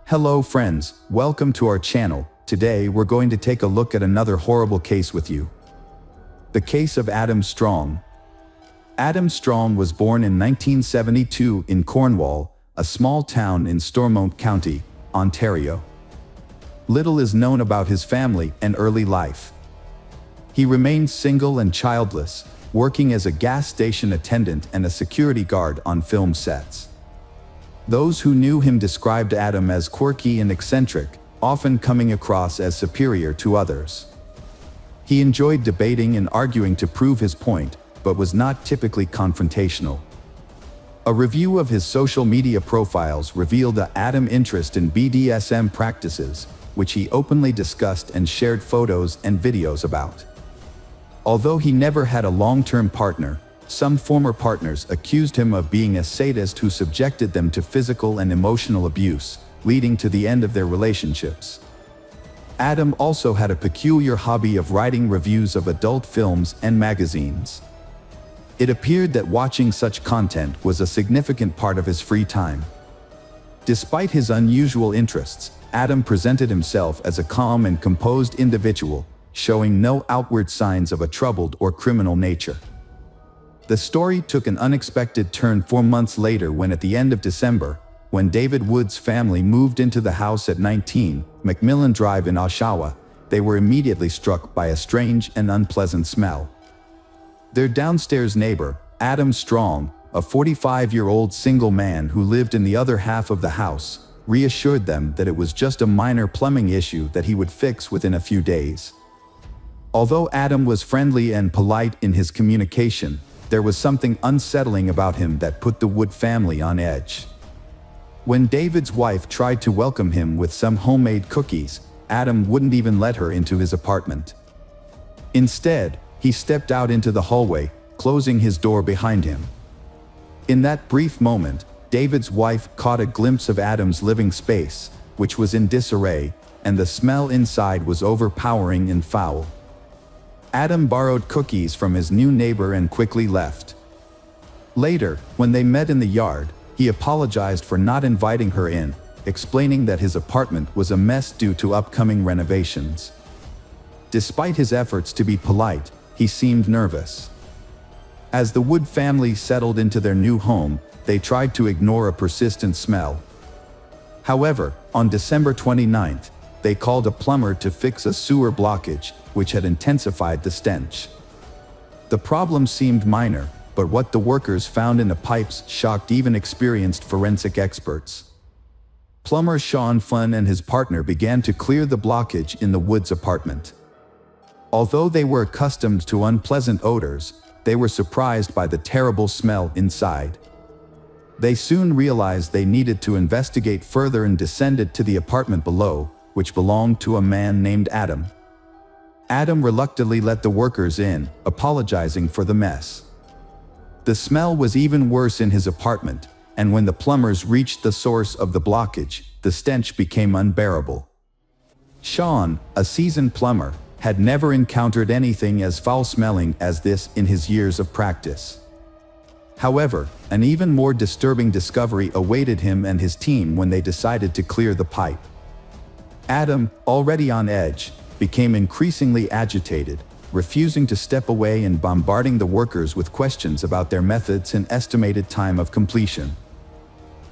Hello friends, welcome to our channel. Today we're going to take a look at another horrible case with you. The case of Adam Strong. Adam Strong was born in 1972 in Cornwall, a small town in Stormont County, Ontario. Little is known about his family and early life. He remained single and childless, working as a gas station attendant and a security guard on film sets. Those who knew him described Adam as quirky and eccentric, often coming across as superior to others. He enjoyed debating and arguing to prove his point, but was not typically confrontational. A review of his social media profiles revealed Adam's interest in BDSM practices, which he openly discussed and shared photos and videos about. Although he never had a long-term partner, some former partners accused him of being a sadist who subjected them to physical and emotional abuse, leading to the end of their relationships. Adam also had a peculiar hobby of writing reviews of adult films and magazines. It appeared that watching such content was a significant part of his free time. Despite his unusual interests, Adam presented himself as a calm and composed individual, showing no outward signs of a troubled or criminal nature. The story took an unexpected turn 4 months later when at the end of December, when David Wood's family moved into the house at 19 Macmillan Drive in Oshawa, they were immediately struck by a strange and unpleasant smell. Their downstairs neighbor, Adam Strong, a 45-year-old single man who lived in the other half of the house, reassured them that it was just a minor plumbing issue that he would fix within a few days. Although Adam was friendly and polite in his communication, there was something unsettling about him that put the Wood family on edge. When David's wife tried to welcome him with some homemade cookies, Adam wouldn't even let her into his apartment. Instead, he stepped out into the hallway, closing his door behind him. In that brief moment, David's wife caught a glimpse of Adam's living space, which was in disarray, and the smell inside was overpowering and foul. Adam borrowed cookies from his new neighbor and quickly left. Later, when they met in the yard, he apologized for not inviting her in, explaining that his apartment was a mess due to upcoming renovations. Despite his efforts to be polite, he seemed nervous. As the Wood family settled into their new home, they tried to ignore a persistent smell. However, on December 29th, they called a plumber to fix a sewer blockage, which had intensified the stench. The problem seemed minor, but what the workers found in the pipes shocked even experienced forensic experts. Plumber Sean Funn and his partner began to clear the blockage in the Woods' apartment. Although they were accustomed to unpleasant odors, they were surprised by the terrible smell inside. They soon realized they needed to investigate further and descended to the apartment below, which belonged to a man named Adam. Adam reluctantly let the workers in, apologizing for the mess. The smell was even worse in his apartment, and when the plumbers reached the source of the blockage, the stench became unbearable. Sean, a seasoned plumber, had never encountered anything as foul-smelling as this in his years of practice. However, an even more disturbing discovery awaited him and his team when they decided to clear the pipe. Adam, already on edge, became increasingly agitated, refusing to step away and bombarding the workers with questions about their methods and estimated time of completion.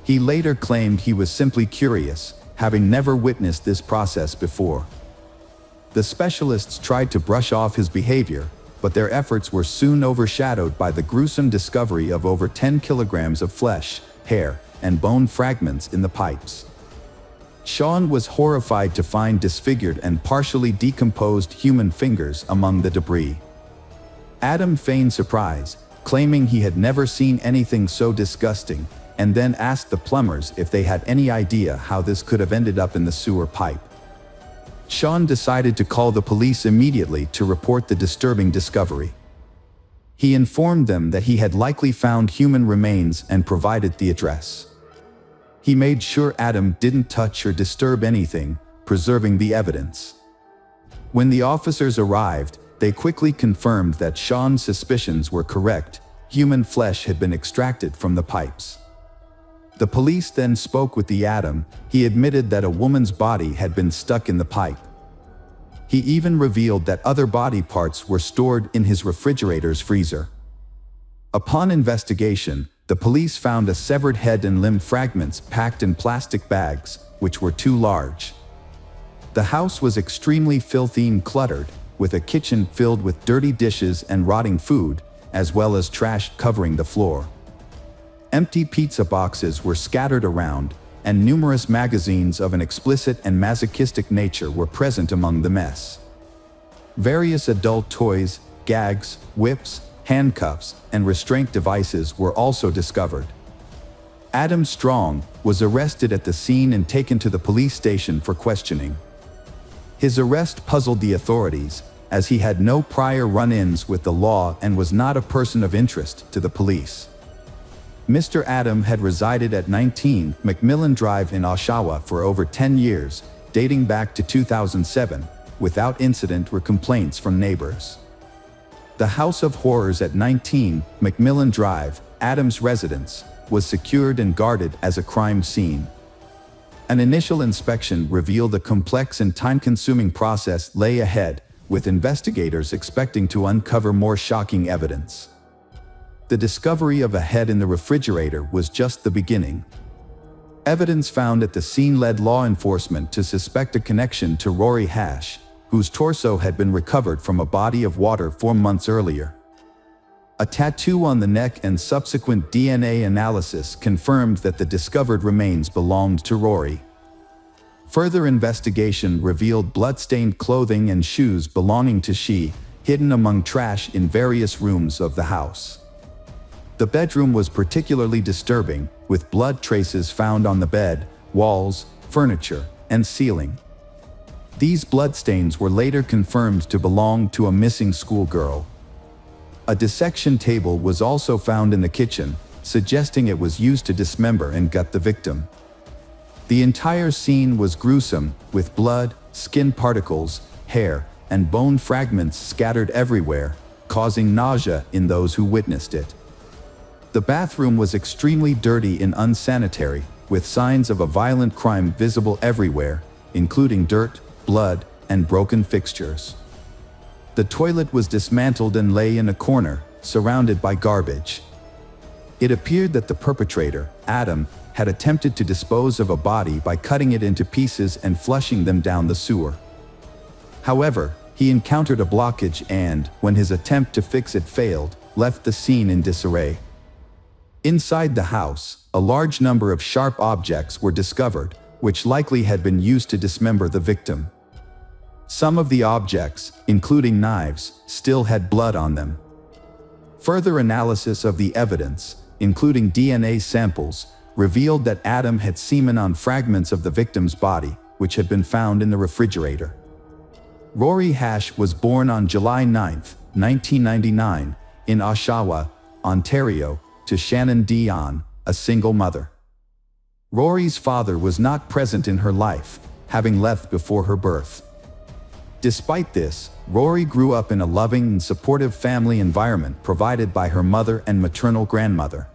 He later claimed he was simply curious, having never witnessed this process before. The specialists tried to brush off his behavior, but their efforts were soon overshadowed by the gruesome discovery of over 10 kilograms of flesh, hair, and bone fragments in the pipes. Sean was horrified to find disfigured and partially decomposed human fingers among the debris. Adam feigned surprise, claiming he had never seen anything so disgusting, and then asked the plumbers if they had any idea how this could have ended up in the sewer pipe. Sean decided to call the police immediately to report the disturbing discovery. He informed them that he had likely found human remains and provided the address. He made sure Adam didn't touch or disturb anything, preserving the evidence. When the officers arrived, they quickly confirmed that Sean's suspicions were correct. Human flesh had been extracted from the pipes. The police then spoke with the Adam. He admitted that a woman's body had been stuck in the pipe. He even revealed that other body parts were stored in his refrigerator's freezer. Upon investigation, the police found a severed head and limb fragments packed in plastic bags, which were too large. The house was extremely filthy and cluttered, with a kitchen filled with dirty dishes and rotting food, as well as trash covering the floor. Empty pizza boxes were scattered around, and numerous magazines of an explicit and masochistic nature were present among the mess. Various adult toys, gags, whips, handcuffs, and restraint devices were also discovered. Adam Strong was arrested at the scene and taken to the police station for questioning. His arrest puzzled the authorities, as he had no prior run-ins with the law and was not a person of interest to the police. Mr. Adam had resided at 19 Macmillan Drive in Oshawa for over 10 years, dating back to 2007, without incident or complaints from neighbors. The House of Horrors at 19 Macmillan Drive, Adam's residence, was secured and guarded as a crime scene. An initial inspection revealed a complex and time-consuming process lay ahead, with investigators expecting to uncover more shocking evidence. The discovery of a head in the refrigerator was just the beginning. Evidence found at the scene led law enforcement to suspect a connection to Rory Hash, whose torso had been recovered from a body of water 4 months earlier. A tattoo on the neck and subsequent DNA analysis confirmed that the discovered remains belonged to Rory. Further investigation revealed blood-stained clothing and shoes belonging to she, hidden among trash in various rooms of the house. The bedroom was particularly disturbing, with blood traces found on the bed, walls, furniture, and ceiling. These bloodstains were later confirmed to belong to a missing schoolgirl. A dissection table was also found in the kitchen, suggesting it was used to dismember and gut the victim. The entire scene was gruesome, with blood, skin particles, hair, and bone fragments scattered everywhere, causing nausea in those who witnessed it. The bathroom was extremely dirty and unsanitary, with signs of a violent crime visible everywhere, including dirt, blood, and broken fixtures. The toilet was dismantled and lay in a corner, surrounded by garbage. It appeared that the perpetrator, Adam, had attempted to dispose of a body by cutting it into pieces and flushing them down the sewer. However, he encountered a blockage and, when his attempt to fix it failed, left the scene in disarray. Inside the house, a large number of sharp objects were discovered, which likely had been used to dismember the victim. Some of the objects, including knives, still had blood on them. Further analysis of the evidence, including DNA samples, revealed that Adam had semen on fragments of the victim's body, which had been found in the refrigerator. Rory Hash was born on July 9, 1999, in Oshawa, Ontario, to Shannon Dion, a single mother. Rory's father was not present in her life, having left before her birth. Despite this, Rory grew up in a loving and supportive family environment provided by her mother and maternal grandmother.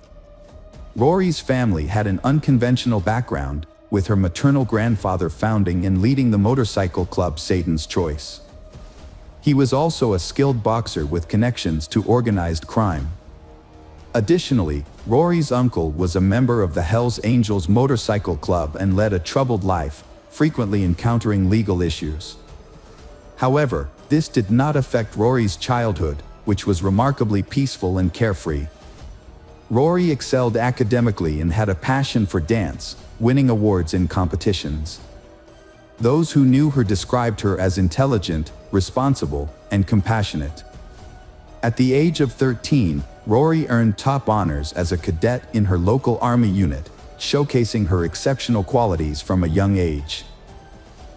Rory's family had an unconventional background, with her maternal grandfather founding and leading the motorcycle club Satan's Choice. He was also a skilled boxer with connections to organized crime. Additionally, Rory's uncle was a member of the Hells Angels motorcycle club and led a troubled life, frequently encountering legal issues. However, this did not affect Rory's childhood, which was remarkably peaceful and carefree. Rory excelled academically and had a passion for dance, winning awards in competitions. Those who knew her described her as intelligent, responsible, and compassionate. At the age of 13, Rory earned top honors as a cadet in her local army unit, showcasing her exceptional qualities from a young age.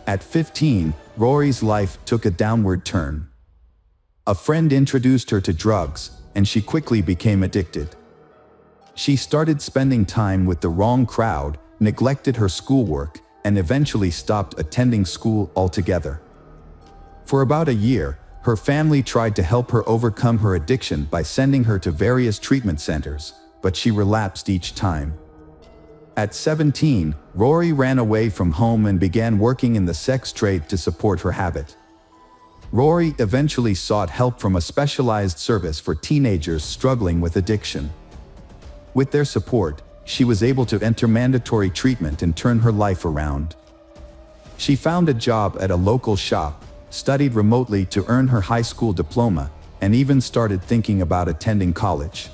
At 15, Rory's life took a downward turn. A friend introduced her to drugs, and she quickly became addicted. She started spending time with the wrong crowd, neglected her schoolwork, and eventually stopped attending school altogether. For about a year, her family tried to help her overcome her addiction by sending her to various treatment centers, but she relapsed each time. At 17, Rory ran away from home and began working in the sex trade to support her habit. Rory eventually sought help from a specialized service for teenagers struggling with addiction. With their support, she was able to enter mandatory treatment and turn her life around. She found a job at a local shop, studied remotely to earn her high school diploma, and even started thinking about attending college.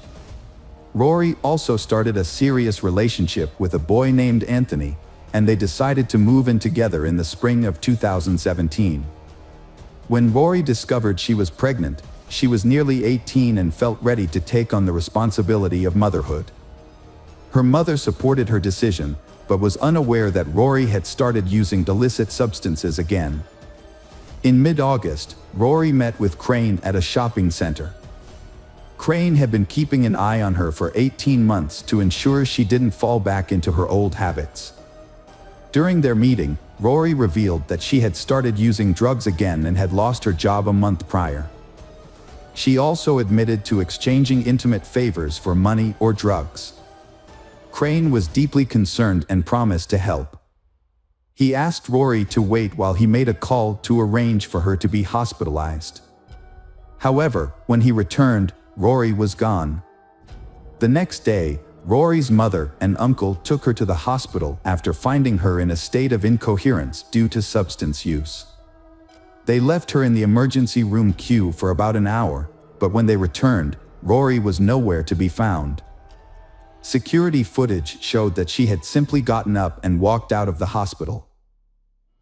Rory also started a serious relationship with a boy named Anthony, and they decided to move in together in the spring of 2017. When Rory discovered she was pregnant, she was nearly 18 and felt ready to take on the responsibility of motherhood. Her mother supported her decision, but was unaware that Rory had started using illicit substances again. In mid-August, Rory met with Crane at a shopping center. Crane had been keeping an eye on her for 18 months to ensure she didn't fall back into her old habits. During their meeting, Rory revealed that she had started using drugs again and had lost her job a month prior. She also admitted to exchanging intimate favors for money or drugs. Crane was deeply concerned and promised to help. He asked Rory to wait while he made a call to arrange for her to be hospitalized. However, when he returned, Rory was gone. The next day, Rory's mother and uncle took her to the hospital after finding her in a state of incoherence due to substance use. They left her in the emergency room queue for about an hour, but when they returned, Rory was nowhere to be found. Security footage showed that she had simply gotten up and walked out of the hospital.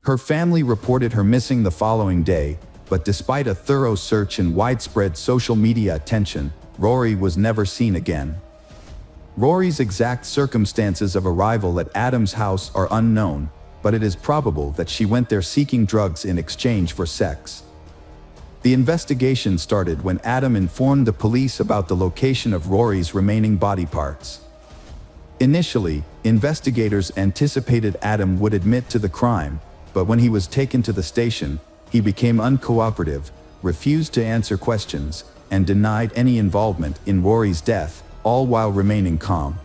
Her family reported her missing the following day, but despite a thorough search and widespread social media attention, Rory was never seen again. Rory's exact circumstances of arrival at Adam's house are unknown, but it is probable that she went there seeking drugs in exchange for sex. The investigation started when Adam informed the police about the location of Rory's remaining body parts. Initially, investigators anticipated Adam would admit to the crime, but when he was taken to the station, he became uncooperative, refused to answer questions, and denied any involvement in Rory's death, all while remaining calm.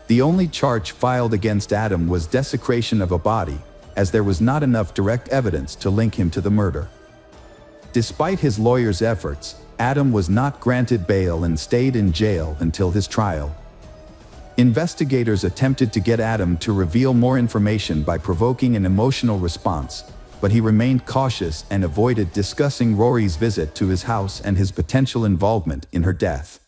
The only charge filed against Adam was desecration of a body, as there was not enough direct evidence to link him to the murder. Despite his lawyer's efforts, Adam was not granted bail and stayed in jail until his trial. Investigators attempted to get Adam to reveal more information by provoking an emotional response, but he remained cautious and avoided discussing Rory's visit to his house and his potential involvement in her death.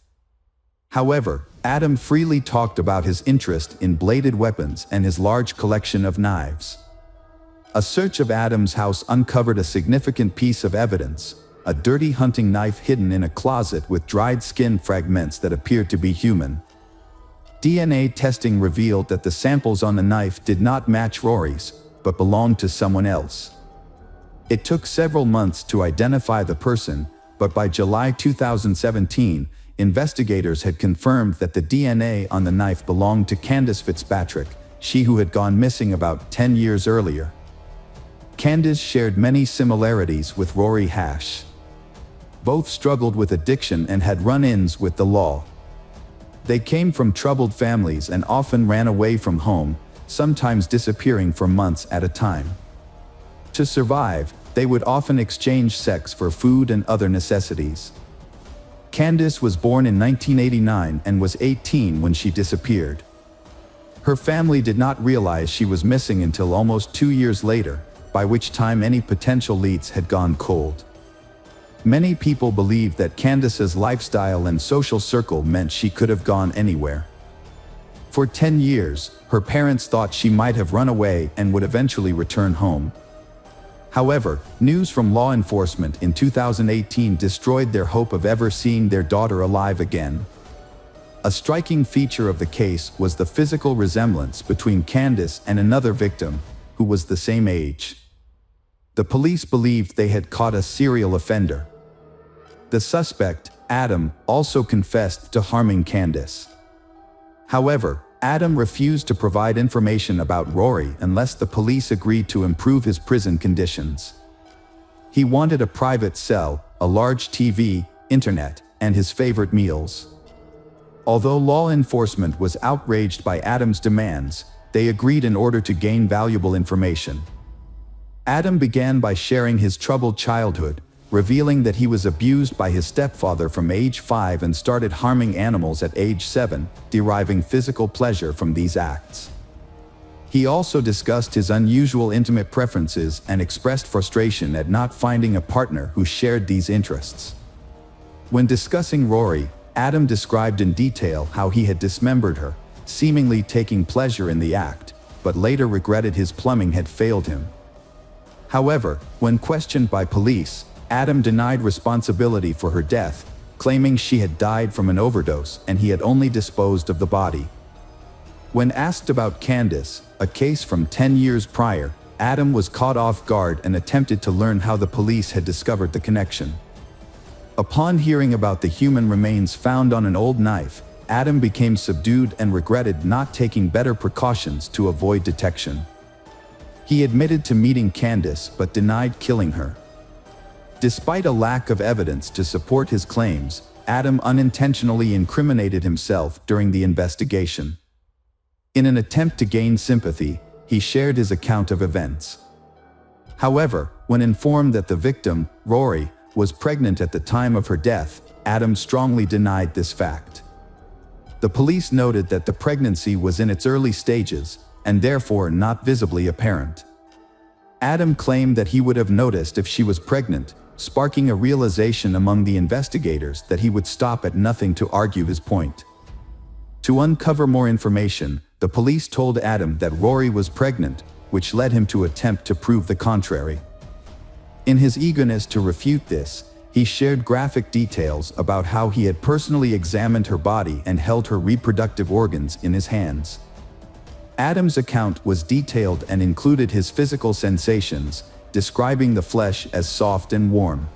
However, Adam freely talked about his interest in bladed weapons and his large collection of knives. A search of Adam's house uncovered a significant piece of evidence, a dirty hunting knife hidden in a closet with dried skin fragments that appeared to be human. DNA testing revealed that the samples on the knife did not match Rory's, but belonged to someone else. It took several months to identify the person, but by July 2017, investigators had confirmed that the DNA on the knife belonged to Kandis Fitzpatrick, she who had gone missing about 10 years earlier. Kandis shared many similarities with Rory Hash. Both struggled with addiction and had run-ins with the law. They came from troubled families and often ran away from home, sometimes disappearing for months at a time. To survive, they would often exchange sex for food and other necessities. Kandis was born in 1989 and was 18 when she disappeared. Her family did not realize she was missing until almost 2 years later, by which time any potential leads had gone cold. Many people believed that Kandis's lifestyle and social circle meant she could have gone anywhere. For 10 years, her parents thought she might have run away and would eventually return home. However, news from law enforcement in 2018 destroyed their hope of ever seeing their daughter alive again. A striking feature of the case was the physical resemblance between Kandis and another victim, who was the same age. The police believed they had caught a serial offender. The suspect, Adam, also confessed to harming Kandis. However, Adam refused to provide information about Rory unless the police agreed to improve his prison conditions. He wanted a private cell, a large TV, internet, and his favorite meals. Although law enforcement was outraged by Adam's demands, they agreed in order to gain valuable information. Adam began by sharing his troubled childhood, revealing that he was abused by his stepfather from age 5 and started harming animals at age 7, deriving physical pleasure from these acts. He also discussed his unusual intimate preferences and expressed frustration at not finding a partner who shared these interests. When discussing Rory, Adam described in detail how he had dismembered her, seemingly taking pleasure in the act, but later regretted his plumbing had failed him. However, when questioned by police, Adam denied responsibility for her death, claiming she had died from an overdose and he had only disposed of the body. When asked about Kandis, a case from 10 years prior, Adam was caught off guard and attempted to learn how the police had discovered the connection. Upon hearing about the human remains found on an old knife, Adam became subdued and regretted not taking better precautions to avoid detection. He admitted to meeting Kandis but denied killing her. Despite a lack of evidence to support his claims, Adam unintentionally incriminated himself during the investigation. In an attempt to gain sympathy, he shared his account of events. However, when informed that the victim, Rory, was pregnant at the time of her death, Adam strongly denied this fact. The police noted that the pregnancy was in its early stages, and therefore not visibly apparent. Adam claimed that he would have noticed if she was pregnant, sparking a realization among the investigators that he would stop at nothing to argue his point. To uncover more information, the police told Adam that Rory was pregnant, which led him to attempt to prove the contrary. In his eagerness to refute this, he shared graphic details about how he had personally examined her body and held her reproductive organs in his hands. Adam's account was detailed and included his physical sensations, describing the flesh as soft and warm.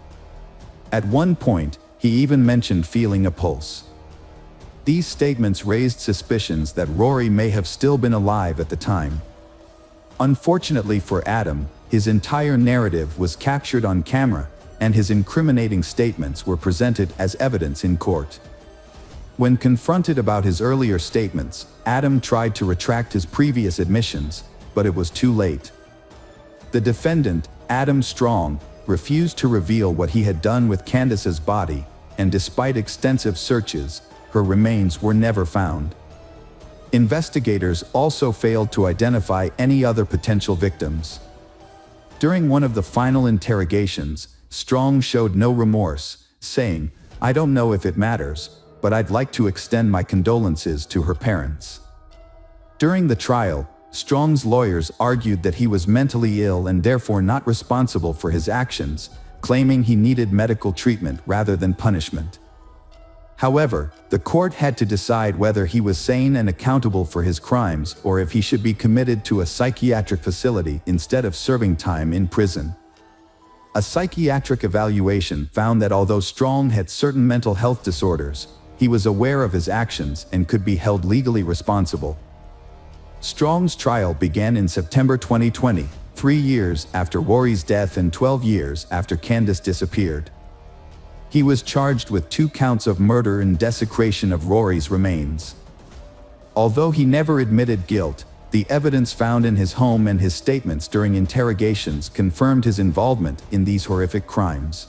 At one point, he even mentioned feeling a pulse. These statements raised suspicions that Rory may have still been alive at the time. Unfortunately for Adam, his entire narrative was captured on camera, and his incriminating statements were presented as evidence in court. When confronted about his earlier statements, Adam tried to retract his previous admissions, but it was too late. The defendant, Adam Strong, refused to reveal what he had done with Kandis's body, and despite extensive searches, her remains were never found. Investigators also failed to identify any other potential victims. During one of the final interrogations, Strong showed no remorse, saying, "I don't know if it matters, but I'd like to extend my condolences to her parents." During the trial, Strong's lawyers argued that he was mentally ill and therefore not responsible for his actions, claiming he needed medical treatment rather than punishment. However, the court had to decide whether he was sane and accountable for his crimes or if he should be committed to a psychiatric facility instead of serving time in prison. A psychiatric evaluation found that although Strong had certain mental health disorders, he was aware of his actions and could be held legally responsible. Strong's trial began in September 2020, 3 years after Rory's death and 12 years after Kandis disappeared. He was charged with 2 counts of murder and desecration of Rory's remains. Although he never admitted guilt, the evidence found in his home and his statements during interrogations confirmed his involvement in these horrific crimes.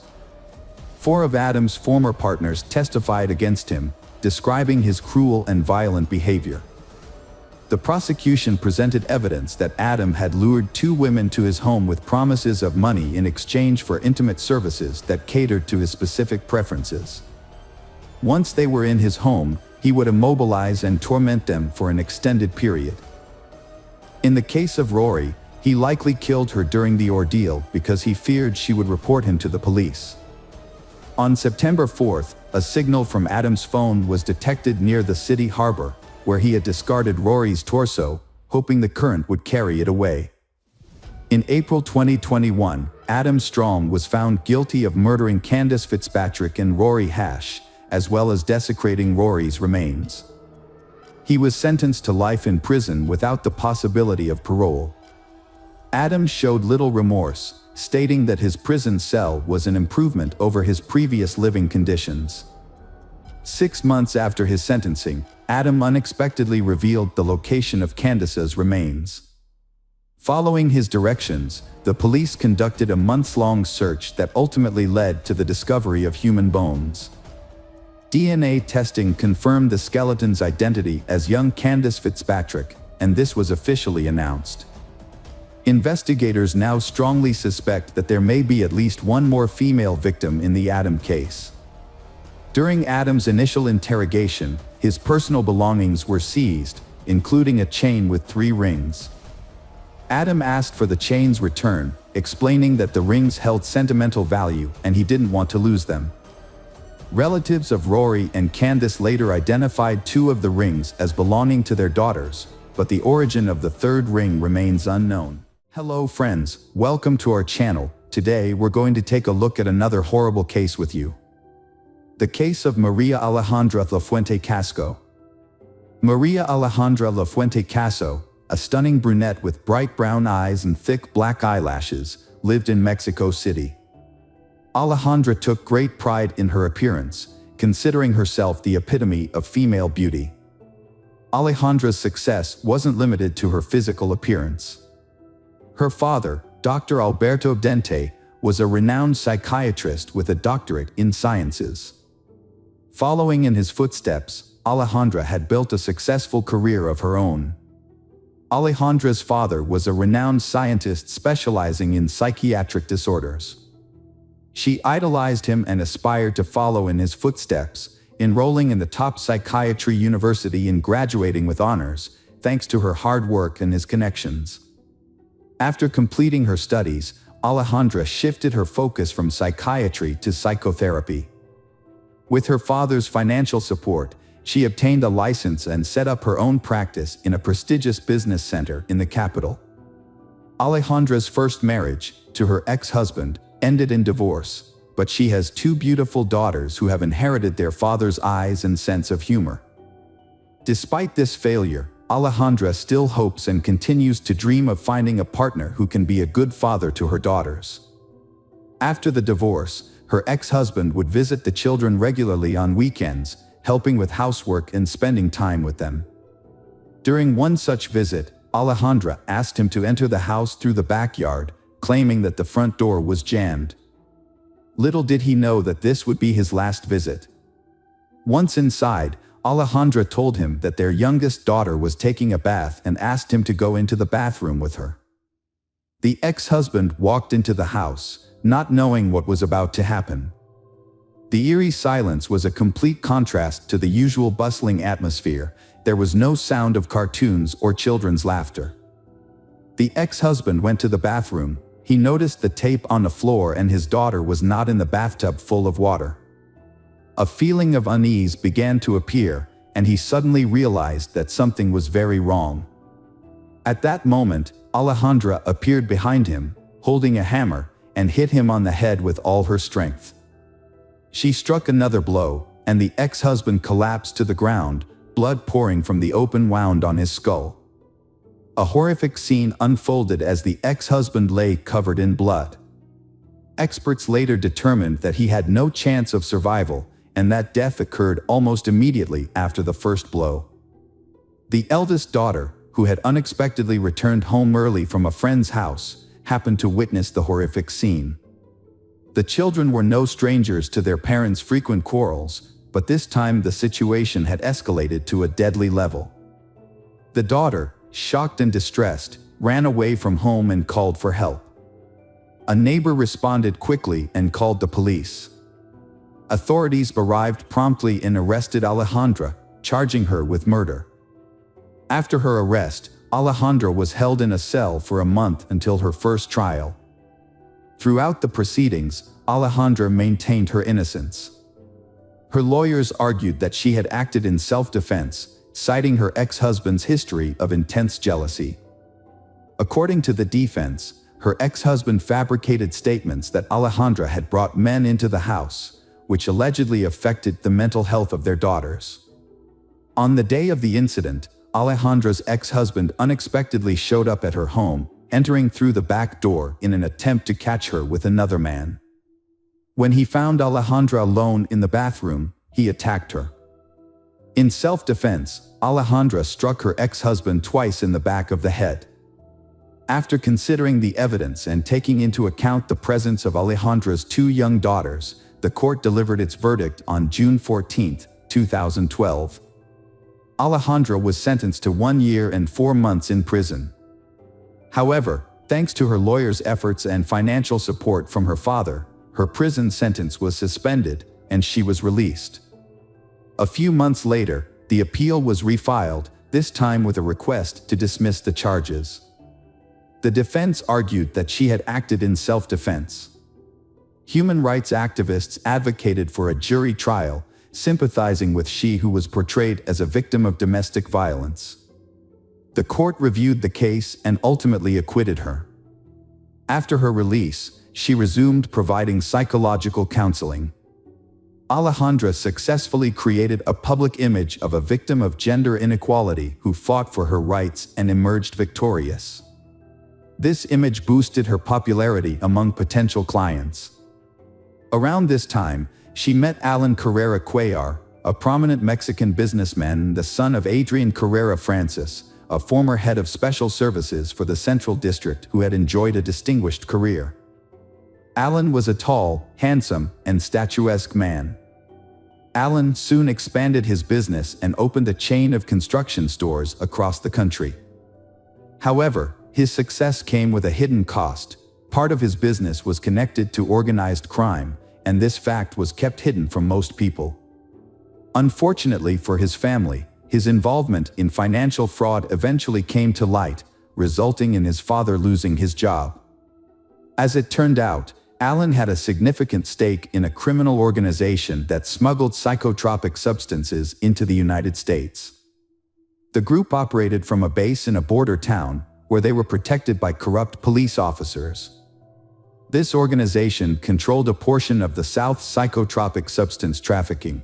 4 of Adam's former partners testified against him, describing his cruel and violent behavior. The prosecution presented evidence that Adam had lured 2 women to his home with promises of money in exchange for intimate services that catered to his specific preferences. Once they were in his home, he would immobilize and torment them for an extended period. In the case of Rory, he likely killed her during the ordeal because he feared she would report him to the police. On September 4th, a signal from Adam's phone was detected near the city harbor, where he had discarded Rory's torso, hoping the current would carry it away. In April 2021, Adam Strong was found guilty of murdering Kandis Fitzpatrick and Rory Hash, as well as desecrating Rory's remains. He was sentenced to life in prison without the possibility of parole. Adam showed little remorse, stating that his prison cell was an improvement over his previous living conditions. 6 months after his sentencing, Adam unexpectedly revealed the location of Kandis's remains. Following his directions, the police conducted a months-long search that ultimately led to the discovery of human bones. DNA testing confirmed the skeleton's identity as young Kandis Fitzpatrick, and this was officially announced. Investigators now strongly suspect that there may be at least one more female victim in the Adam case. During Adam's initial interrogation, his personal belongings were seized, including a chain with 3 rings. Adam asked for the chain's return, explaining that the rings held sentimental value and he didn't want to lose them. Relatives of Rory and Kandis later identified 2 of the rings as belonging to their daughters, but the origin of the 3rd ring remains unknown. Hello friends, welcome to our channel. Today we're going to take a look at another horrible case with you. The case of Maria Alejandra Lafuente Casco. Maria Alejandra Lafuente Casco, a stunning brunette with bright brown eyes and thick black eyelashes, lived in Mexico City. Alejandra took great pride in her appearance, considering herself the epitome of female beauty. Alejandra's success wasn't limited to her physical appearance. Her father, Dr. Alberto Dente, was a renowned psychiatrist with a doctorate in sciences. Following in his footsteps, Alejandra had built a successful career of her own. Alejandra's father was a renowned scientist specializing in psychiatric disorders. She idolized him and aspired to follow in his footsteps, enrolling in the top psychiatry university and graduating with honors, thanks to her hard work and his connections. After completing her studies, Alejandra shifted her focus from psychiatry to psychotherapy. With her father's financial support, she obtained a license and set up her own practice in a prestigious business center in the capital. Alejandra's first marriage, to her ex-husband, ended in divorce, but she has 2 beautiful daughters who have inherited their father's eyes and sense of humor. Despite this failure, Alejandra still hopes and continues to dream of finding a partner who can be a good father to her daughters. After the divorce, her ex-husband would visit the children regularly on weekends, helping with housework and spending time with them. During one such visit, Alejandra asked him to enter the house through the backyard, claiming that the front door was jammed. Little did he know that this would be his last visit. Once inside, Alejandra told him that their youngest daughter was taking a bath and asked him to go into the bathroom with her. The ex-husband walked into the house, not knowing what was about to happen. The eerie silence was a complete contrast to the usual bustling atmosphere. There was no sound of cartoons or children's laughter. The ex-husband went to the bathroom. He noticed the tape on the floor and his daughter was not in the bathtub full of water. A feeling of unease began to appear, and he suddenly realized that something was very wrong. At that moment, Alejandra appeared behind him, holding a hammer, and hit him on the head with all her strength. She struck another blow, and the ex-husband collapsed to the ground, blood pouring from the open wound on his skull. A horrific scene unfolded as the ex-husband lay covered in blood. Experts later determined that he had no chance of survival, and that death occurred almost immediately after the first blow. The eldest daughter, who had unexpectedly returned home early from a friend's house, happened to witness the horrific scene. The children were no strangers to their parents' frequent quarrels, but this time the situation had escalated to a deadly level. The daughter, shocked and distressed, ran away from home and called for help. A neighbor responded quickly and called the police. Authorities arrived promptly and arrested Alejandra, charging her with murder. After her arrest, Alejandra was held in a cell for a month until her first trial. Throughout the proceedings, Alejandra maintained her innocence. Her lawyers argued that she had acted in self-defense, citing her ex-husband's history of intense jealousy. According to the defense, her ex-husband fabricated statements that Alejandra had brought men into the house, which allegedly affected the mental health of their daughters. On the day of the incident, Alejandra's ex-husband unexpectedly showed up at her home, entering through the back door in an attempt to catch her with another man. When he found Alejandra alone in the bathroom, he attacked her. In self-defense, Alejandra struck her ex-husband twice in the back of the head. After considering the evidence and taking into account the presence of Alejandra's 2 young daughters, the court delivered its verdict on June 14, 2012. Alejandra was sentenced to 1 year and 4 months in prison. However, thanks to her lawyer's efforts and financial support from her father, her prison sentence was suspended and she was released. A few months later, the appeal was refiled, this time with a request to dismiss the charges. The defense argued that she had acted in self-defense. Human rights activists advocated for a jury trial, sympathizing with she who was portrayed as a victim of domestic violence. The court reviewed the case and ultimately acquitted her. After her release, she resumed providing psychological counseling. Alejandra successfully created a public image of a victim of gender inequality who fought for her rights and emerged victorious. This image boosted her popularity among potential clients. Around this time, she met Alan Carrera Cuellar, a prominent Mexican businessman, the son of Adrian Carrera Francis, a former head of special services for the Central District who had enjoyed a distinguished career. Alan was a tall, handsome, and statuesque man. Alan soon expanded his business and opened a chain of construction stores across the country. However, his success came with a hidden cost. Part of his business was connected to organized crime, and this fact was kept hidden from most people. Unfortunately for his family, his involvement in financial fraud eventually came to light, resulting in his father losing his job. As it turned out, Alan had a significant stake in a criminal organization that smuggled psychotropic substances into the United States. The group operated from a base in a border town, where they were protected by corrupt police officers. This organization controlled a portion of the South's psychotropic substance trafficking.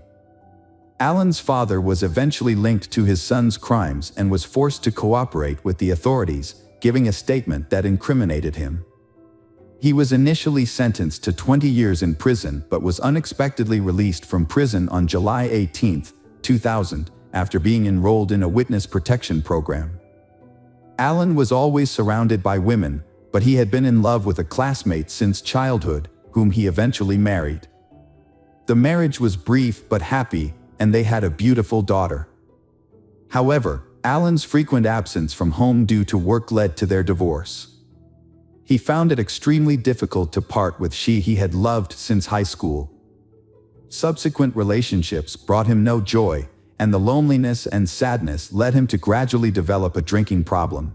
Alan's father was eventually linked to his son's crimes and was forced to cooperate with the authorities, giving a statement that incriminated him. He was initially sentenced to 20 years in prison but was unexpectedly released from prison on July 18, 2000, after being enrolled in a witness protection program. Alan was always surrounded by women, but he had been in love with a classmate since childhood, whom he eventually married. The marriage was brief but happy, and they had a beautiful daughter. However, Alan's frequent absence from home due to work led to their divorce. He found it extremely difficult to part with she he had loved since high school. Subsequent relationships brought him no joy, and the loneliness and sadness led him to gradually develop a drinking problem.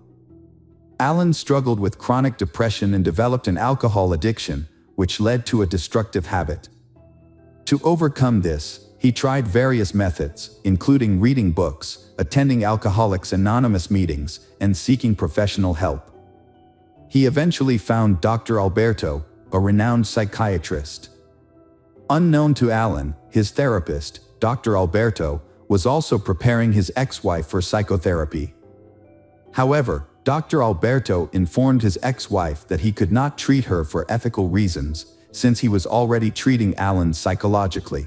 Alan struggled with chronic depression and developed an alcohol addiction, which led to a destructive habit. To overcome this, he tried various methods, including reading books, attending Alcoholics Anonymous meetings, and seeking professional help. He eventually found Dr. Alberto, a renowned psychiatrist. Unknown to Alan, his therapist, Dr. Alberto, was also preparing his ex-wife for psychotherapy. However, Dr. Alberto informed his ex-wife that he could not treat her for ethical reasons, since he was already treating Alan psychologically.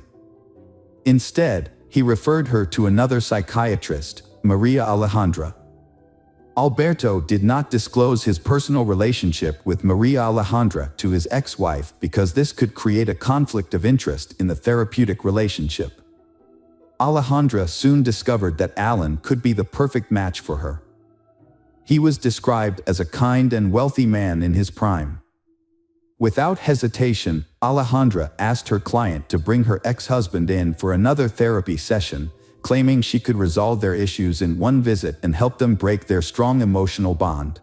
Instead, he referred her to another psychiatrist, Maria Alejandra. Alberto did not disclose his personal relationship with Maria Alejandra to his ex-wife because this could create a conflict of interest in the therapeutic relationship. Alejandra soon discovered that Alan could be the perfect match for her. He was described as a kind and wealthy man in his prime. Without hesitation, Alejandra asked her client to bring her ex-husband in for another therapy session, claiming she could resolve their issues in one visit and help them break their strong emotional bond.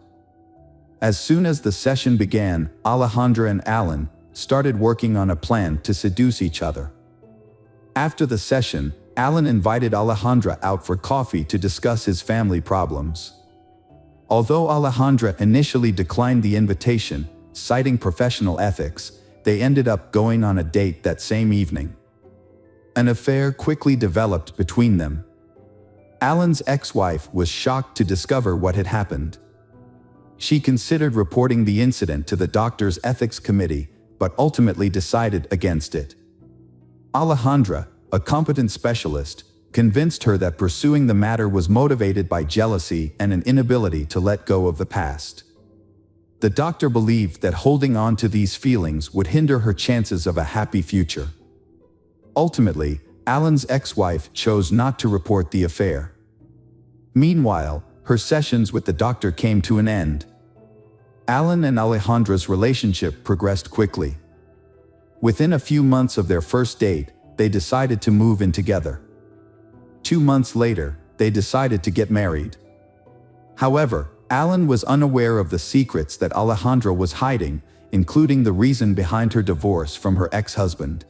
As soon as the session began, Alejandra and Alan started working on a plan to seduce each other. After the session, Alan invited Alejandra out for coffee to discuss his family problems. Although Alejandra initially declined the invitation, citing professional ethics, they ended up going on a date that same evening. An affair quickly developed between them. Alan's ex-wife was shocked to discover what had happened. She considered reporting the incident to the doctor's ethics committee, but ultimately decided against it. Alejandra, a competent specialist, convinced her that pursuing the matter was motivated by jealousy and an inability to let go of the past. The doctor believed that holding on to these feelings would hinder her chances of a happy future. Ultimately, Alan's ex-wife chose not to report the affair. Meanwhile, her sessions with the doctor came to an end. Alan and Alejandra's relationship progressed quickly. Within a few months of their first date, they decided to move in together. 2 months later, they decided to get married. However, Alan was unaware of the secrets that Alejandra was hiding, including the reason behind her divorce from her ex-husband.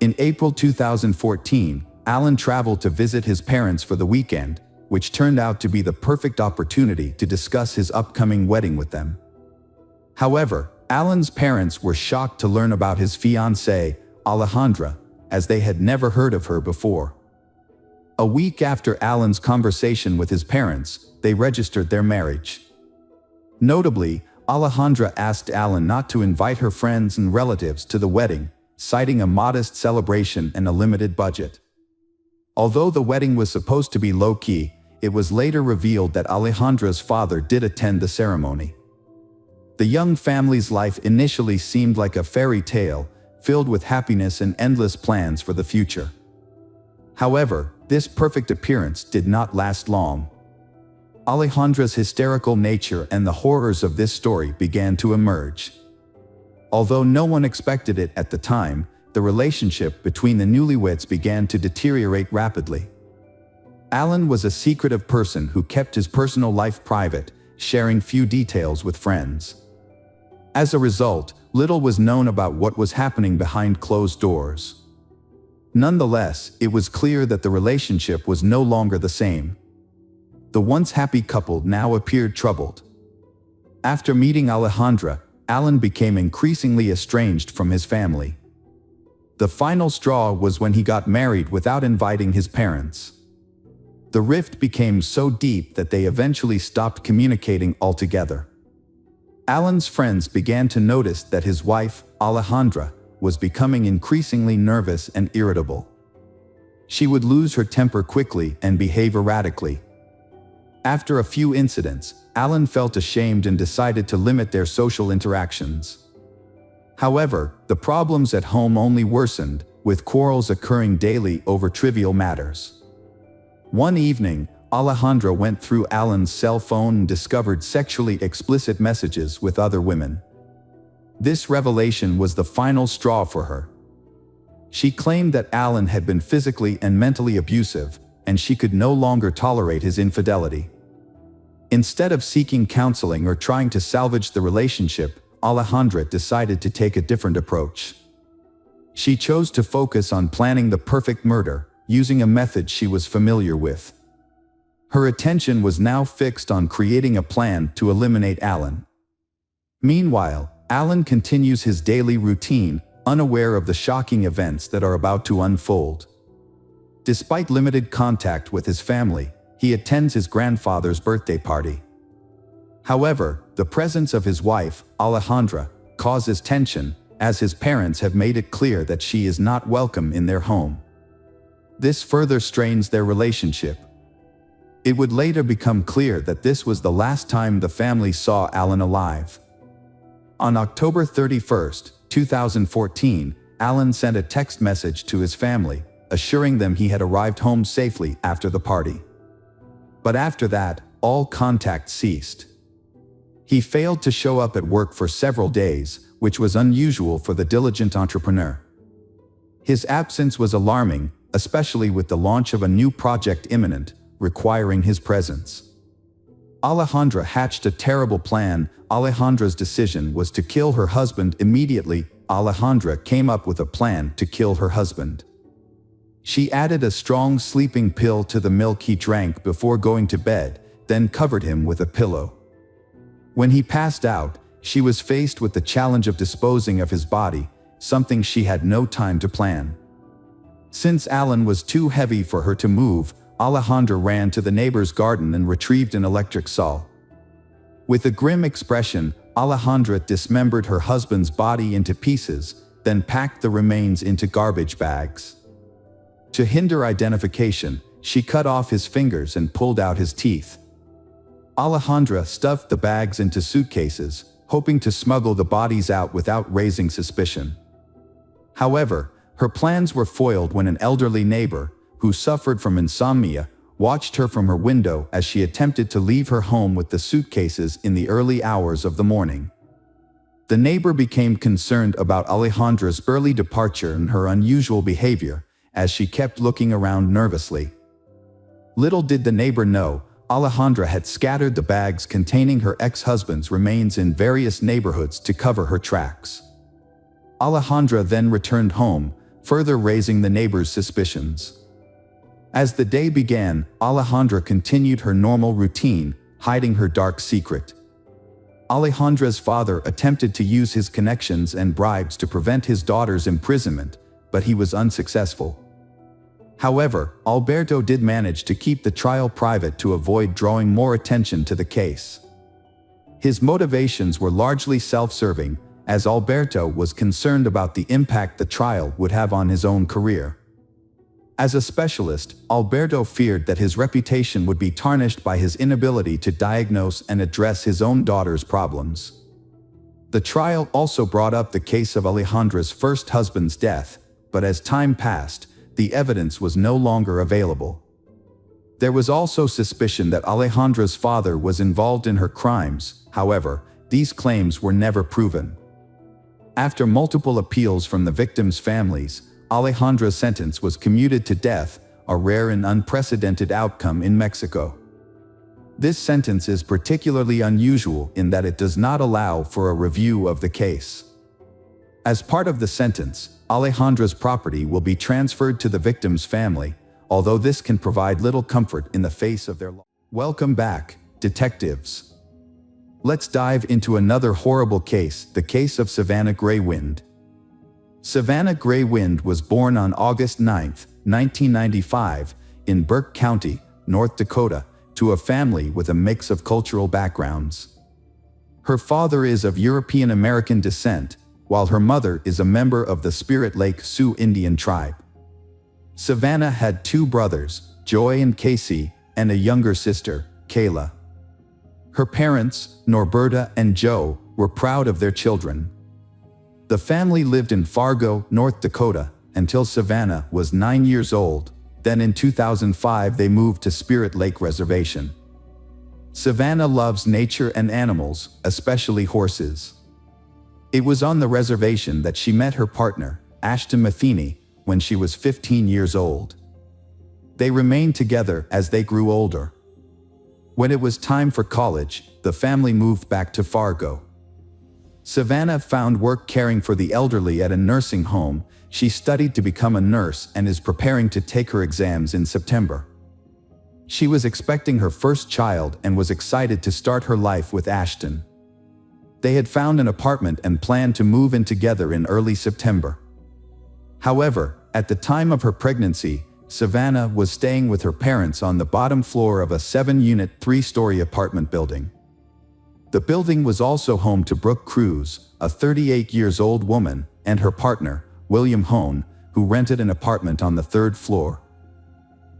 In April 2014, Alan traveled to visit his parents for the weekend, which turned out to be the perfect opportunity to discuss his upcoming wedding with them. However, Alan's parents were shocked to learn about his fiancée, Alejandra, as they had never heard of her before. A week after Alan's conversation with his parents, they registered their marriage. Notably, Alejandra asked Alan not to invite her friends and relatives to the wedding, citing a modest celebration and a limited budget. Although the wedding was supposed to be low-key, it was later revealed that Alejandra's father did attend the ceremony. The young family's life initially seemed like a fairy tale, filled with happiness and endless plans for the future. However, this perfect appearance did not last long. Alejandra's hysterical nature and the horrors of this story began to emerge. Although no one expected it at the time, the relationship between the newlyweds began to deteriorate rapidly. Alan was a secretive person who kept his personal life private, sharing few details with friends. As a result, little was known about what was happening behind closed doors. Nonetheless, it was clear that the relationship was no longer the same. The once happy couple now appeared troubled. After meeting Alejandra, Alan became increasingly estranged from his family. The final straw was when he got married without inviting his parents. The rift became so deep that they eventually stopped communicating altogether. Alan's friends began to notice that his wife, Alejandra, was becoming increasingly nervous and irritable. She would lose her temper quickly and behave erratically. After a few incidents, Alan felt ashamed and decided to limit their social interactions. However, the problems at home only worsened, with quarrels occurring daily over trivial matters. One evening, Alejandra went through Alan's cell phone and discovered sexually explicit messages with other women. This revelation was the final straw for her. She claimed that Alan had been physically and mentally abusive, and she could no longer tolerate his infidelity. Instead of seeking counseling or trying to salvage the relationship, Alejandra decided to take a different approach. She chose to focus on planning the perfect murder, using a method she was familiar with. Her attention was now fixed on creating a plan to eliminate Alan. Meanwhile, Alan continues his daily routine, unaware of the shocking events that are about to unfold. Despite limited contact with his family, he attends his grandfather's birthday party. However, the presence of his wife, Alejandra, causes tension, as his parents have made it clear that she is not welcome in their home. This further strains their relationship. It would later become clear that this was the last time the family saw Alan alive. On October 31, 2014, Alan sent a text message to his family, assuring them he had arrived home safely after the party. But after that, all contact ceased. He failed to show up at work for several days, which was unusual for the diligent entrepreneur. His absence was alarming, especially with the launch of a new project imminent, requiring his presence. Alejandra hatched a terrible plan. Alejandra's decision was to kill her husband immediately. Alejandra came up with a plan to kill her husband. She added a strong sleeping pill to the milk he drank before going to bed, then covered him with a pillow. When he passed out, she was faced with the challenge of disposing of his body, something she had no time to plan. Since Alan was too heavy for her to move, Alejandra ran to the neighbor's garden and retrieved an electric saw. With a grim expression, Alejandra dismembered her husband's body into pieces, then packed the remains into garbage bags. To hinder identification, she cut off his fingers and pulled out his teeth. Alejandra stuffed the bags into suitcases, hoping to smuggle the bodies out without raising suspicion. However, her plans were foiled when an elderly neighbor, who suffered from insomnia, watched her from her window as she attempted to leave her home with the suitcases in the early hours of the morning. The neighbor became concerned about Alejandra's early departure and her unusual behavior, as she kept looking around nervously. Little did the neighbor know, Alejandra had scattered the bags containing her ex-husband's remains in various neighborhoods to cover her tracks. Alejandra then returned home, further raising the neighbor's suspicions. As the day began, Alejandra continued her normal routine, hiding her dark secret. Alejandra's father attempted to use his connections and bribes to prevent his daughter's imprisonment, but he was unsuccessful. However, Alberto did manage to keep the trial private to avoid drawing more attention to the case. His motivations were largely self-serving, as Alberto was concerned about the impact the trial would have on his own career. As a specialist, Alberto feared that his reputation would be tarnished by his inability to diagnose and address his own daughter's problems. The trial also brought up the case of Alejandra's first husband's death, but as time passed, the evidence was no longer available. There was also suspicion that Alejandra's father was involved in her crimes. However, these claims were never proven. After multiple appeals from the victims' families, Alejandra's sentence was commuted to death, a rare and unprecedented outcome in Mexico. This sentence is particularly unusual in that it does not allow for a review of the case. As part of the sentence, Alejandra's property will be transferred to the victim's family, although this can provide little comfort in the face of their loss. Welcome back, detectives. Let's dive into another horrible case, the case of Savannah Greywind. Savannah Greywind was born on August 9, 1995, in Burke County, North Dakota, to a family with a mix of cultural backgrounds. Her father is of European American descent, while her mother is a member of the Spirit Lake Sioux Indian tribe. Savannah had two brothers, Joy and Casey, and a younger sister, Kayla. Her parents, Norberta and Joe, were proud of their children. The family lived in Fargo, North Dakota, until Savannah was 9 years old. Then in 2005 they moved to Spirit Lake Reservation. Savannah loves nature and animals, especially horses. It was on the reservation that she met her partner, Ashton Matheny, when she was 15 years old. They remained together as they grew older. When it was time for college, the family moved back to Fargo. Savannah found work caring for the elderly at a nursing home. She studied to become a nurse and is preparing to take her exams in September. She was expecting her first child and was excited to start her life with Ashton. They had found an apartment and planned to move in together in early September. However, at the time of her pregnancy, Savannah was staying with her parents on the bottom floor of a 7-unit, 3-story apartment building. The building was also home to Brooke Cruz, a 38-year-old woman, and her partner, William Hone, who rented an apartment on the 3rd floor.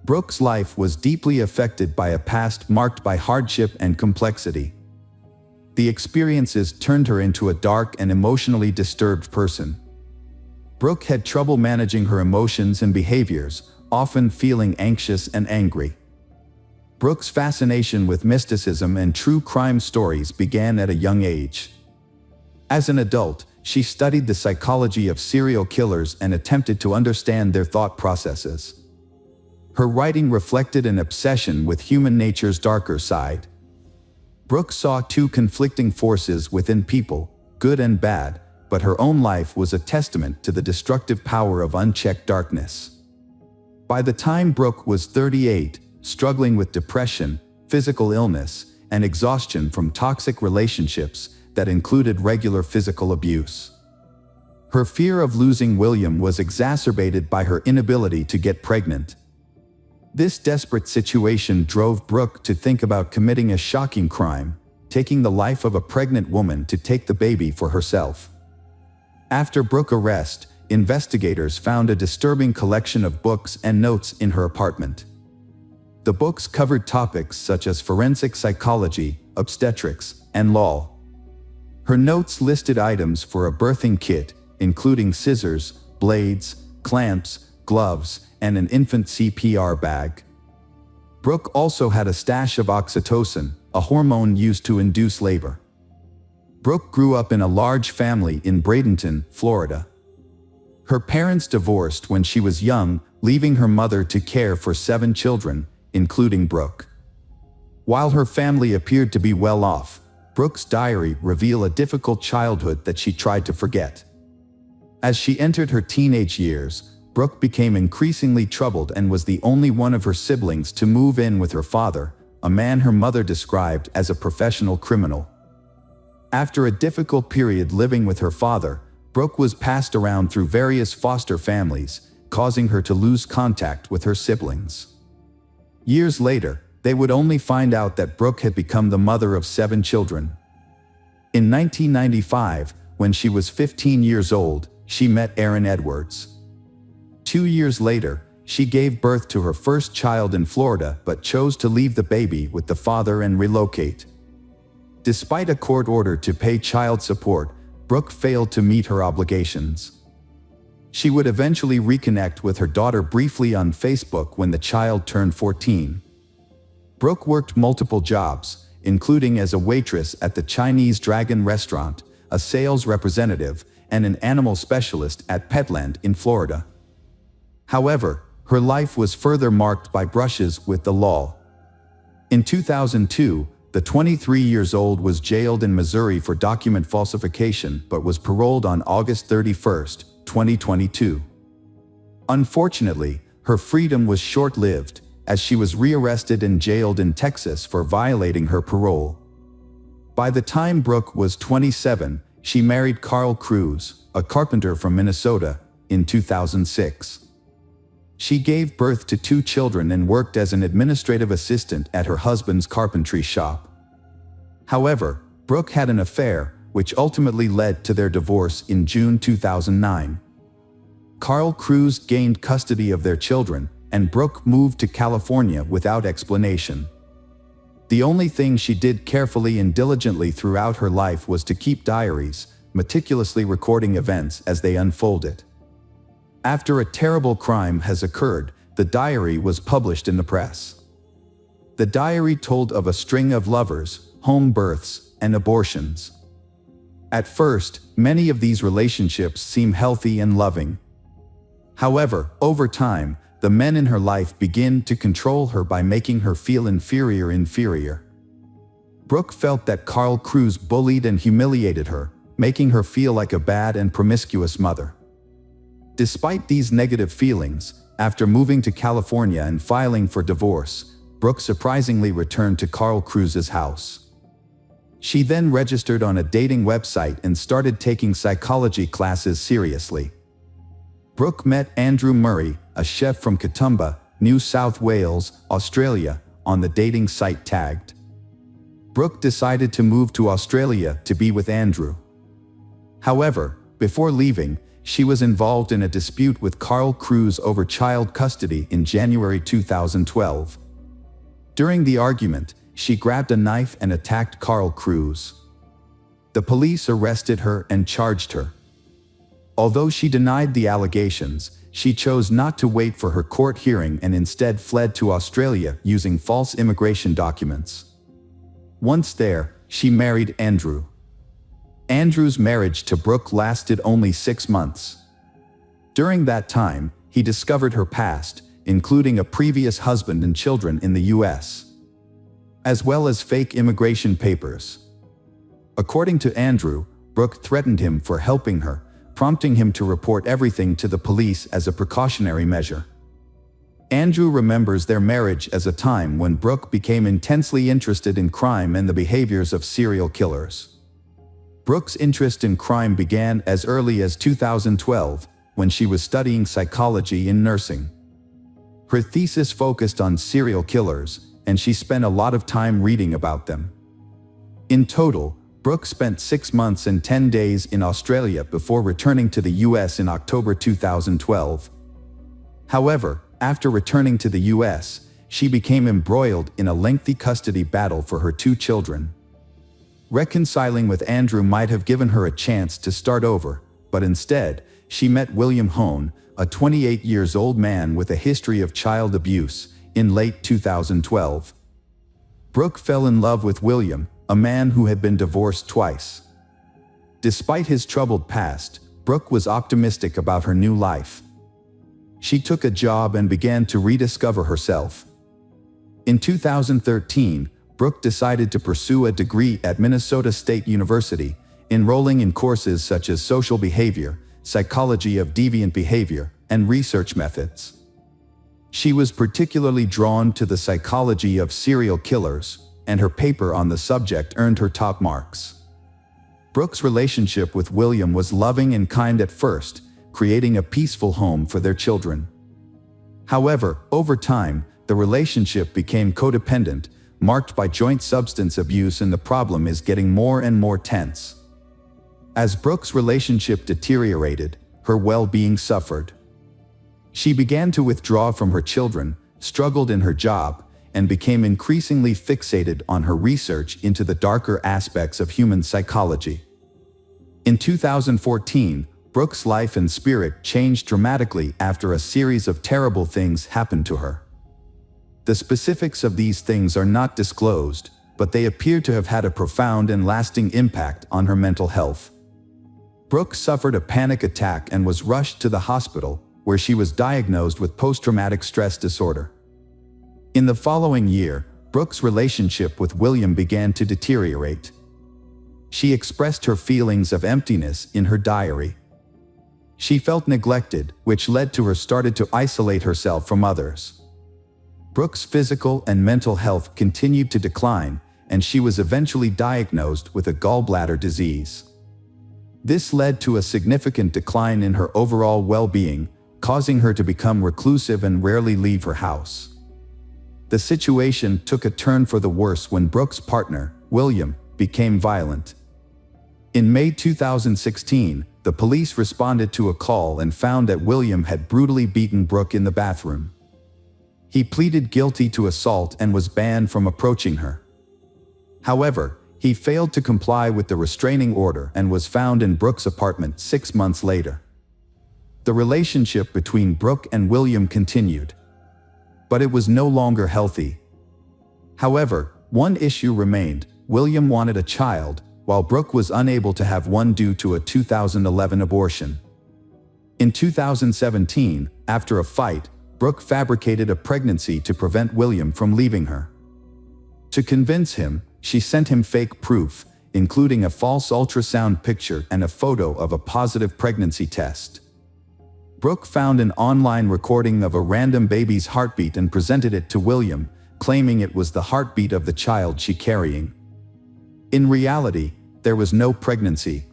Brooke's life was deeply affected by a past marked by hardship and complexity. The experiences turned her into a dark and emotionally disturbed person. Brooke had trouble managing her emotions and behaviors, often feeling anxious and angry. Brooke's fascination with mysticism and true crime stories began at a young age. As an adult, she studied the psychology of serial killers and attempted to understand their thought processes. Her writing reflected an obsession with human nature's darker side. Brooke saw two conflicting forces within people, good and bad, but her own life was a testament to the destructive power of unchecked darkness. By the time Brooke was 38, struggling with depression, physical illness, and exhaustion from toxic relationships that included regular physical abuse. Her fear of losing William was exacerbated by her inability to get pregnant. This desperate situation drove Brooke to think about committing a shocking crime, taking the life of a pregnant woman to take the baby for herself. After Brooke's arrest, investigators found a disturbing collection of books and notes in her apartment. The books covered topics such as forensic psychology, obstetrics, and law. Her notes listed items for a birthing kit, including scissors, blades, clamps, gloves, and an infant CPR bag. Brooke also had a stash of oxytocin, a hormone used to induce labor. Brooke grew up in a large family in Bradenton, Florida. Her parents divorced when she was young, leaving her mother to care for 7 children, including Brooke. While her family appeared to be well off, Brooke's diary revealed a difficult childhood that she tried to forget. As she entered her teenage years, Brooke became increasingly troubled and was the only one of her siblings to move in with her father, a man her mother described as a professional criminal. After a difficult period living with her father, Brooke was passed around through various foster families, causing her to lose contact with her siblings. Years later, they would only find out that Brooke had become the mother of 7 children. In 1995, when she was 15 years old, she met Aaron Edwards. 2 years later, she gave birth to her first child in Florida but chose to leave the baby with the father and relocate. Despite a court order to pay child support, Brooke failed to meet her obligations. She would eventually reconnect with her daughter briefly on Facebook when the child turned 14. Brooke worked multiple jobs, including as a waitress at the Chinese Dragon restaurant, a sales representative, and an animal specialist at Petland in Florida. However, her life was further marked by brushes with the law. In 2002, the 23-year-old was jailed in Missouri for document falsification but was paroled on August 31, 2022. Unfortunately, her freedom was short-lived, as she was rearrested and jailed in Texas for violating her parole. By the time Brooke was 27, she married Carl Cruz, a carpenter from Minnesota, in 2006. She gave birth to 2 children and worked as an administrative assistant at her husband's carpentry shop. However, Brooke had an affair, which ultimately led to their divorce in June 2009. Carl Cruz gained custody of their children, and Brooke moved to California without explanation. The only thing she did carefully and diligently throughout her life was to keep diaries, meticulously recording events as they unfolded. After a terrible crime has occurred, the diary was published in the press. The diary told of a string of lovers, home births, and abortions. At first, many of these relationships seem healthy and loving. However, over time, the men in her life begin to control her by making her feel inferior. Brooke felt that Carl Cruz bullied and humiliated her, making her feel like a bad and promiscuous mother. Despite these negative feelings, after moving to California and filing for divorce, Brooke surprisingly returned to Carl Cruz's house. She then registered on a dating website and started taking psychology classes seriously. Brooke met Andrew Murray, a chef from Katoomba, New South Wales, Australia, on the dating site Tagged. Brooke decided to move to Australia to be with Andrew. However, before leaving, she was involved in a dispute with Carl Cruz over child custody in January 2012. During the argument, she grabbed a knife and attacked Carl Cruz. The police arrested her and charged her. Although she denied the allegations, she chose not to wait for her court hearing and instead fled to Australia using false immigration documents. Once there, she married Andrew. Andrew's marriage to Brooke lasted only 6 months. During that time, he discovered her past, including a previous husband and children in the US, as well as fake immigration papers. According to Andrew, Brooke threatened him for helping her, prompting him to report everything to the police as a precautionary measure. Andrew remembers their marriage as a time when Brooke became intensely interested in crime and the behaviors of serial killers. Brooke's interest in crime began as early as 2012, when she was studying psychology in nursing. Her thesis focused on serial killers, and she spent a lot of time reading about them. In total, Brooke spent 6 months and 10 days in Australia before returning to the US in October 2012. However, after returning to the US, she became embroiled in a lengthy custody battle for her 2 children. Reconciling with Andrew might have given her a chance to start over, but instead, she met William Hone, a 28-year-old man with a history of child abuse, in late 2012. Brooke fell in love with William, a man who had been divorced twice. Despite his troubled past, Brooke was optimistic about her new life. She took a job and began to rediscover herself. In 2013, Brooke decided to pursue a degree at Minnesota State University, enrolling in courses such as social behavior, psychology of deviant behavior, and research methods. She was particularly drawn to the psychology of serial killers, and her paper on the subject earned her top marks. Brooke's relationship with William was loving and kind at first, creating a peaceful home for their children. However, over time, the relationship became codependent, marked by joint substance abuse, and the problem is getting more and more tense. As Brooke's relationship deteriorated, her well-being suffered. She began to withdraw from her children, struggled in her job, and became increasingly fixated on her research into the darker aspects of human psychology. In 2014, Brooke's life and spirit changed dramatically after a series of terrible things happened to her. The specifics of these things are not disclosed, but they appear to have had a profound and lasting impact on her mental health. Brooke suffered a panic attack and was rushed to the hospital, where she was diagnosed with post-traumatic stress disorder. In the following year, Brooke's relationship with William began to deteriorate. She expressed her feelings of emptiness in her diary. She felt neglected, which led to her starting to isolate herself from others. Brooke's physical and mental health continued to decline, and she was eventually diagnosed with a gallbladder disease. This led to a significant decline in her overall well-being, causing her to become reclusive and rarely leave her house. The situation took a turn for the worse when Brooke's partner, William, became violent. In May 2016, the police responded to a call and found that William had brutally beaten Brooke in the bathroom. He pleaded guilty to assault and was banned from approaching her. However, he failed to comply with the restraining order and was found in Brooke's apartment 6 months later. The relationship between Brooke and William continued, but it was no longer healthy. However, one issue remained: William wanted a child, while Brooke was unable to have one due to a 2011 abortion. In 2017, after a fight, Brooke fabricated a pregnancy to prevent William from leaving her. To convince him, she sent him fake proof, including a false ultrasound picture and a photo of a positive pregnancy test. Brooke found an online recording of a random baby's heartbeat and presented it to William, claiming it was the heartbeat of the child she carrying. In reality, there was no pregnancy.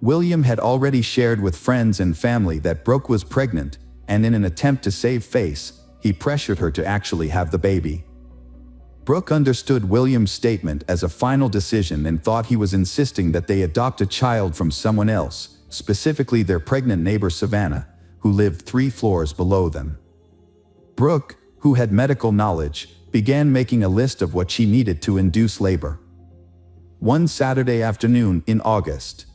William had already shared with friends and family that Brooke was pregnant, and in an attempt to save face, he pressured her to actually have the baby. Brooke understood William's statement as a final decision and thought he was insisting that they adopt a child from someone else, specifically their pregnant neighbor Savannah, who lived 3 floors below them. Brooke, who had medical knowledge, began making a list of what she needed to induce labor. One Saturday afternoon in August,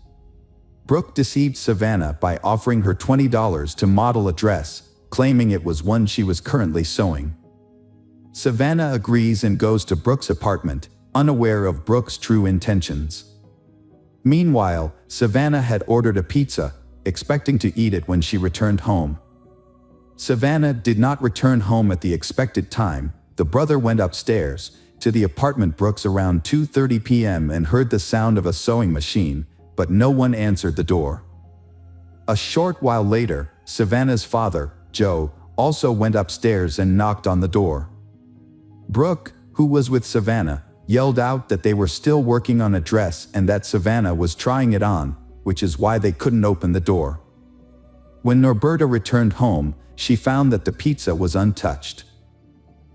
Brooke deceived Savannah by offering her $20 to model a dress, claiming it was one she was currently sewing. Savannah agrees and goes to Brooke's apartment, unaware of Brooke's true intentions. Meanwhile, Savannah had ordered a pizza, expecting to eat it when she returned home. Savannah did not return home at the expected time. The brother went upstairs to the apartment Brooke's around 2:30 p.m. and heard the sound of a sewing machine, but no one answered the door. A short while later, Savannah's father, Joe, also went upstairs and knocked on the door. Brooke, who was with Savannah, yelled out that they were still working on a dress and that Savannah was trying it on, which is why they couldn't open the door. When Norberta returned home, she found that the pizza was untouched.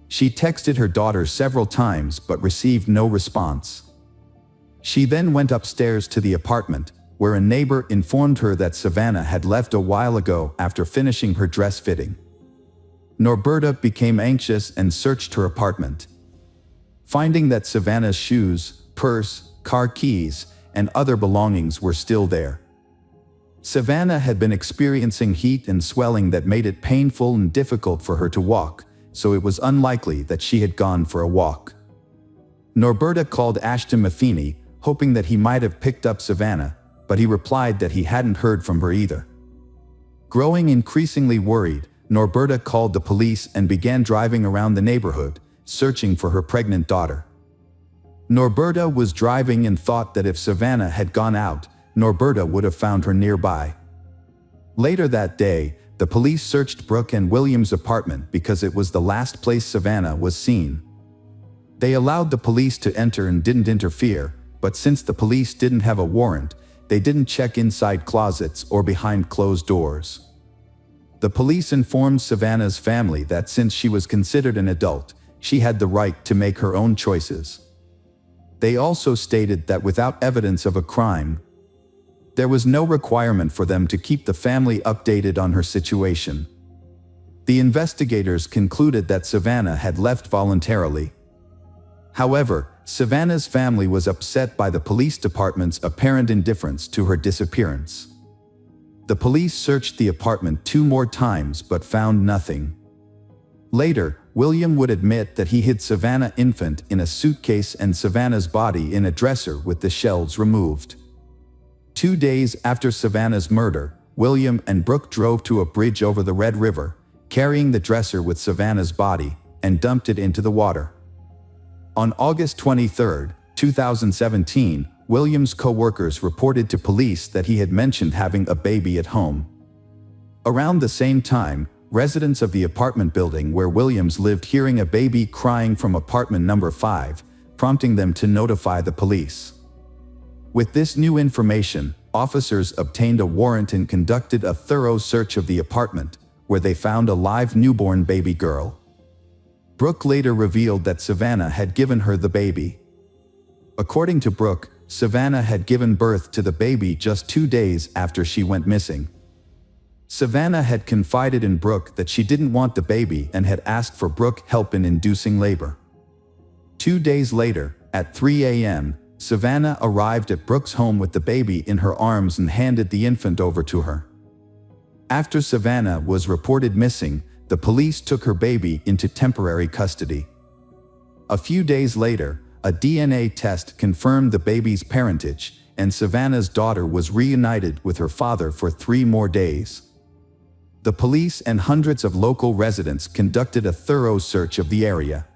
She texted her daughter several times but received no response. She then went upstairs to the apartment, where a neighbor informed her that Savannah had left a while ago after finishing her dress fitting. Norberta became anxious and searched her apartment. Finding that Savannah's shoes, purse, car keys, and other belongings were still there. Savannah had been experiencing heat and swelling that made it painful and difficult for her to walk, so it was unlikely that she had gone for a walk. Norberta called Ashton Matheny, hoping that he might have picked up Savannah, but he replied that he hadn't heard from her either. Growing increasingly worried, Norberta called the police and began driving around the neighborhood, searching for her pregnant daughter. Norberta was driving and thought that if Savannah had gone out, Norberta would have found her nearby. Later that day, the police searched Brooke and William's apartment because it was the last place Savannah was seen. They allowed the police to enter and didn't interfere, but since the police didn't have a warrant, they didn't check inside closets or behind closed doors. The police informed Savannah's family that since she was considered an adult, she had the right to make her own choices. They also stated that without evidence of a crime, there was no requirement for them to keep the family updated on her situation. The investigators concluded that Savannah had left voluntarily. However, Savannah's family was upset by the police department's apparent indifference to her disappearance. The police searched the apartment 2 more times but found nothing. Later, William would admit that he hid Savannah infant in a suitcase and Savannah's body in a dresser with the shelves removed. 2 days after Savannah's murder, William and Brooke drove to a bridge over the Red River, carrying the dresser with Savannah's body, and dumped it into the water. On August 23, 2017, William's co-workers reported to police that he had mentioned having a baby at home. Around the same time, residents of the apartment building where Williams lived hearing a baby crying from apartment number 5, prompting them to notify the police. With this new information, officers obtained a warrant and conducted a thorough search of the apartment, where they found a live newborn baby girl. Brooke later revealed that Savannah had given her the baby. According to Brooke, Savannah had given birth to the baby just 2 days after she went missing. Savannah had confided in Brooke that she didn't want the baby and had asked for Brooke help in inducing labor. 2 days later, at 3 a.m., Savannah arrived at Brooke's home with the baby in her arms and handed the infant over to her. After Savannah was reported missing, the police took her baby into temporary custody. A few days later, a DNA test confirmed the baby's parentage, and Savannah's daughter was reunited with her father for 3 more days. The police and hundreds of local residents conducted a thorough search of the area.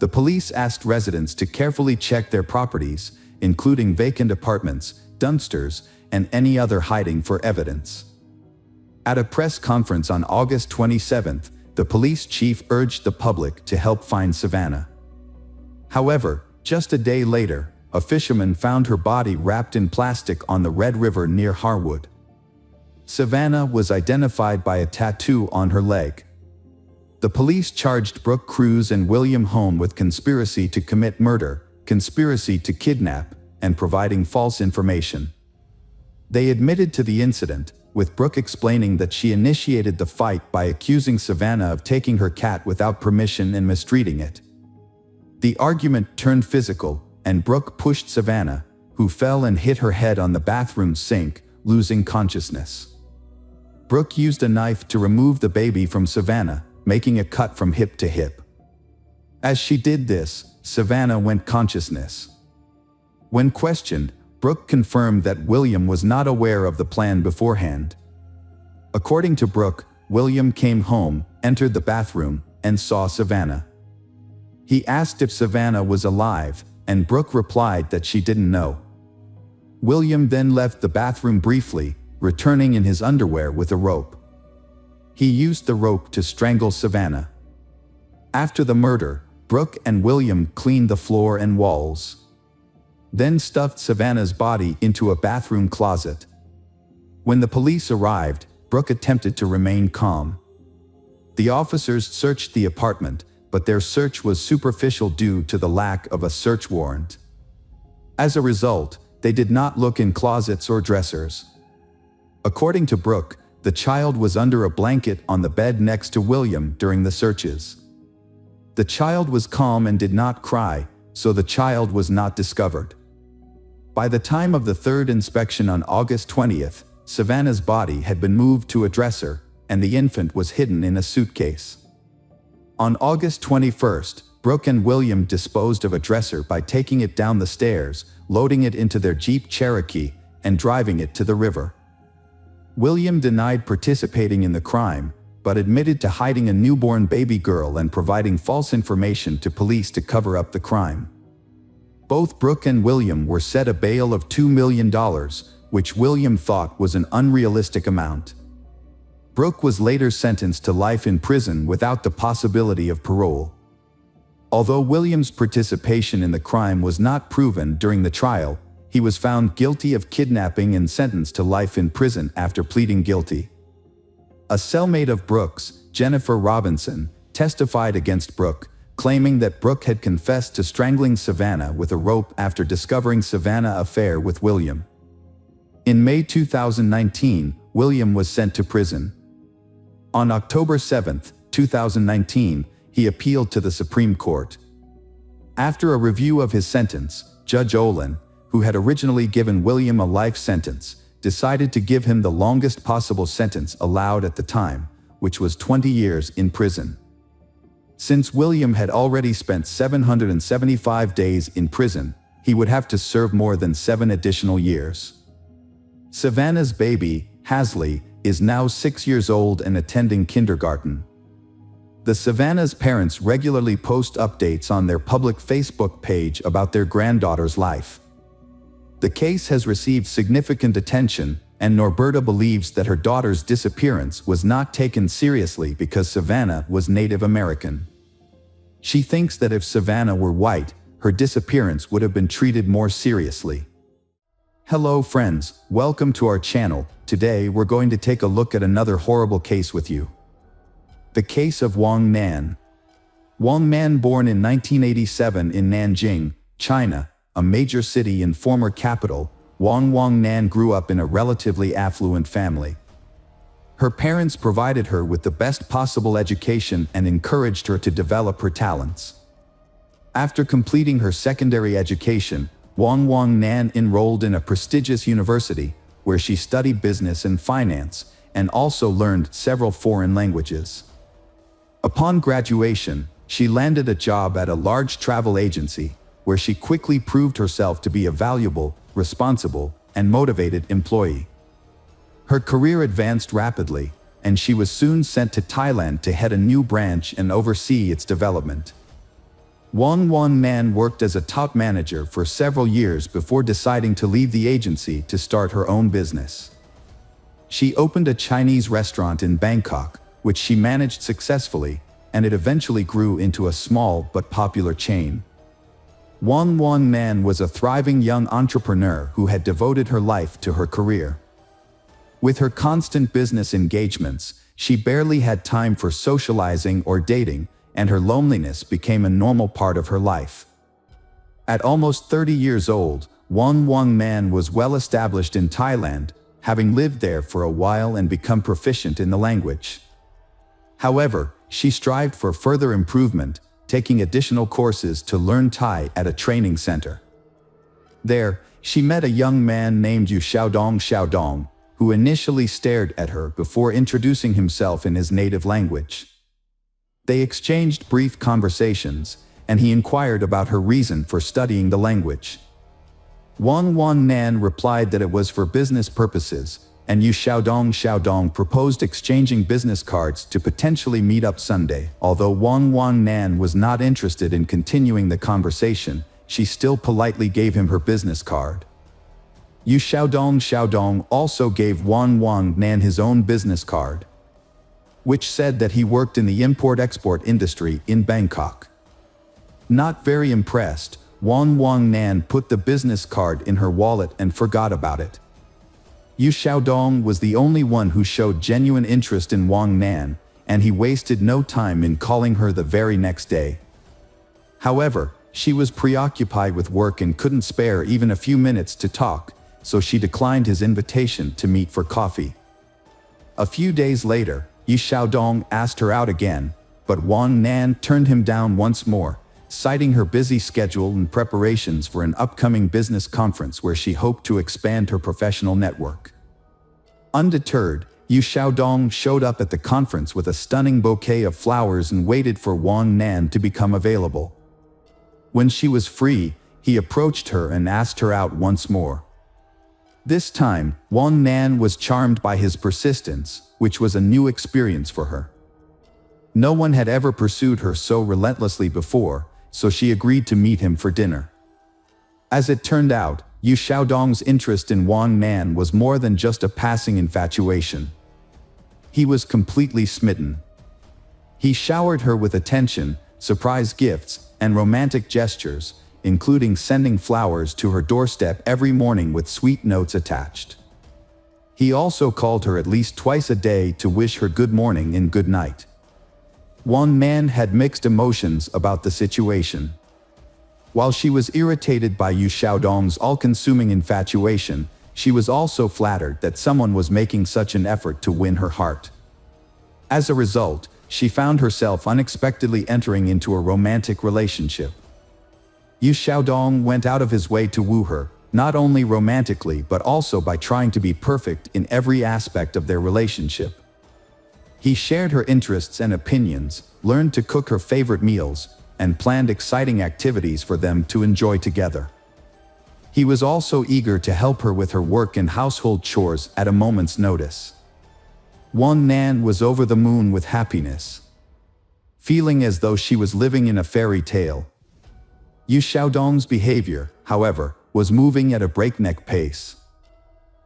The police asked residents to carefully check their properties, including vacant apartments, dumpsters, and any other hiding for evidence. At a press conference on August 27, the police chief urged the public to help find Savannah. However, just a day later, a fisherman found her body wrapped in plastic on the Red River near Harwood. Savannah was identified by a tattoo on her leg. The police charged Brooke Cruz and William Home with conspiracy to commit murder, conspiracy to kidnap, and providing false information. They admitted to the incident, with Brooke explaining that she initiated the fight by accusing Savannah of taking her cat without permission and mistreating it. The argument turned physical, and Brooke pushed Savannah, who fell and hit her head on the bathroom sink, losing consciousness. Brooke used a knife to remove the baby from Savannah, making a cut from hip to hip. As she did this, Savannah went consciousness. When questioned, Brooke confirmed that William was not aware of the plan beforehand. According to Brooke, William came home, entered the bathroom, and saw Savannah. He asked if Savannah was alive, and Brooke replied that she didn't know. William then left the bathroom briefly, returning in his underwear with a rope. He used the rope to strangle Savannah. After the murder, Brooke and William cleaned the floor and walls, then stuffed Savannah's body into a bathroom closet. When the police arrived, Brooke attempted to remain calm. The officers searched the apartment, but their search was superficial due to the lack of a search warrant. As a result, they did not look in closets or dressers. According to Brooke, the child was under a blanket on the bed next to William during the searches. The child was calm and did not cry, so the child was not discovered. By the time of the third inspection on August 20th, Savannah's body had been moved to a dresser, and the infant was hidden in a suitcase. On August 21st, Brooke and William disposed of a dresser by taking it down the stairs, loading it into their Jeep Cherokee, and driving it to the river. William denied participating in the crime, but admitted to hiding a newborn baby girl and providing false information to police to cover up the crime. Both Brooke and William were set a bail of $2 million, which William thought was an unrealistic amount. Brooke was later sentenced to life in prison without the possibility of parole. Although William's participation in the crime was not proven during the trial, he was found guilty of kidnapping and sentenced to life in prison after pleading guilty. A cellmate of Brooke's, Jennifer Robinson, testified against Brooke, claiming that Brooke had confessed to strangling Savannah with a rope after discovering Savannah's affair with William. In May 2019, William was sent to prison. On October 7, 2019, he appealed to the Supreme Court. After a review of his sentence, Judge Olin, who had originally given William a life sentence, decided to give him the longest possible sentence allowed at the time, which was 20 years in prison. Since William had already spent 775 days in prison, he would have to serve more than 7 additional years. Savannah's baby, Hasley, is now 6 years old and attending kindergarten. The Savannah's parents regularly post updates on their public Facebook page about their granddaughter's life. The case has received significant attention, and Norberta believes that her daughter's disappearance was not taken seriously because Savannah was Native American. She thinks that if Savannah were white, her disappearance would have been treated more seriously. Hello friends, welcome to our channel. Today we're going to take a look at another horrible case with you. The case of Wang Nan. Wang Nan, born in 1987 in Nanjing, China, a major city and former capital, Wang Nan grew up in a relatively affluent family. Her parents provided her with the best possible education and encouraged her to develop her talents. After completing her secondary education, Wang Nan enrolled in a prestigious university, where she studied business and finance, and also learned several foreign languages. Upon graduation, she landed a job at a large travel agency, where she quickly proved herself to be a valuable, responsible, and motivated employee. Her career advanced rapidly, and she was soon sent to Thailand to head a new branch and oversee its development. Wang Nan worked as a top manager for several years before deciding to leave the agency to start her own business. She opened a Chinese restaurant in Bangkok, which she managed successfully, and it eventually grew into a small but popular chain. Wang Nan was a thriving young entrepreneur who had devoted her life to her career. With her constant business engagements, she barely had time for socializing or dating, and her loneliness became a normal part of her life. At almost 30 years old, Wang Nan was well established in Thailand, having lived there for a while and become proficient in the language. However, she strived for further improvement, taking additional courses to learn Thai at a training center. There, she met a young man named Yu Xiaodong, who initially stared at her before introducing himself in his native language. They exchanged brief conversations, and he inquired about her reason for studying the language. Wang Nan replied that it was for business purposes, and Yu Xiaodong proposed exchanging business cards to potentially meet up Sunday. Although Wang Nan was not interested in continuing the conversation, she still politely gave him her business card. Yu Xiaodong also gave Wang Nan his own business card, which said that he worked in the import-export industry in Bangkok. Not very impressed, Wang Nan put the business card in her wallet and forgot about it. Yu Xiaodong was the only one who showed genuine interest in Wang Nan, and he wasted no time in calling her the very next day. However, She was preoccupied with work and couldn't spare even a few minutes to talk, so she declined his invitation to meet for coffee. A few days later, Yu Xiaodong asked her out again, but Wang Nan turned him down once more, citing her busy schedule and preparations for an upcoming business conference where she hoped to expand her professional network. Undeterred, Yu Xiaodong showed up at the conference with a stunning bouquet of flowers and waited for Wang Nan to become available. When she was free, he approached her and asked her out once more. This time, Wang Nan was charmed by his persistence, which was a new experience for her. No one had ever pursued her so relentlessly before, so she agreed to meet him for dinner. As it turned out, Yu Xiaodong's interest in Wang Nan was more than just a passing infatuation. He was completely smitten. He showered her with attention, surprise gifts, and romantic gestures, including sending flowers to her doorstep every morning with sweet notes attached. He also called her at least twice a day to wish her good morning and good night. Wang Nan had mixed emotions about the situation. While she was irritated by Yu Xiaodong's all-consuming infatuation, she was also flattered that someone was making such an effort to win her heart. As a result, she found herself unexpectedly entering into a romantic relationship. Yu Xiaodong went out of his way to woo her, not only romantically but also by trying to be perfect in every aspect of their relationship. He shared her interests and opinions, learned to cook her favorite meals, and planned exciting activities for them to enjoy together. He was also eager to help her with her work and household chores at a moment's notice. Wang Nan was over the moon with happiness, feeling as though she was living in a fairy tale. Yu Xiaodong's behavior, however, was moving at a breakneck pace.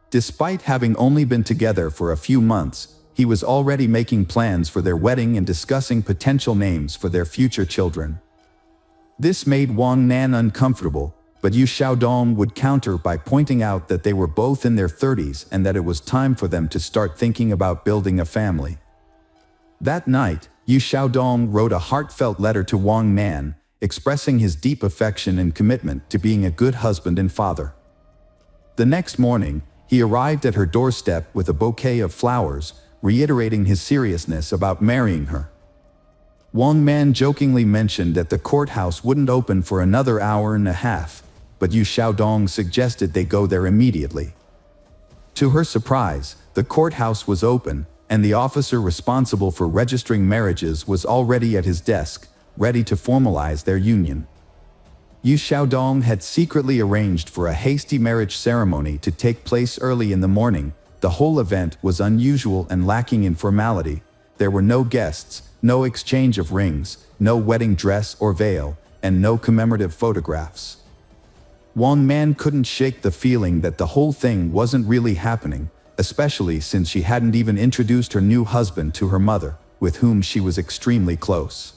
Despite having only been together for a few months, he was already making plans for their wedding and discussing potential names for their future children. This made Wang Nan uncomfortable, but Yu Xiaodong would counter by pointing out that they were both in their 30s and that it was time for them to start thinking about building a family. That night, Yu Xiaodong wrote a heartfelt letter to Wang Nan, expressing his deep affection and commitment to being a good husband and father. The next morning, he arrived at her doorstep with a bouquet of flowers, reiterating his seriousness about marrying her. Wang Nan jokingly mentioned that the courthouse wouldn't open for another hour and a half, but Yu Xiaodong suggested they go there immediately. To her surprise, the courthouse was open, and the officer responsible for registering marriages was already at his desk, ready to formalize their union. Yu Xiaodong had secretly arranged for a hasty marriage ceremony to take place early in the morning. The whole event was unusual and lacking in formality. There were no guests, no exchange of rings, no wedding dress or veil, and no commemorative photographs. Wang Nan couldn't shake the feeling that the whole thing wasn't really happening, especially since she hadn't even introduced her new husband to her mother, with whom she was extremely close.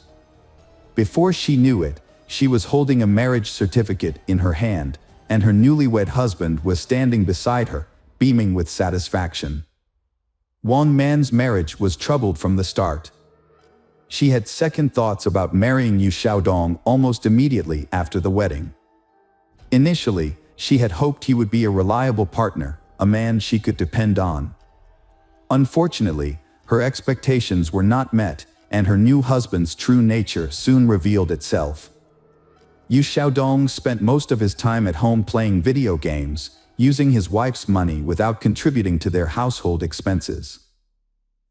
Before she knew it, she was holding a marriage certificate in her hand, and her newlywed husband was standing beside her, beaming with satisfaction. Wang Nan's marriage was troubled from the start. She had second thoughts about marrying Yu Xiaodong almost immediately after the wedding. Initially, she had hoped he would be a reliable partner, a man she could depend on. Unfortunately, her expectations were not met, and her new husband's true nature soon revealed itself. Yu Xiaodong spent most of his time at home playing video games, using his wife's money without contributing to their household expenses.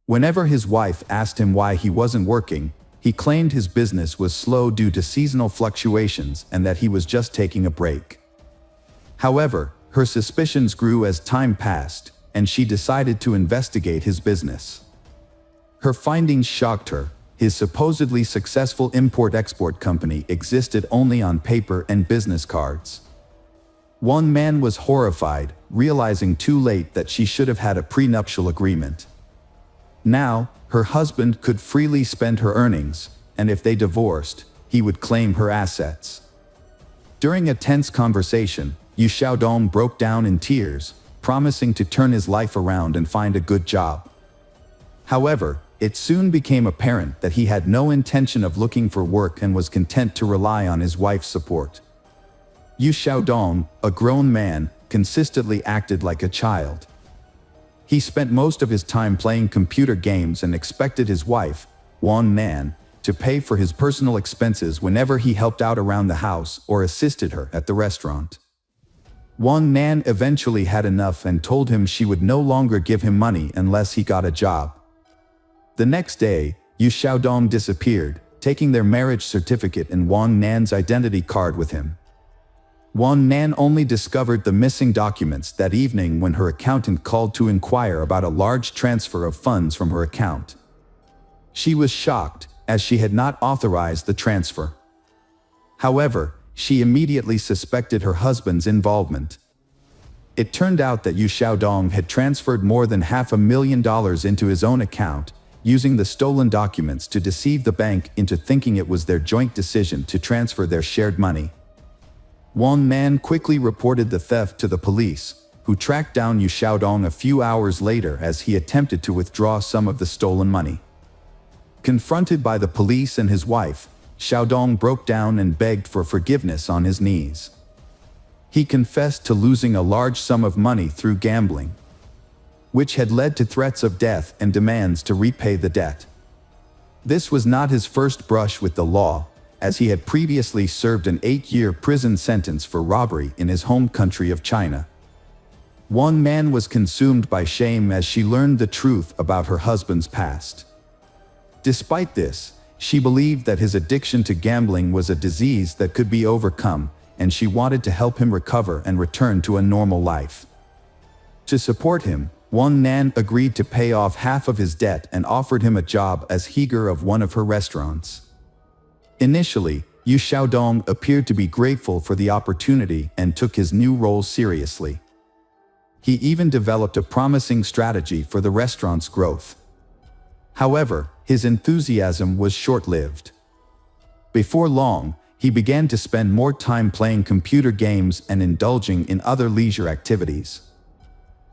Whenever his wife asked him why he wasn't working, he claimed his business was slow due to seasonal fluctuations and that he was just taking a break. However, her suspicions grew as time passed, and she decided to investigate his business. Her findings shocked her. His supposedly successful import-export company existed only on paper and business cards. Wang Nan was horrified, realizing too late that she should have had a prenuptial agreement. Now, her husband could freely spend her earnings, and if they divorced, he would claim her assets. During a tense conversation, Yu Xiaodong broke down in tears, promising to turn his life around and find a good job. However, It soon became apparent that he had no intention of looking for work and was content to rely on his wife's support. Yu Xiaodong, a grown man, consistently acted like a child. He spent most of his time playing computer games and expected his wife, Wang Nan, to pay for his personal expenses whenever he helped out around the house or assisted her at the restaurant. Wang Nan eventually had enough and told him she would no longer give him money unless he got a job. The next day, Yu Xiaodong disappeared, taking their marriage certificate and Wang Nan's identity card with him. Wang Nan only discovered the missing documents that evening when her accountant called to inquire about a large transfer of funds from her account. She was shocked, as she had not authorized the transfer. However, she immediately suspected her husband's involvement. It turned out that Yu Xiaodong had transferred more than $500,000 into his own account, using the stolen documents to deceive the bank into thinking it was their joint decision to transfer their shared money. Wang Nan quickly reported the theft to the police, who tracked down Yu Xiaodong a few hours later as he attempted to withdraw some of the stolen money. Confronted by the police and his wife, Xiaodong broke down and begged for forgiveness on his knees. He confessed to losing a large sum of money through gambling, which had led to threats of death and demands to repay the debt. This was not his first brush with the law, as he had previously served an 8-year prison sentence for robbery in his home country of China. Wang Nan was consumed by shame as she learned the truth about her husband's past. Despite this, she believed that his addiction to gambling was a disease that could be overcome, and she wanted to help him recover and return to a normal life. To support him, Wang Nan agreed to pay off half of his debt and offered him a job as heater of one of her restaurants. Initially, Yu Xiaodong appeared to be grateful for the opportunity and took his new role seriously. He even developed a promising strategy for the restaurant's growth. However, his enthusiasm was short-lived. Before long, he began to spend more time playing computer games and indulging in other leisure activities.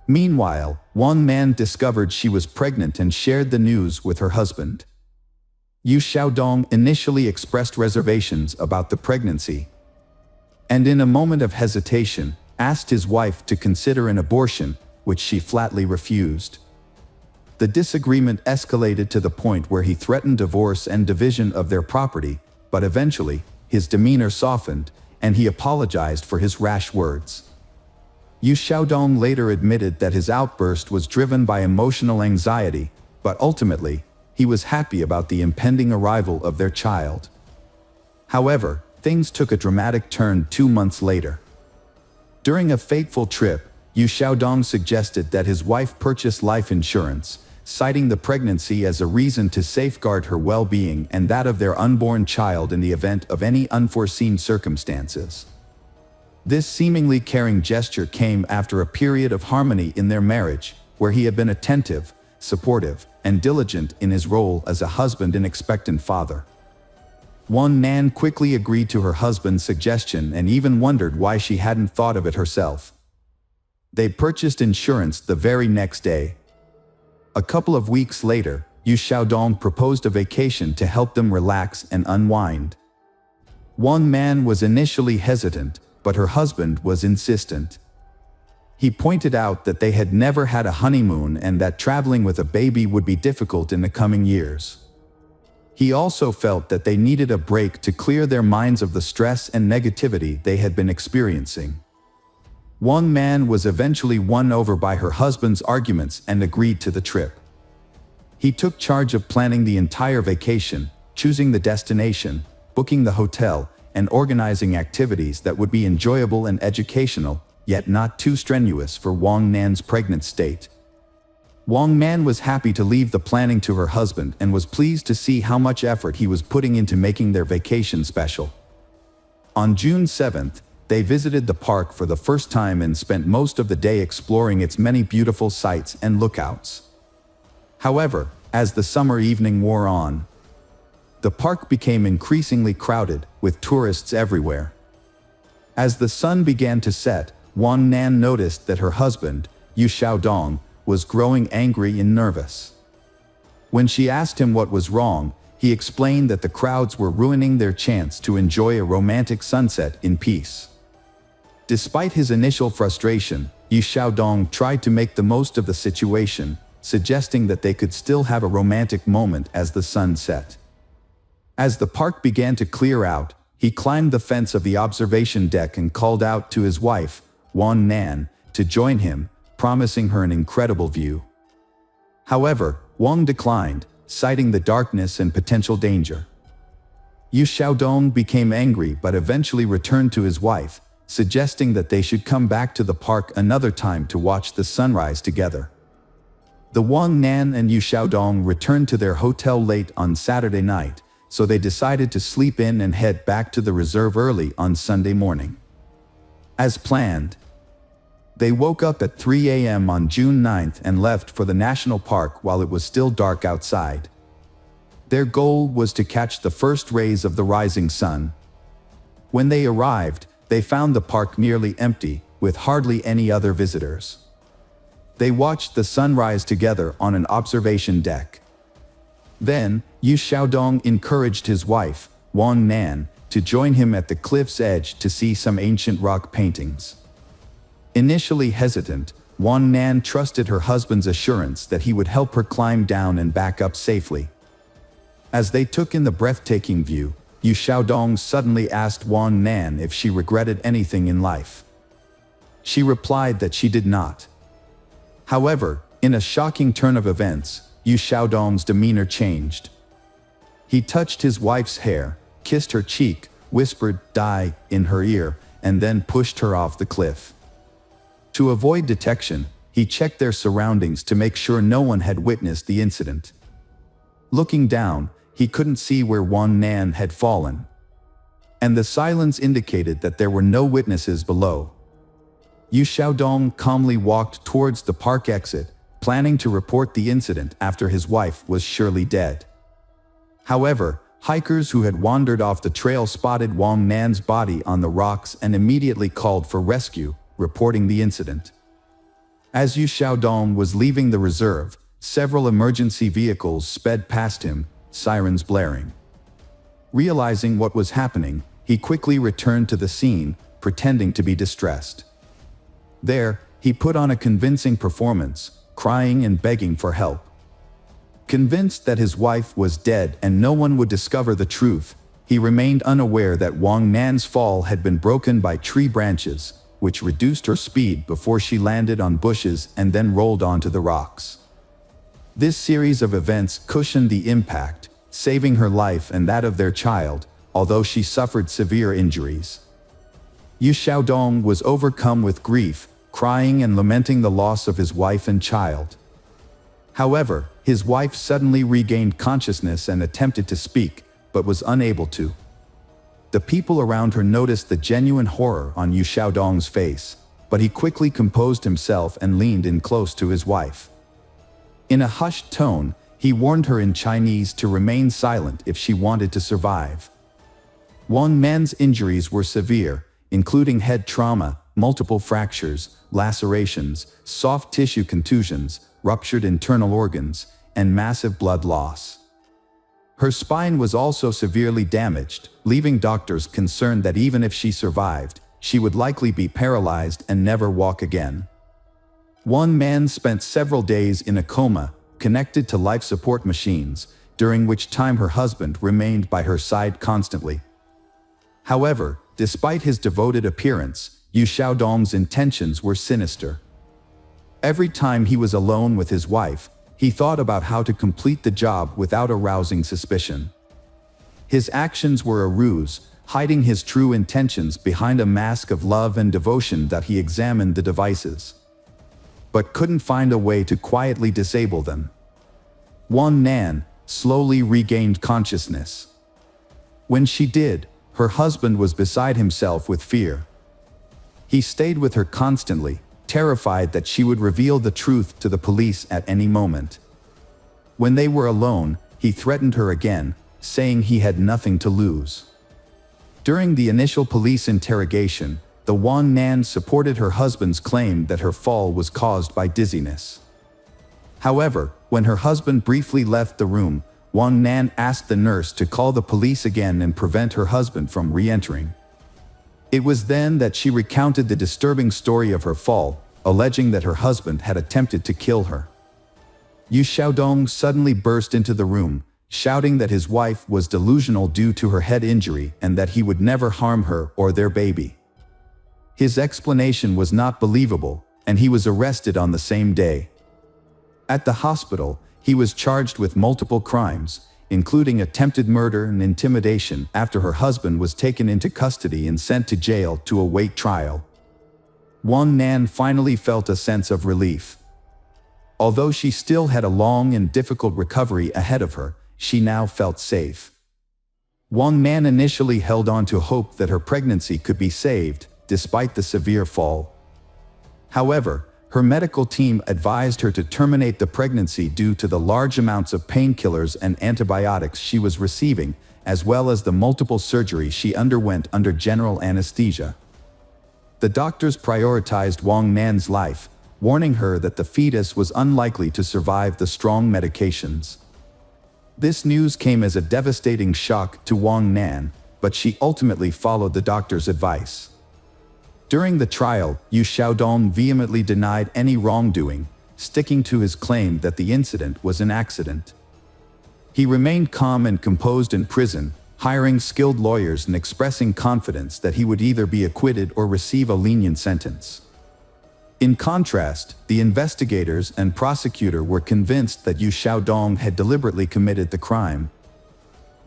Meanwhile, Wang Nan discovered she was pregnant and shared the news with her husband. Yu Xiaodong initially expressed reservations about the pregnancy, and in a moment of hesitation, asked his wife to consider an abortion, which she flatly refused. The disagreement escalated to the point where he threatened divorce and division of their property, but eventually, his demeanor softened, and he apologized for his rash words. Yu Xiaodong later admitted that his outburst was driven by emotional anxiety, but ultimately, he was happy about the impending arrival of their child. However, things took a dramatic turn 2 months later. During a fateful trip, Yu Xiaodong suggested that his wife purchase life insurance, citing the pregnancy as a reason to safeguard her well-being and that of their unborn child in the event of any unforeseen circumstances. This seemingly caring gesture came after a period of harmony in their marriage, where he had been attentive, supportive, and diligent in his role as a husband and expectant father. Wang Nan quickly agreed to her husband's suggestion and even wondered why she hadn't thought of it herself. They purchased insurance the very next day. A couple of weeks later, Yu Xiaodong proposed a vacation to help them relax and unwind. Wang Nan was initially hesitant, but her husband was insistent. He pointed out that they had never had a honeymoon and that traveling with a baby would be difficult in the coming years. He also felt that they needed a break to clear their minds of the stress and negativity they had been experiencing. Wang Nan was eventually won over by her husband's arguments and agreed to the trip. He took charge of planning the entire vacation, choosing the destination, booking the hotel, and organizing activities that would be enjoyable and educational, yet not too strenuous for Wang Nan's pregnant state. Wang Nan was happy to leave the planning to her husband and was pleased to see how much effort he was putting into making their vacation special. On June 7th, they visited the park for the first time and spent most of the day exploring its many beautiful sights and lookouts. However, as the summer evening wore on, the park became increasingly crowded, with tourists everywhere. As the sun began to set, Wang Nan noticed that her husband, Yu Xiaodong, was growing angry and nervous. When she asked him what was wrong, he explained that the crowds were ruining their chance to enjoy a romantic sunset in peace. Despite his initial frustration, Yu Xiaodong tried to make the most of the situation, suggesting that they could still have a romantic moment as the sun set. As the park began to clear out, he climbed the fence of the observation deck and called out to his wife, Wan Nan, to join him, promising her an incredible view. However, Wang declined, citing the darkness and potential danger. Yu Xiaodong became angry but eventually returned to his wife, suggesting that they should come back to the park another time to watch the sunrise together. The Wang Nan and Yu Xiaodong returned to their hotel late on Saturday night, so they decided to sleep in and head back to the reserve early on Sunday morning. As planned, they woke up at 3 a.m. on June 9th and left for the national park while it was still dark outside. Their goal was to catch the first rays of the rising sun. When they arrived, they found the park nearly empty, with hardly any other visitors. They watched the sunrise together on an observation deck. Then, Yu Xiaodong encouraged his wife, Wan Nan, to join him at the cliff's edge to see some ancient rock paintings. Initially hesitant, Wan Nan trusted her husband's assurance that he would help her climb down and back up safely. As they took in the breathtaking view, Yu Xiaodong suddenly asked Wan Nan if she regretted anything in life. She replied that she did not. However, in a shocking turn of events, Yu Xiaodong's demeanor changed. He touched his wife's hair, kissed her cheek, whispered "die" in her ear, and then pushed her off the cliff. To avoid detection, he checked their surroundings to make sure no one had witnessed the incident. Looking down, he couldn't see where Wan Nan had fallen, and the silence indicated that there were no witnesses below. Yu Xiaodong calmly walked towards the park exit, planning to report the incident after his wife was surely dead. However, hikers who had wandered off the trail spotted Wan Nan's body on the rocks and immediately called for rescue, reporting the incident. As Yu Xiaodong was leaving the reserve, several emergency vehicles sped past him, sirens blaring. Realizing what was happening, he quickly returned to the scene, pretending to be distressed. There, he put on a convincing performance, crying and begging for help. Convinced that his wife was dead and no one would discover the truth, he remained unaware that Wan Nan's fall had been broken by tree branches, which reduced her speed before she landed on bushes and then rolled onto the rocks. This series of events cushioned the impact, saving her life and that of their child, although she suffered severe injuries. Yu Xiaodong was overcome with grief, crying and lamenting the loss of his wife and child. However, his wife suddenly regained consciousness and attempted to speak, but was unable to. The people around her noticed the genuine horror on Yu Xiaodong's face, but he quickly composed himself and leaned in close to his wife. In a hushed tone, he warned her in Chinese to remain silent if she wanted to survive. Wan Nan's injuries were severe, including head trauma, multiple fractures, lacerations, soft tissue contusions, ruptured internal organs, and massive blood loss. Her spine was also severely damaged, leaving doctors concerned that even if she survived, she would likely be paralyzed and never walk again. Wan Nan spent several days in a coma, connected to life support machines, during which time her husband remained by her side constantly. However, despite his devoted appearance, Yu Xiaodong's intentions were sinister. Every time he was alone with his wife, he thought about how to complete the job without arousing suspicion. His actions were a ruse, hiding his true intentions behind a mask of love and devotion that he examined the devices, but couldn't find a way to quietly disable them. Wan Nan slowly regained consciousness. When she did, her husband was beside himself with fear. He stayed with her constantly, terrified that she would reveal the truth to the police at any moment. When they were alone, he threatened her again, saying he had nothing to lose. During the initial police interrogation, the Wan Nan supported her husband's claim that her fall was caused by dizziness. However, when her husband briefly left the room, Wang Nan asked the nurse to call the police again and prevent her husband from re-entering. It was then that she recounted the disturbing story of her fall, alleging that her husband had attempted to kill her. Yu Xiaodong suddenly burst into the room, shouting that his wife was delusional due to her head injury and that he would never harm her or their baby. His explanation was not believable, and he was arrested on the same day. At the hospital, he was charged with multiple crimes, including attempted murder and intimidation after her husband was taken into custody and sent to jail to await trial. Wang Nan finally felt a sense of relief. Although she still had a long and difficult recovery ahead of her, she now felt safe. Wang Nan initially held on to hope that her pregnancy could be saved, despite the severe fall. However, her medical team advised her to terminate the pregnancy due to the large amounts of painkillers and antibiotics she was receiving, as well as the multiple surgeries she underwent under general anesthesia. The doctors prioritized Wang Nan's life, warning her that the fetus was unlikely to survive the strong medications. This news came as a devastating shock to Wang Nan, but she ultimately followed the doctor's advice. During the trial, Yu Xiaodong vehemently denied any wrongdoing, sticking to his claim that the incident was an accident. He remained calm and composed in prison, hiring skilled lawyers and expressing confidence that he would either be acquitted or receive a lenient sentence. In contrast, the investigators and prosecutor were convinced that Yu Xiaodong had deliberately committed the crime.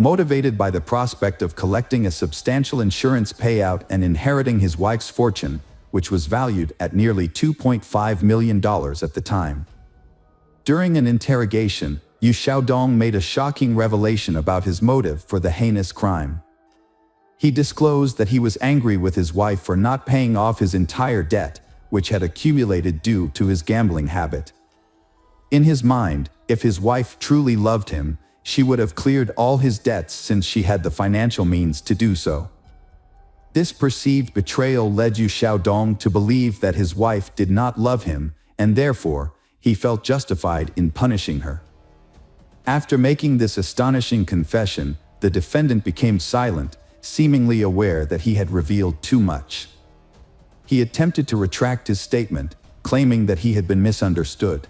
Motivated by the prospect of collecting a substantial insurance payout and inheriting his wife's fortune, which was valued at nearly $2.5 million at the time. During an interrogation, Yu Xiaodong made a shocking revelation about his motive for the heinous crime. He disclosed that he was angry with his wife for not paying off his entire debt, which had accumulated due to his gambling habit. In his mind, if his wife truly loved him, she would have cleared all his debts since she had the financial means to do so. This perceived betrayal led Yu Xiaodong to believe that his wife did not love him, and therefore, he felt justified in punishing her. After making this astonishing confession, the defendant became silent, seemingly aware that he had revealed too much. He attempted to retract his statement, claiming that he had been misunderstood.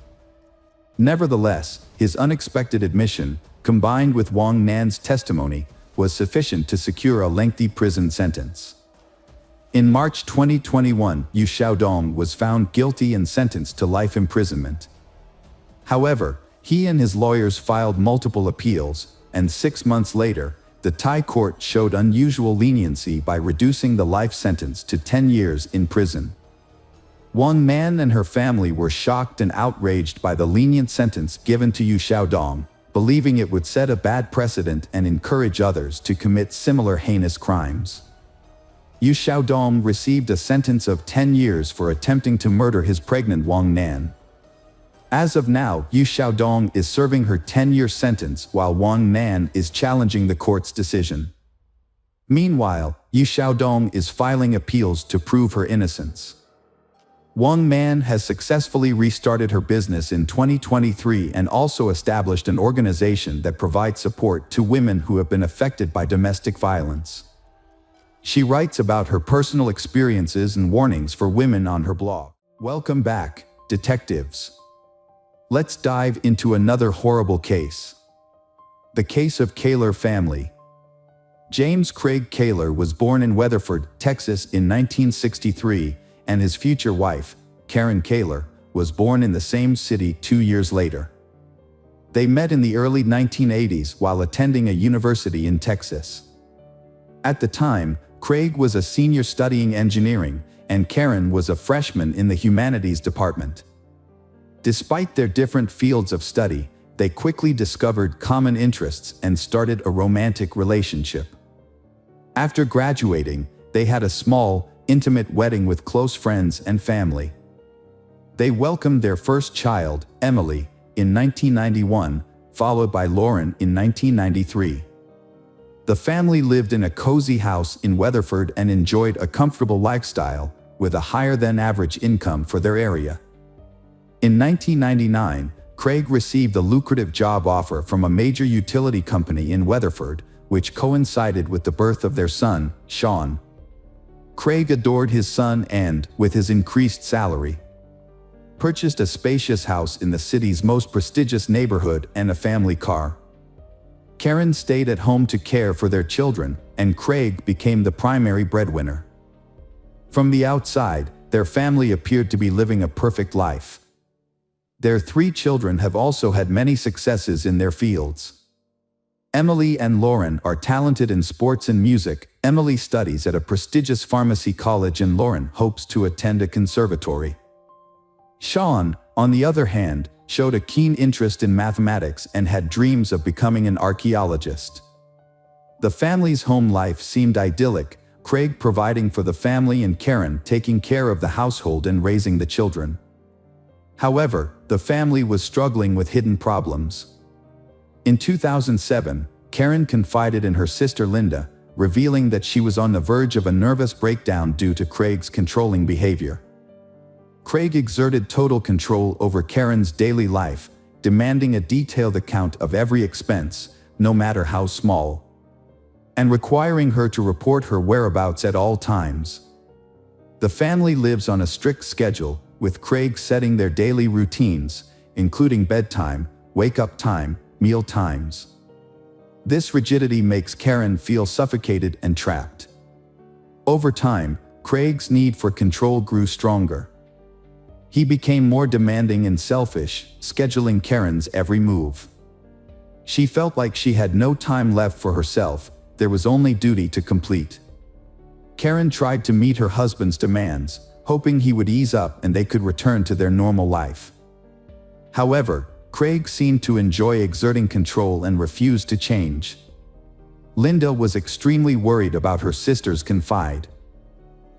Nevertheless, his unexpected admission, combined with Wang Nan's testimony, was sufficient to secure a lengthy prison sentence. In March 2021, Yu Xiaodong was found guilty and sentenced to life imprisonment. However, he and his lawyers filed multiple appeals, and 6 months later, the Thai court showed unusual leniency by reducing the life sentence to 10 years in prison. Wang Nan and her family were shocked and outraged by the lenient sentence given to Yu Xiaodong, believing it would set a bad precedent and encourage others to commit similar heinous crimes. Yu Xiaodong received a sentence of 10 years for attempting to murder his pregnant Wang Nan. As of now, Yu Xiaodong is serving her 10-year sentence while Wang Nan is challenging the court's decision. Meanwhile, Yu Xiaodong is filing appeals to prove her innocence. Wang Nan has successfully restarted her business in 2023 and also established an organization that provides support to women who have been affected by domestic violence. She writes about her personal experiences and warnings for women on her blog. Welcome back, detectives. Let's dive into another horrible case. The case of Kaler family. James Craig Kaler was born in Weatherford, Texas in 1963, and his future wife, Karen Kaler, was born in the same city 2 years later. They met in the early 1980s while attending a university in Texas. At the time, Craig was a senior studying engineering, and Karen was a freshman in the humanities department. Despite their different fields of study, they quickly discovered common interests and started a romantic relationship. After graduating, they had a small, intimate wedding with close friends and family. They welcomed their first child, Emily, in 1991, followed by Lauren in 1993. The family lived in a cozy house in Weatherford and enjoyed a comfortable lifestyle, with a higher-than-average income for their area. In 1999, Craig received a lucrative job offer from a major utility company in Weatherford, which coincided with the birth of their son, Sean. Craig adored his son and, with his increased salary, purchased a spacious house in the city's most prestigious neighborhood and a family car. Karen stayed at home to care for their children, and Craig became the primary breadwinner. From the outside, their family appeared to be living a perfect life. Their 3 children have also had many successes in their fields. Emily and Lauren are talented in sports and music. Emily studies at a prestigious pharmacy college and Lauren hopes to attend a conservatory. Sean, on the other hand, showed a keen interest in mathematics and had dreams of becoming an archaeologist. The family's home life seemed idyllic, Craig providing for the family and Karen taking care of the household and raising the children. However, the family was struggling with hidden problems. In 2007, Karen confided in her sister Linda, revealing that she was on the verge of a nervous breakdown due to Craig's controlling behavior. Craig exerted total control over Karen's daily life, demanding a detailed account of every expense, no matter how small, and requiring her to report her whereabouts at all times. The family lives on a strict schedule, with Craig setting their daily routines, including bedtime, wake-up time, meal times. This rigidity makes Karen feel suffocated and trapped. Over time, Craig's need for control grew stronger. He became more demanding and selfish, scheduling Karen's every move. She felt like she had no time left for herself, there was only duty to complete. Karen tried to meet her husband's demands, hoping he would ease up and they could return to their normal life. However, Craig seemed to enjoy exerting control and refused to change. Linda was extremely worried about her sister's confide.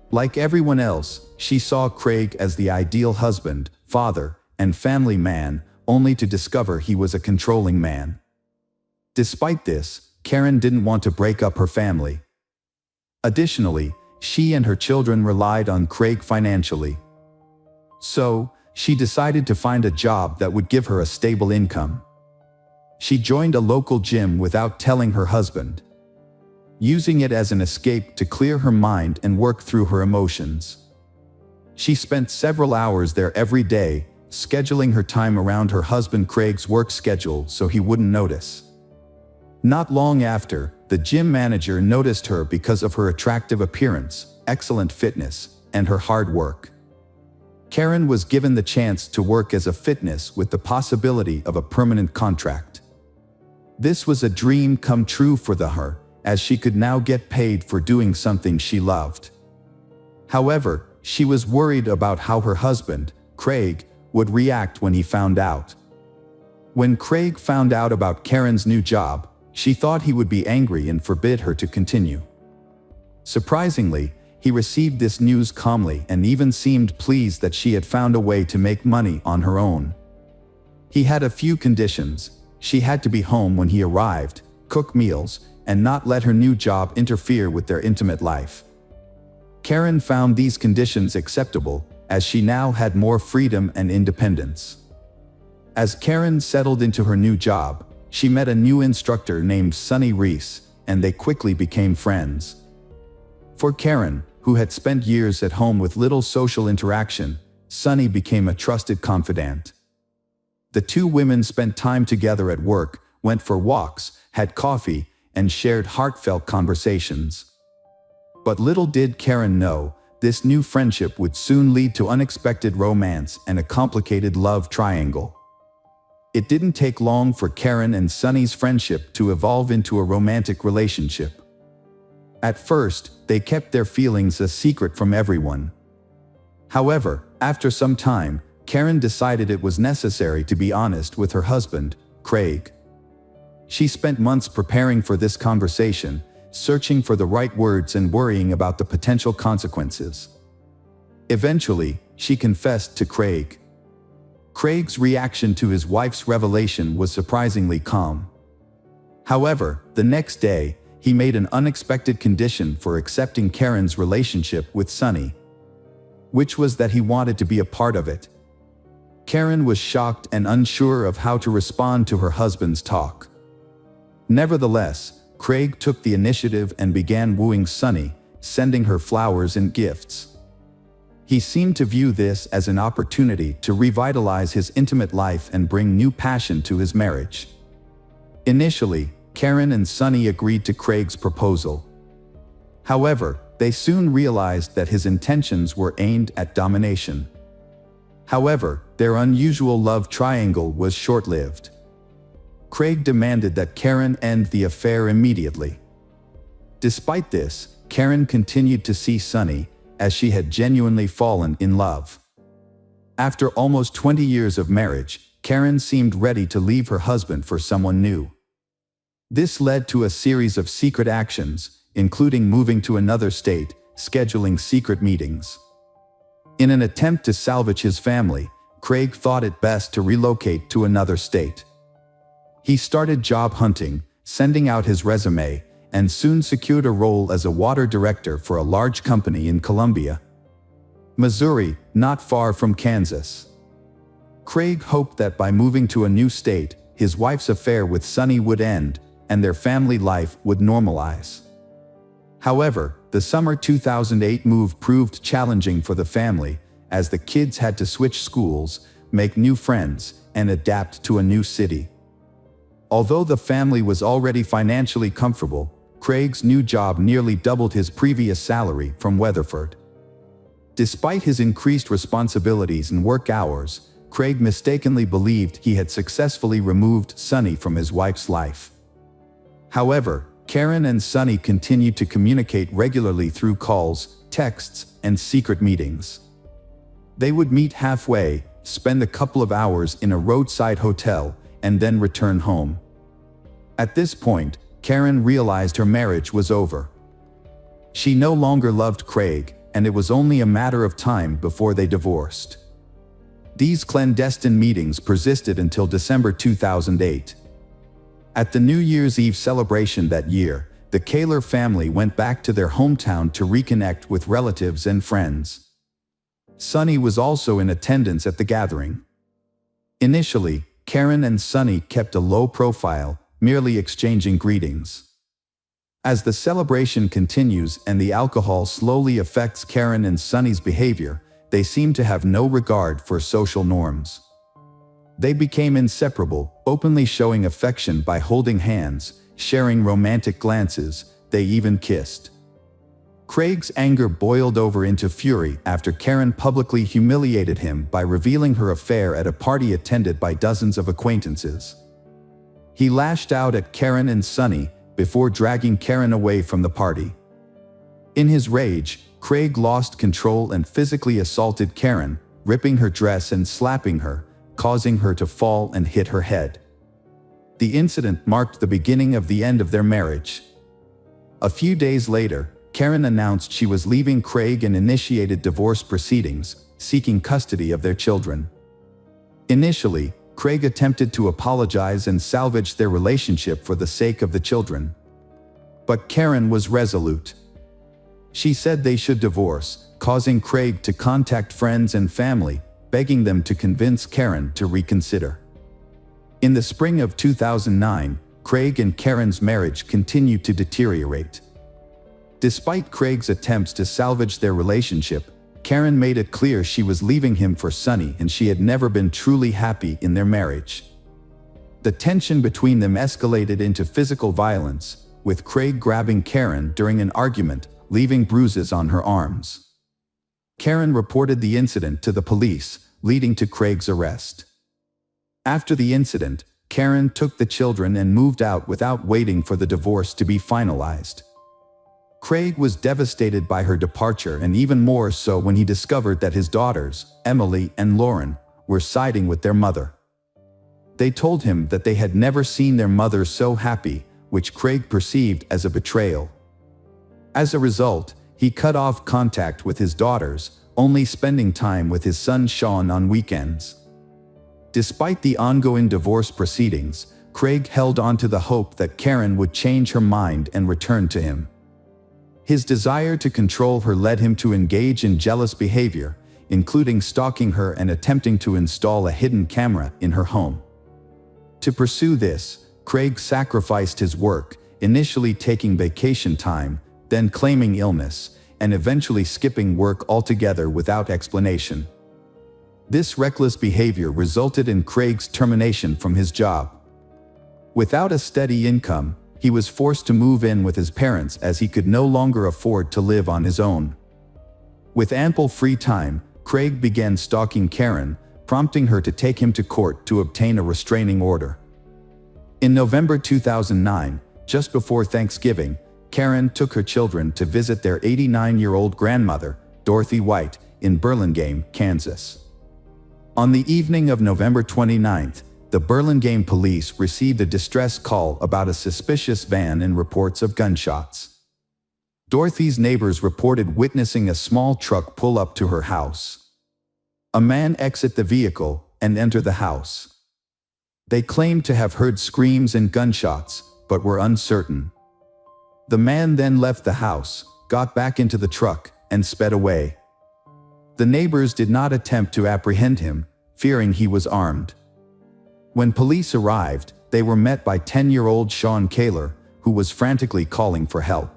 Like everyone else, she saw Craig as the ideal husband, father, and family man, only to discover he was a controlling man. Despite this, Karen didn't want to break up her family. Additionally, she and her children relied on Craig financially. So, she decided to find a job that would give her a stable income. She joined a local gym without telling her husband, using it as an escape to clear her mind and work through her emotions. She spent several hours there every day, scheduling her time around her husband Craig's work schedule so he wouldn't notice. Not long after, the gym manager noticed her because of her attractive appearance, excellent fitness, and her hard work. Karen was given the chance to work as a fitness with the possibility of a permanent contract. This was a dream come true for her, as she could now get paid for doing something she loved. However, she was worried about how her husband, Craig, would react when he found out. When Craig found out about Karen's new job, she thought he would be angry and forbid her to continue. Surprisingly, he received this news calmly and even seemed pleased that she had found a way to make money on her own. He had a few conditions. She had to be home when he arrived, cook meals, and not let her new job interfere with their intimate life. Karen found these conditions acceptable, as she now had more freedom and independence. As Karen settled into her new job, she met a new instructor named Sonny Reese, and they quickly became friends. For Karen, who had spent years at home with little social interaction, Sonny became a trusted confidant. The 2 women spent time together at work, went for walks, had coffee, and shared heartfelt conversations. But little did Karen know, this new friendship would soon lead to unexpected romance and a complicated love triangle. It didn't take long for Karen and Sonny's friendship to evolve into a romantic relationship. At first, they kept their feelings a secret from everyone. However, after some time, Karen decided it was necessary to be honest with her husband, Craig. She spent months preparing for this conversation, searching for the right words and worrying about the potential consequences. Eventually, she confessed to Craig. Craig's reaction to his wife's revelation was surprisingly calm. However, the next day, he made an unexpected condition for accepting Karen's relationship with Sonny, which was that he wanted to be a part of it. Karen was shocked and unsure of how to respond to her husband's talk. Nevertheless, Craig took the initiative and began wooing Sunny, sending her flowers and gifts. He seemed to view this as an opportunity to revitalize his intimate life and bring new passion to his marriage. Initially, Karen and Sunny agreed to Craig's proposal. However, they soon realized that his intentions were aimed at domination. However, their unusual love triangle was short-lived. Craig demanded that Karen end the affair immediately. Despite this, Karen continued to see Sunny, as she had genuinely fallen in love. After almost 20 years of marriage, Karen seemed ready to leave her husband for someone new. This led to a series of secret actions, including moving to another state, scheduling secret meetings. In an attempt to salvage his family, Craig thought it best to relocate to another state. He started job hunting, sending out his resume, and soon secured a role as a water director for a large company in Columbia, Missouri, not far from Kansas. Craig hoped that by moving to a new state, his wife's affair with Sunny would end, and their family life would normalize. However, the summer 2008 move proved challenging for the family, as the kids had to switch schools, make new friends, and adapt to a new city. Although the family was already financially comfortable, Craig's new job nearly doubled his previous salary from Weatherford. Despite his increased responsibilities and work hours, Craig mistakenly believed he had successfully removed Sunny from his wife's life. However, Karen and Sunny continued to communicate regularly through calls, texts, and secret meetings. They would meet halfway, spend a couple of hours in a roadside hotel, and then return home. At this point, Karen realized her marriage was over. She no longer loved Craig, and it was only a matter of time before they divorced. These clandestine meetings persisted until December 2008. At the New Year's Eve celebration that year, the Kaler family went back to their hometown to reconnect with relatives and friends. Sunny was also in attendance at the gathering. Initially, Karen and Sunny kept a low profile, merely exchanging greetings. As the celebration continues and the alcohol slowly affects Karen and Sunny's behavior, they seem to have no regard for social norms. They became inseparable, openly showing affection by holding hands, sharing romantic glances, they even kissed. Craig's anger boiled over into fury after Karen publicly humiliated him by revealing her affair at a party attended by dozens of acquaintances. He lashed out at Karen and Sunny before dragging Karen away from the party. In his rage, Craig lost control and physically assaulted Karen, ripping her dress and slapping her, causing her to fall and hit her head. The incident marked the beginning of the end of their marriage. A few days later, Karen announced she was leaving Craig and initiated divorce proceedings, seeking custody of their children. Initially, Craig attempted to apologize and salvage their relationship for the sake of the children. But Karen was resolute. She said they should divorce, causing Craig to contact friends and family, begging them to convince Karen to reconsider. In the spring of 2009, Craig and Karen's marriage continued to deteriorate. Despite Craig's attempts to salvage their relationship, Karen made it clear she was leaving him for Sunny and she had never been truly happy in their marriage. The tension between them escalated into physical violence, with Craig grabbing Karen during an argument, leaving bruises on her arms. Karen reported the incident to the police, leading to Craig's arrest. After the incident, Karen took the children and moved out without waiting for the divorce to be finalized. Craig was devastated by her departure and even more so when he discovered that his daughters, Emily and Lauren, were siding with their mother. They told him that they had never seen their mother so happy, which Craig perceived as a betrayal. As a result, he cut off contact with his daughters, only spending time with his son Sean on weekends. Despite the ongoing divorce proceedings, Craig held on to the hope that Karen would change her mind and return to him. His desire to control her led him to engage in jealous behavior, including stalking her and attempting to install a hidden camera in her home. To pursue this, Craig sacrificed his work, initially taking vacation time, then claiming illness, and eventually skipping work altogether without explanation. This reckless behavior resulted in Craig's termination from his job. Without a steady income, he was forced to move in with his parents as he could no longer afford to live on his own. With ample free time, Craig began stalking Karen, prompting her to take him to court to obtain a restraining order. In November 2009, just before Thanksgiving, Karen took her children to visit their 89-year-old grandmother, Dorothy White, in Burlingame, Kansas. On the evening of November 29th, the Burlingame police received a distress call about a suspicious van and reports of gunshots. Dorothy's neighbors reported witnessing a small truck pull up to her house. A man exit the vehicle and enter the house. They claimed to have heard screams and gunshots, but were uncertain. The man then left the house, got back into the truck, and sped away. The neighbors did not attempt to apprehend him, fearing he was armed. When police arrived, they were met by 10-year-old Sean Kaler, who was frantically calling for help.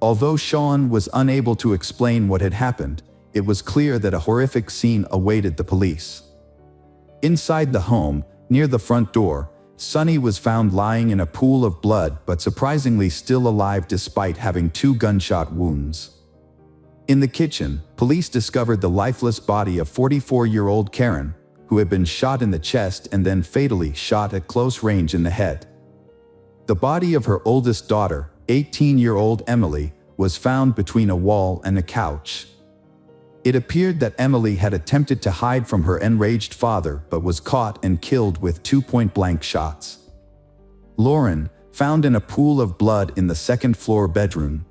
Although Sean was unable to explain what had happened, it was clear that a horrific scene awaited the police. Inside the home, near the front door, Sonny was found lying in a pool of blood but surprisingly still alive despite having 2 gunshot wounds. In the kitchen, police discovered the lifeless body of 44-year-old Karen, who had been shot in the chest and then fatally shot at close range in the head. The body of her oldest daughter, 18-year-old Emily, was found between a wall and a couch. It appeared that Emily had attempted to hide from her enraged father but was caught and killed with 2 point-blank shots. Lauren, found in a pool of blood in the second-floor bedroom,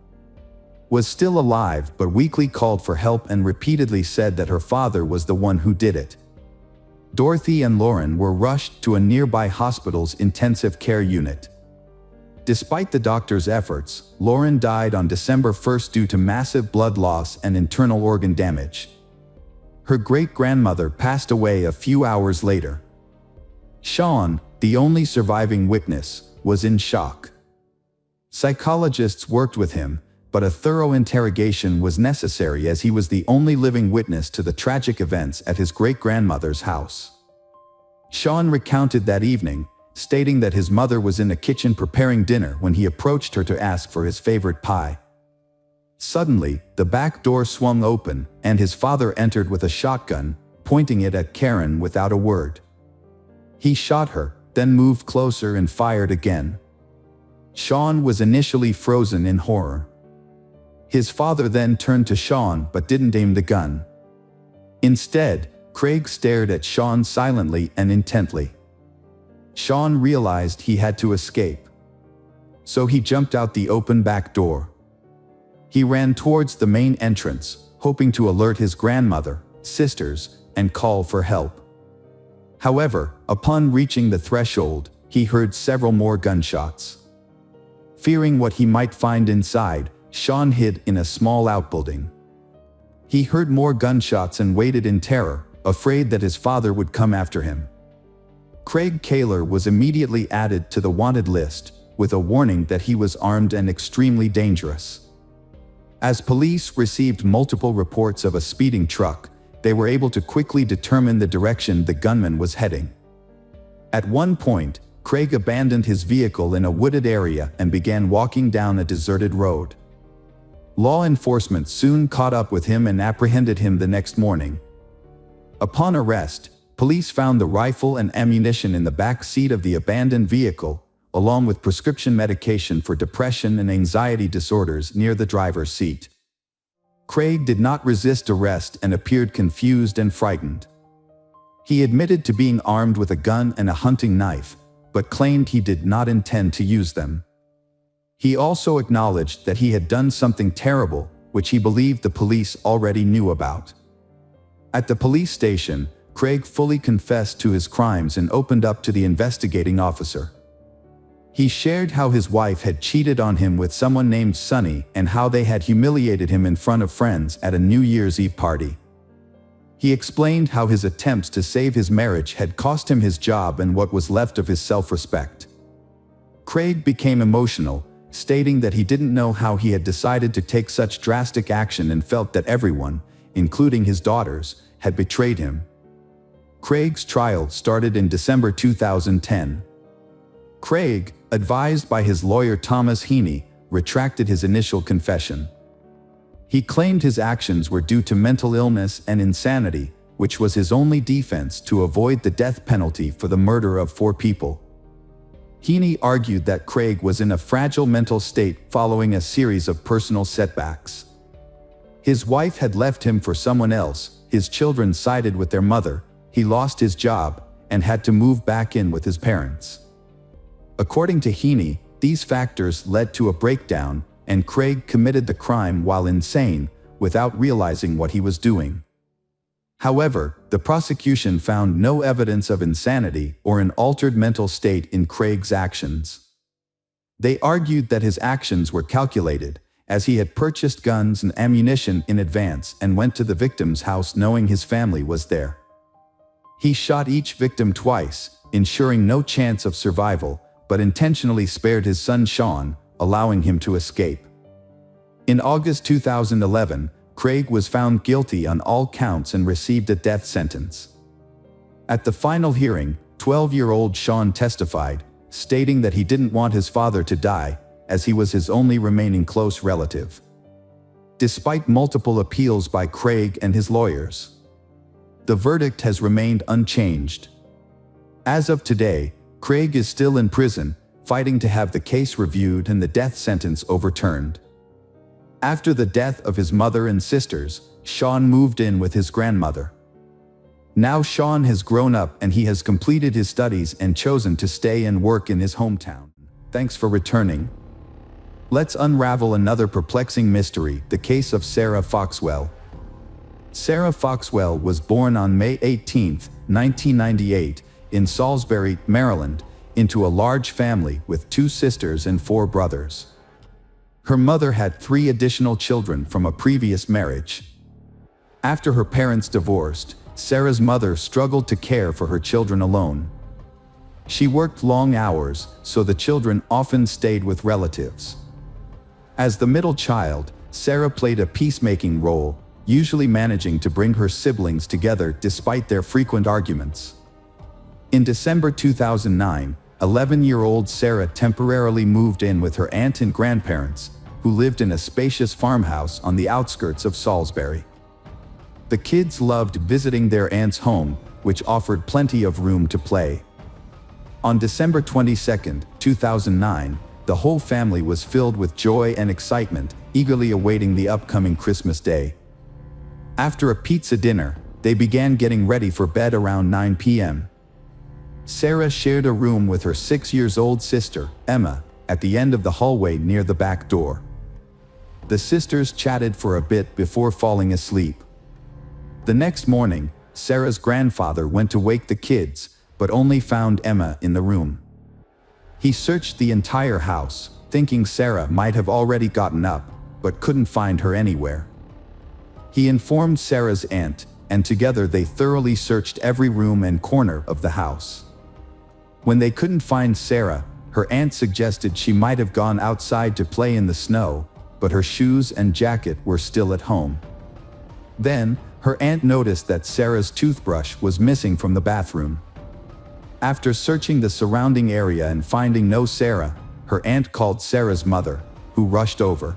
was still alive but weakly called for help and repeatedly said that her father was the one who did it. Dorothy and Lauren were rushed to a nearby hospital's intensive care unit. Despite the doctor's efforts, Lauren died on December 1st due to massive blood loss and internal organ damage. Her great-grandmother passed away a few hours later. Sean, the only surviving witness, was in shock. Psychologists worked with him, but a thorough interrogation was necessary as he was the only living witness to the tragic events at his great-grandmother's house. Sean recounted that evening, stating that his mother was in the kitchen preparing dinner when he approached her to ask for his favorite pie. Suddenly, the back door swung open, and his father entered with a shotgun, pointing it at Karen without a word. He shot her, then moved closer and fired again. Sean was initially frozen in horror. His father then turned to Sean but didn't aim the gun. Instead, Craig stared at Sean silently and intently. Sean realized he had to escape. So he jumped out the open back door. He ran towards the main entrance, hoping to alert his grandmother, sisters, and call for help. However, upon reaching the threshold, he heard several more gunshots. Fearing what he might find inside, Sean hid in a small outbuilding. He heard more gunshots and waited in terror, afraid that his father would come after him. Craig Kaler was immediately added to the wanted list, with a warning that he was armed and extremely dangerous. As police received multiple reports of a speeding truck, they were able to quickly determine the direction the gunman was heading. At one point, Craig abandoned his vehicle in a wooded area and began walking down a deserted road. Law enforcement soon caught up with him and apprehended him the next morning. Upon arrest, police found the rifle and ammunition in the back seat of the abandoned vehicle, along with prescription medication for depression and anxiety disorders near the driver's seat. Craig did not resist arrest and appeared confused and frightened. He admitted to being armed with a gun and a hunting knife, but claimed he did not intend to use them. He also acknowledged that he had done something terrible, which he believed the police already knew about. At the police station, Craig fully confessed to his crimes and opened up to the investigating officer. He shared how his wife had cheated on him with someone named Sonny and how they had humiliated him in front of friends at a New Year's Eve party. He explained how his attempts to save his marriage had cost him his job and what was left of his self-respect. Craig became emotional, stating that he didn't know how he had decided to take such drastic action and felt that everyone, including his daughters, had betrayed him. Craig's trial started in December 2010. Craig, advised by his lawyer Thomas Heaney, retracted his initial confession. He claimed his actions were due to mental illness and insanity, which was his only defense to avoid the death penalty for the murder of 4 people. Heaney argued that Craig was in a fragile mental state following a series of personal setbacks. His wife had left him for someone else, his children sided with their mother, he lost his job, and had to move back in with his parents. According to Heaney, these factors led to a breakdown, and Craig committed the crime while insane, without realizing what he was doing. However, the prosecution found no evidence of insanity or an altered mental state in Craig's actions. They argued that his actions were calculated, as he had purchased guns and ammunition in advance and went to the victim's house knowing his family was there. He shot each victim twice, ensuring no chance of survival, but intentionally spared his son Sean, allowing him to escape. In August 2011, Craig was found guilty on all counts and received a death sentence. At the final hearing, 12-year-old Sean testified, stating that he didn't want his father to die, as he was his only remaining close relative. Despite multiple appeals by Craig and his lawyers, the verdict has remained unchanged. As of today, Craig is still in prison, fighting to have the case reviewed and the death sentence overturned. After the death of his mother and sisters, Sean moved in with his grandmother. Now Sean has grown up and he has completed his studies and chosen to stay and work in his hometown. Thanks for returning. Let's unravel another perplexing mystery, the case of Sarah Foxwell. Sarah Foxwell was born on May 18, 1998, in Salisbury, Maryland, into a large family with 2 sisters and 4 brothers. Her mother had 3 additional children from a previous marriage. After her parents divorced, Sarah's mother struggled to care for her children alone. She worked long hours, so the children often stayed with relatives. As the middle child, Sarah played a peacemaking role, usually managing to bring her siblings together despite their frequent arguments. In December 2009, 11-year-old Sarah temporarily moved in with her aunt and grandparents, who lived in a spacious farmhouse on the outskirts of Salisbury. The kids loved visiting their aunt's home, which offered plenty of room to play. On December 22, 2009, the whole family was filled with joy and excitement, eagerly awaiting the upcoming Christmas day. After a pizza dinner, they began getting ready for bed around 9 p.m. Sarah shared a room with her 6-year-old sister, Emma, at the end of the hallway near the back door. The sisters chatted for a bit before falling asleep. The next morning, Sarah's grandfather went to wake the kids, but only found Emma in the room. He searched the entire house, thinking Sarah might have already gotten up, but couldn't find her anywhere. He informed Sarah's aunt, and together they thoroughly searched every room and corner of the house. When they couldn't find Sarah, her aunt suggested she might have gone outside to play in the snow, but her shoes and jacket were still at home. Then, her aunt noticed that Sarah's toothbrush was missing from the bathroom. After searching the surrounding area and finding no Sarah, her aunt called Sarah's mother, who rushed over.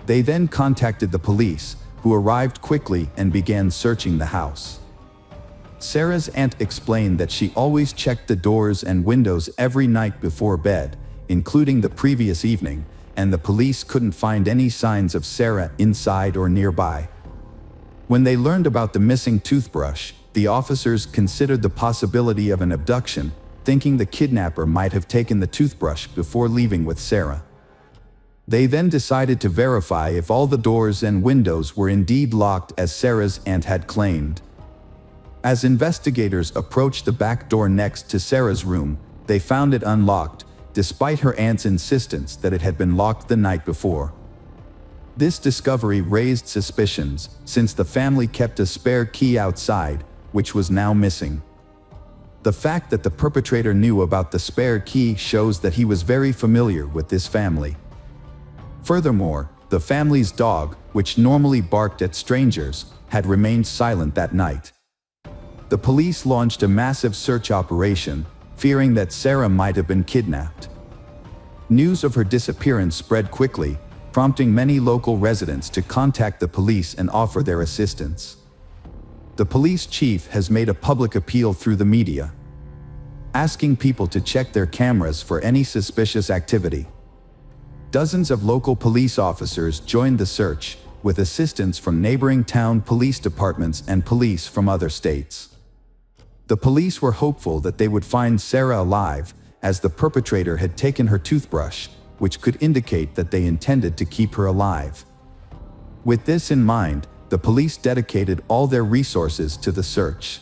They then contacted the police, who arrived quickly and began searching the house. Sarah's aunt explained that she always checked the doors and windows every night before bed, including the previous evening, and the police couldn't find any signs of Sarah inside or nearby. When they learned about the missing toothbrush, the officers considered the possibility of an abduction, thinking the kidnapper might have taken the toothbrush before leaving with Sarah. They then decided to verify if all the doors and windows were indeed locked as Sarah's aunt had claimed. As investigators approached the back door next to Sarah's room, they found it unlocked, despite her aunt's insistence that it had been locked the night before. This discovery raised suspicions, since the family kept a spare key outside, which was now missing. The fact that the perpetrator knew about the spare key shows that he was very familiar with this family. Furthermore, the family's dog, which normally barked at strangers, had remained silent that night. The police launched a massive search operation, fearing that Sarah might have been kidnapped. News of her disappearance spread quickly, prompting many local residents to contact the police and offer their assistance. The police chief has made a public appeal through the media, asking people to check their cameras for any suspicious activity. Dozens of local police officers joined the search, with assistance from neighboring town police departments and police from other states. The police were hopeful that they would find Sarah alive, as the perpetrator had taken her toothbrush, which could indicate that they intended to keep her alive. With this in mind, the police dedicated all their resources to the search.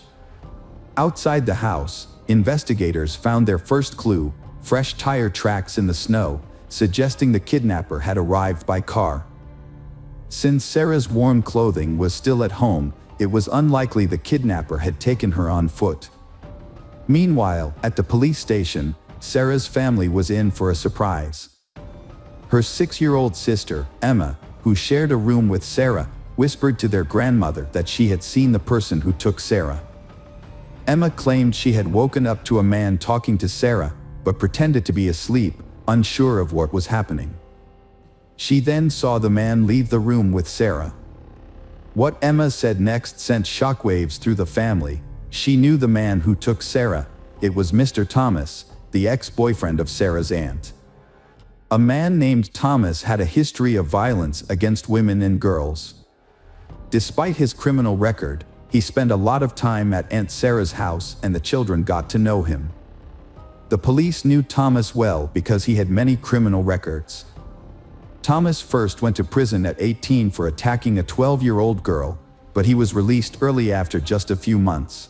Outside the house, investigators found their first clue, fresh tire tracks in the snow, suggesting the kidnapper had arrived by car. Since Sarah's worn clothing was still at home, it was unlikely the kidnapper had taken her on foot. Meanwhile, at the police station, Sarah's family was in for a surprise. Her 6-year-old sister, Emma, who shared a room with Sarah, whispered to their grandmother that she had seen the person who took Sarah. Emma claimed she had woken up to a man talking to Sarah, but pretended to be asleep, unsure of what was happening. She then saw the man leave the room with Sarah. What Emma said next sent shockwaves through the family. She knew the man who took Sarah. It was Mr. Thomas, the ex-boyfriend of Sarah's aunt. A man named Thomas had a history of violence against women and girls. Despite his criminal record, he spent a lot of time at Aunt Sarah's house and the children got to know him. The police knew Thomas well because he had many criminal records. Thomas first went to prison at 18 for attacking a 12-year-old girl, but he was released early after just a few months.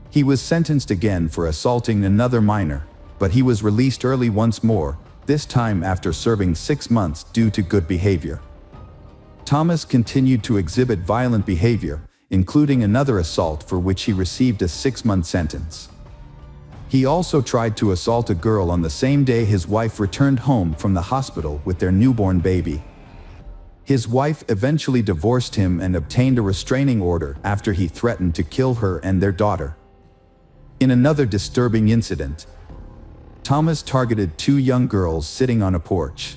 He was sentenced again for assaulting another minor, but he was released early once more, this time after serving 6 months due to good behavior. Thomas continued to exhibit violent behavior, including another assault for which he received a 6-month sentence. He also tried to assault a girl on the same day his wife returned home from the hospital with their newborn baby. His wife eventually divorced him and obtained a restraining order after he threatened to kill her and their daughter. In another disturbing incident, Thomas targeted 2 young girls sitting on a porch.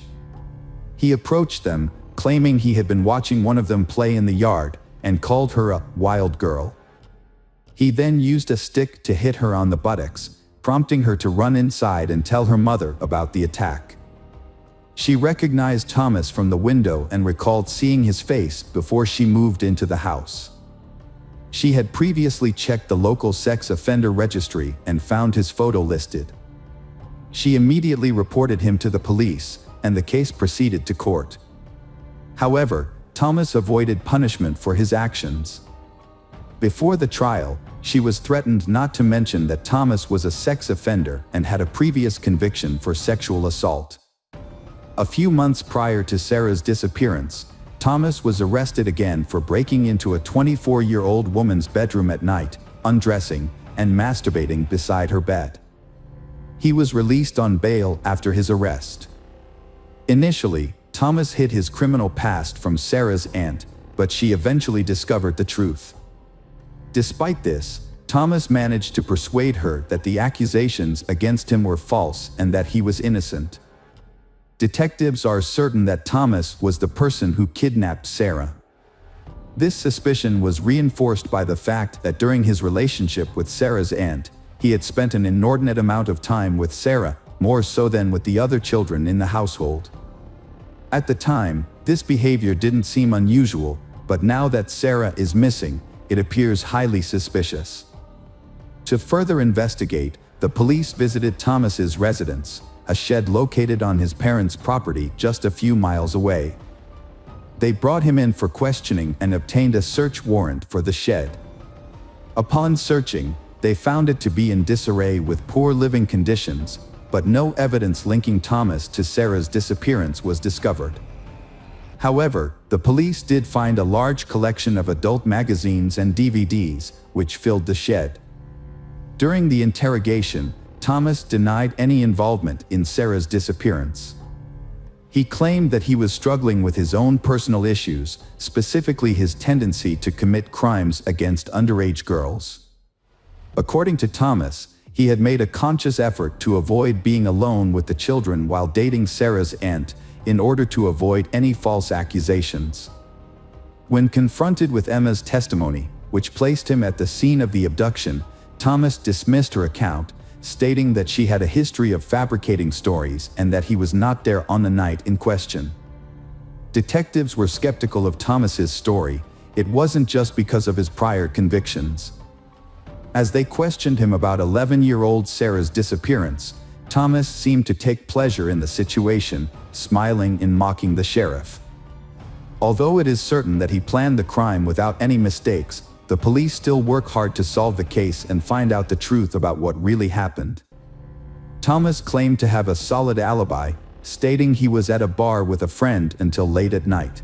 He approached them, claiming he had been watching one of them play in the yard, and called her a wild girl. He then used a stick to hit her on the buttocks, prompting her to run inside and tell her mother about the attack. She recognized Thomas from the window and recalled seeing his face before she moved into the house. She had previously checked the local sex offender registry and found his photo listed. She immediately reported him to the police, and the case proceeded to court. However, Thomas avoided punishment for his actions. Before the trial, she was threatened not to mention that Thomas was a sex offender and had a previous conviction for sexual assault. A few months prior to Sarah's disappearance, Thomas was arrested again for breaking into a 24-year-old woman's bedroom at night, undressing, and masturbating beside her bed. He was released on bail after his arrest. Initially, Thomas hid his criminal past from Sarah's aunt, but she eventually discovered the truth. Despite this, Thomas managed to persuade her that the accusations against him were false and that he was innocent. Detectives are certain that Thomas was the person who kidnapped Sarah. This suspicion was reinforced by the fact that during his relationship with Sarah's aunt, he had spent an inordinate amount of time with Sarah, more so than with the other children in the household. At the time, this behavior didn't seem unusual, but now that Sarah is missing, it appears highly suspicious. To further investigate, the police visited Thomas's residence, a shed located on his parents' property just a few miles away. They brought him in for questioning and obtained a search warrant for the shed. Upon searching, they found it to be in disarray with poor living conditions, but no evidence linking Thomas to Sarah's disappearance was discovered. However, the police did find a large collection of adult magazines and DVDs, which filled the shed. During the interrogation, Thomas denied any involvement in Sarah's disappearance. He claimed that he was struggling with his own personal issues, specifically his tendency to commit crimes against underage girls. According to Thomas, he had made a conscious effort to avoid being alone with the children while dating Sarah's aunt, in order to avoid any false accusations. When confronted with Emma's testimony, which placed him at the scene of the abduction, Thomas dismissed her account, stating that she had a history of fabricating stories and that he was not there on the night in question. Detectives were skeptical of Thomas's story. It wasn't just because of his prior convictions. As they questioned him about 11-year-old Sarah's disappearance, Thomas seemed to take pleasure in the situation, smiling and mocking the sheriff. Although it is certain that he planned the crime without any mistakes, the police still work hard to solve the case and find out the truth about what really happened. Thomas claimed to have a solid alibi, stating he was at a bar with a friend until late at night.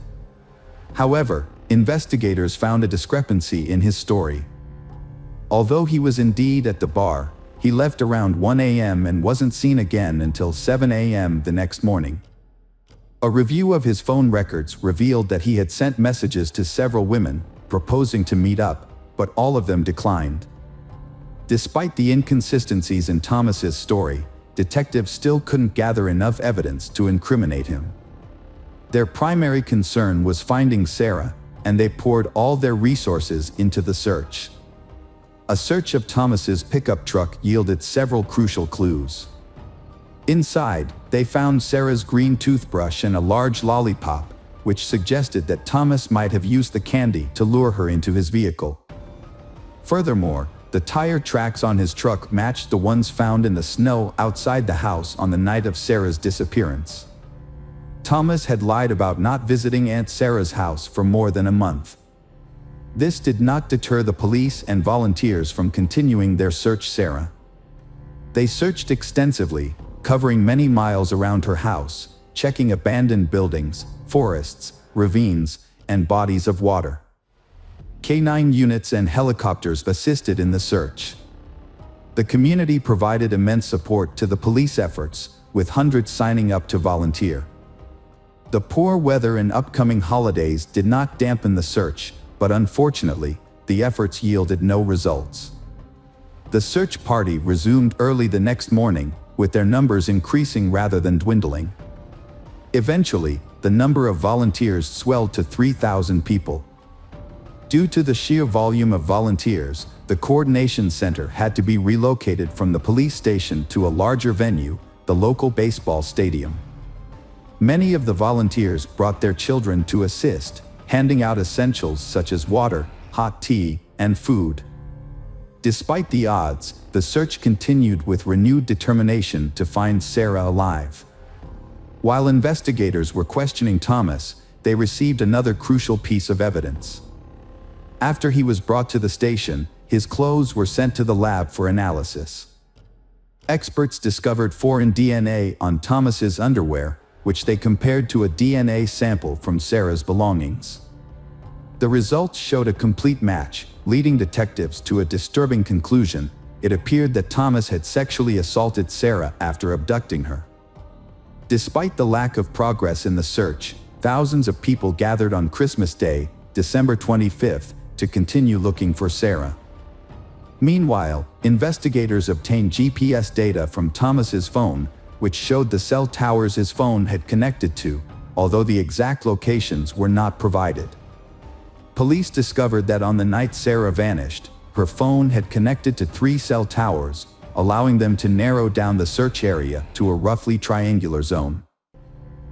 However, investigators found a discrepancy in his story. Although he was indeed at the bar, he left around 1 a.m. and wasn't seen again until 7 a.m. the next morning. A review of his phone records revealed that he had sent messages to several women, proposing to meet up, but all of them declined. Despite the inconsistencies in Thomas's story, detectives still couldn't gather enough evidence to incriminate him. Their primary concern was finding Sarah, and they poured all their resources into the search. A search of Thomas's pickup truck yielded several crucial clues. Inside, they found Sarah's green toothbrush and a large lollipop, which suggested that Thomas might have used the candy to lure her into his vehicle. Furthermore, the tire tracks on his truck matched the ones found in the snow outside the house on the night of Sarah's disappearance. Thomas had lied about not visiting Aunt Sarah's house for more than a month. This did not deter the police and volunteers from continuing their search for Sarah. They searched extensively, covering many miles around her house, checking abandoned buildings, forests, ravines, and bodies of water. K-9 units and helicopters assisted in the search. The community provided immense support to the police efforts, with hundreds signing up to volunteer. The poor weather and upcoming holidays did not dampen the search, but unfortunately, the efforts yielded no results. The search party resumed early the next morning, with their numbers increasing rather than dwindling. Eventually, the number of volunteers swelled to 3,000 people. Due to the sheer volume of volunteers, the coordination center had to be relocated from the police station to a larger venue, the local baseball stadium. Many of the volunteers brought their children to assist, handing out essentials such as water, hot tea, and food. Despite the odds, the search continued with renewed determination to find Sarah alive. While investigators were questioning Thomas, they received another crucial piece of evidence. After he was brought to the station, his clothes were sent to the lab for analysis. Experts discovered foreign DNA on Thomas's underwear, which they compared to a DNA sample from Sarah's belongings. The results showed a complete match, leading detectives to a disturbing conclusion. It appeared that Thomas had sexually assaulted Sarah after abducting her. Despite the lack of progress in the search, thousands of people gathered on Christmas Day, December 25th, to continue looking for Sarah. Meanwhile, investigators obtained GPS data from Thomas's phone, which showed the cell towers his phone had connected to, although the exact locations were not provided. Police discovered that on the night Sarah vanished, her phone had connected to 3 cell towers, allowing them to narrow down the search area to a roughly triangular zone.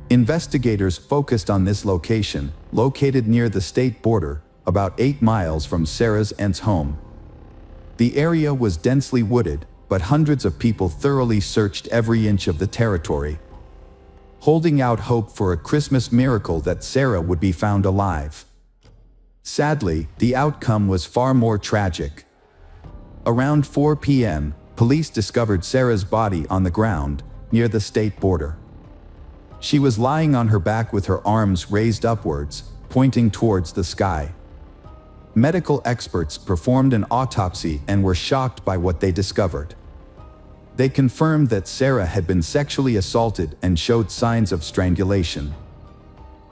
Investigators focused on this location, located near the state border, about 8 miles from Sarah's aunt's home. The area was densely wooded, but hundreds of people thoroughly searched every inch of the territory, holding out hope for a Christmas miracle that Sarah would be found alive. Sadly, the outcome was far more tragic. Around 4 p.m., police discovered Sarah's body on the ground, near the state border. She was lying on her back with her arms raised upwards, pointing towards the sky. Medical experts performed an autopsy and were shocked by what they discovered. They confirmed that Sarah had been sexually assaulted and showed signs of strangulation.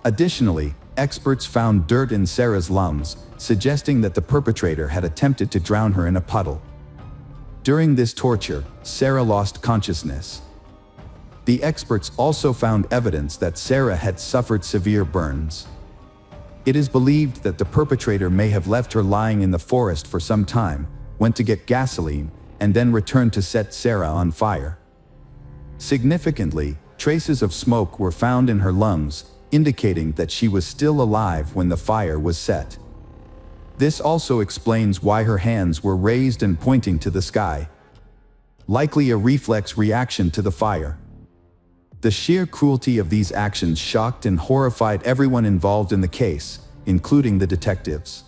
Additionally, experts found dirt in Sarah's lungs, suggesting that the perpetrator had attempted to drown her in a puddle. During this torture, Sarah lost consciousness. The experts also found evidence that Sarah had suffered severe burns. It is believed that the perpetrator may have left her lying in the forest for some time, went to get gasoline, and then returned to set Sarah on fire. Significantly, traces of smoke were found in her lungs, indicating that she was still alive when the fire was set. This also explains why her hands were raised and pointing to the sky. Likely a reflex reaction to the fire. The sheer cruelty of these actions shocked and horrified everyone involved in the case, including the detectives.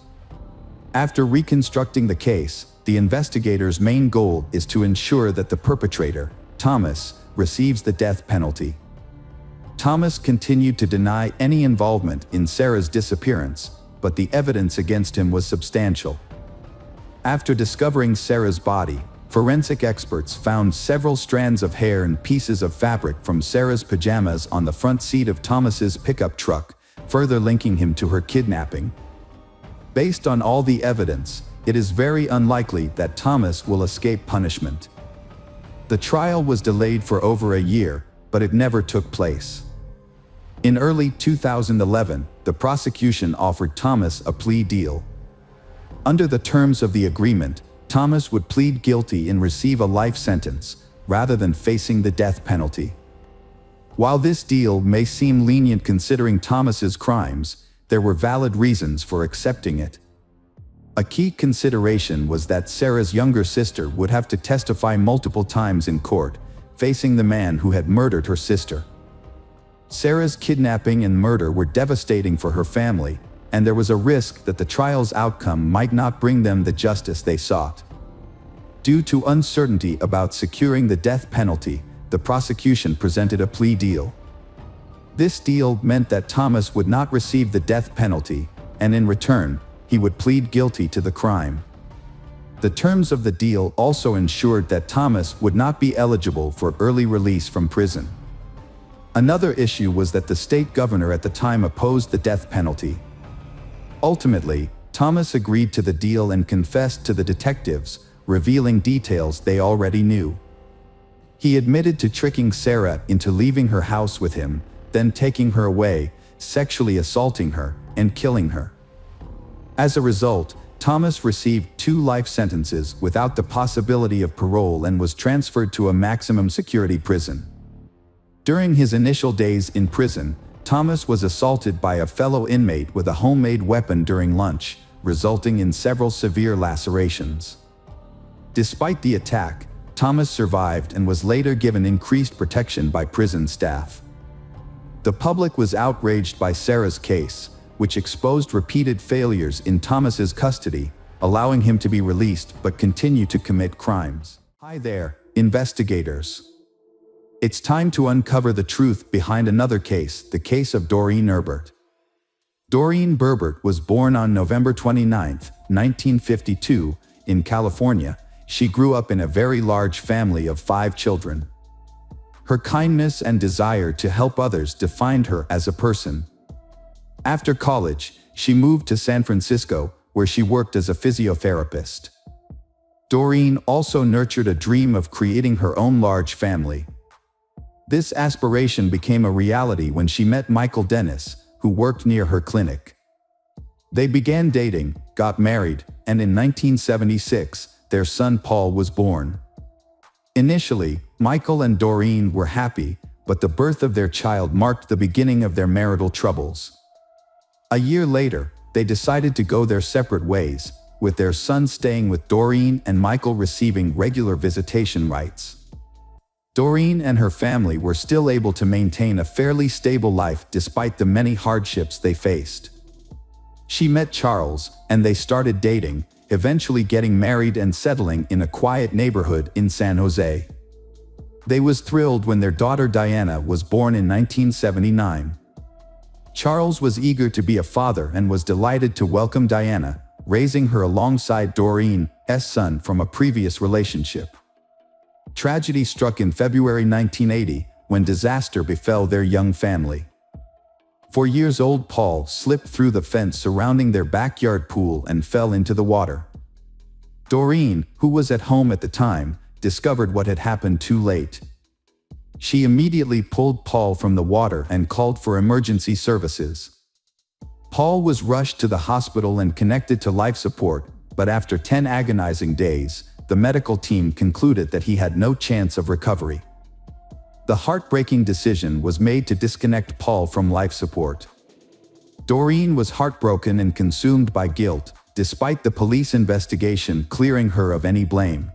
After reconstructing the case, the investigators' main goal is to ensure that the perpetrator, Thomas, receives the death penalty. Thomas continued to deny any involvement in Sarah's disappearance, but the evidence against him was substantial. After discovering Sarah's body, forensic experts found several strands of hair and pieces of fabric from Sarah's pajamas on the front seat of Thomas's pickup truck, further linking him to her kidnapping. Based on all the evidence, it is very unlikely that Thomas will escape punishment. The trial was delayed for over a year, but it never took place. In early 2011, the prosecution offered Thomas a plea deal. Under the terms of the agreement, Thomas would plead guilty and receive a life sentence, rather than facing the death penalty. While this deal may seem lenient considering Thomas's crimes, there were valid reasons for accepting it. A key consideration was that Sarah's younger sister would have to testify multiple times in court, facing the man who had murdered her sister. Sarah's kidnapping and murder were devastating for her family, and there was a risk that the trial's outcome might not bring them the justice they sought. Due to uncertainty about securing the death penalty, the prosecution presented a plea deal. This deal meant that Thomas would not receive the death penalty, and in return, he would plead guilty to the crime. The terms of the deal also ensured that Thomas would not be eligible for early release from prison. Another issue was that the state governor at the time opposed the death penalty. Ultimately, Thomas agreed to the deal and confessed to the detectives, revealing details they already knew. He admitted to tricking Sarah into leaving her house with him, then taking her away, sexually assaulting her, and killing her. As a result, Thomas received 2 life sentences without the possibility of parole and was transferred to a maximum security prison. During his initial days in prison, Thomas was assaulted by a fellow inmate with a homemade weapon during lunch, resulting in several severe lacerations. Despite the attack, Thomas survived and was later given increased protection by prison staff. The public was outraged by Sarah's case, which exposed repeated failures in Thomas's custody, allowing him to be released but continue to commit crimes. Hi there, investigators. It's time to uncover the truth behind another case, the case of Doreen Herbert. Doreen Herbert was born on November 29, 1952, in California. She grew up in a very large family of 5 children. Her kindness and desire to help others defined her as a person. After college, she moved to San Francisco, where she worked as a physiotherapist. Doreen also nurtured a dream of creating her own large family. This aspiration became a reality when she met Michael Dennis, who worked near her clinic. They began dating, got married, and in 1976, their son Paul was born. Initially, Michael and Doreen were happy, but the birth of their child marked the beginning of their marital troubles. A year later, they decided to go their separate ways, with their son staying with Doreen and Michael receiving regular visitation rights. Doreen and her family were still able to maintain a fairly stable life despite the many hardships they faced. She met Charles, and they started dating, eventually getting married and settling in a quiet neighborhood in San Jose. They was thrilled when their daughter Diana was born in 1979. Charles was eager to be a father and was delighted to welcome Diana, raising her alongside Doreen's son from a previous relationship. Tragedy struck in February 1980 when disaster befell their young family. 4-year-old Paul slipped through the fence surrounding their backyard pool and fell into the water. Doreen, who was at home at the time, discovered what had happened too late. She immediately pulled Paul from the water and called for emergency services. Paul was rushed to the hospital and connected to life support, but after 10 agonizing days, the medical team concluded that he had no chance of recovery. The heartbreaking decision was made to disconnect Paul from life support. Doreen was heartbroken and consumed by guilt, despite the police investigation clearing her of any blame.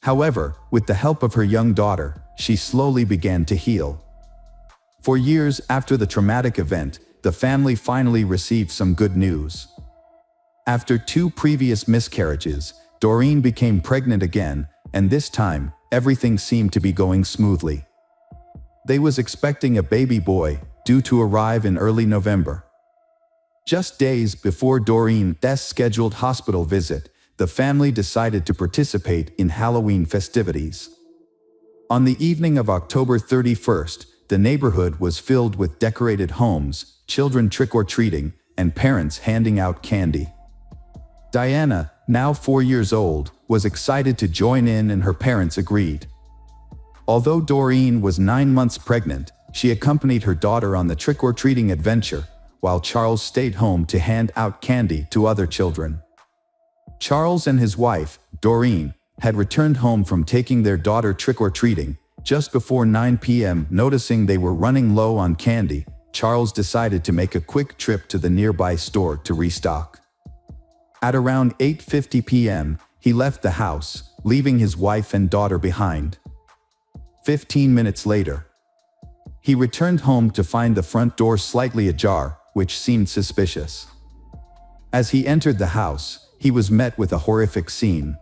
However, with the help of her young daughter, she slowly began to heal. For years after the traumatic event, the family finally received some good news. After 2 previous miscarriages, Doreen became pregnant again, and this time, everything seemed to be going smoothly. They was expecting a baby boy, due to arrive in early November. Just days before Doreen's scheduled hospital visit, the family decided to participate in Halloween festivities. On the evening of October 31st, the neighborhood was filled with decorated homes, children trick-or-treating, and parents handing out candy. Diana, now 4 years old, was excited to join in and her parents agreed. Although Doreen was 9 months pregnant, she accompanied her daughter on the trick-or-treating adventure, while Charles stayed home to hand out candy to other children. Charles and his wife, Doreen, had returned home from taking their daughter trick-or-treating. Just before 9 p.m., noticing they were running low on candy, Charles decided to make a quick trip to the nearby store to restock. At around 8:50 p.m., he left the house, leaving his wife and daughter behind. 15 minutes later, he returned home to find the front door slightly ajar, which seemed suspicious. As he entered the house, he was met with a horrific scene.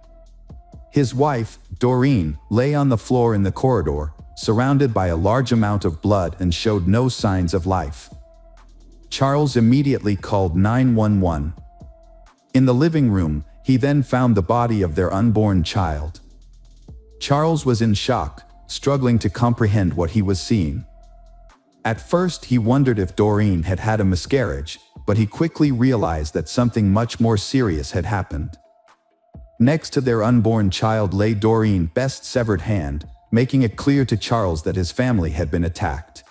His wife, Doreen, lay on the floor in the corridor, surrounded by a large amount of blood and showed no signs of life. Charles immediately called 911. In the living room, he then found the body of their unborn child. Charles was in shock, struggling to comprehend what he was seeing. At first he wondered if Doreen had had a miscarriage, but he quickly realized that something much more serious had happened. Next to their unborn child lay Doreen's severed hand, making it clear to Charles that his family had been attacked.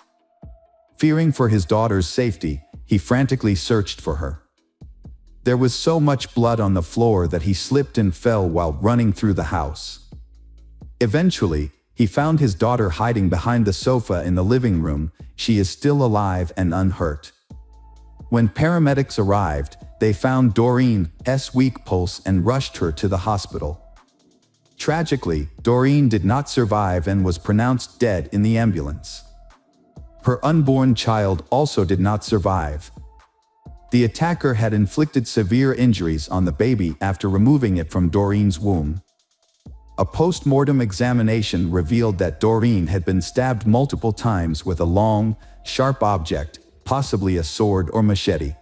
Fearing for his daughter's safety, he frantically searched for her. There was so much blood on the floor that he slipped and fell while running through the house. Eventually, he found his daughter hiding behind the sofa in the living room. She is still alive and unhurt. When paramedics arrived, they found Doreen's weak pulse and rushed her to the hospital. Tragically, Doreen did not survive and was pronounced dead in the ambulance. Her unborn child also did not survive. The attacker had inflicted severe injuries on the baby after removing it from Doreen's womb. A post-mortem examination revealed that Doreen had been stabbed multiple times with a long, sharp object, possibly a sword or machete.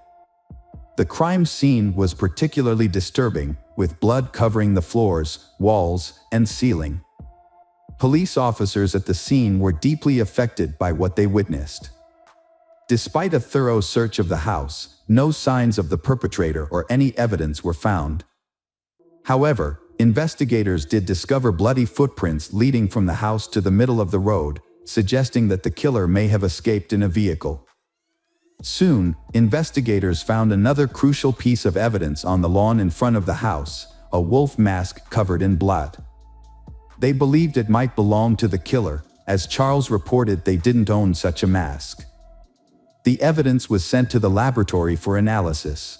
The crime scene was particularly disturbing, with blood covering the floors, walls, and ceiling. Police officers at the scene were deeply affected by what they witnessed. Despite a thorough search of the house, no signs of the perpetrator or any evidence were found. However, investigators did discover bloody footprints leading from the house to the middle of the road, suggesting that the killer may have escaped in a vehicle. Soon, investigators found another crucial piece of evidence on the lawn in front of the house, a wolf mask covered in blood. They believed it might belong to the killer, as Charles reported they didn't own such a mask. The evidence was sent to the laboratory for analysis.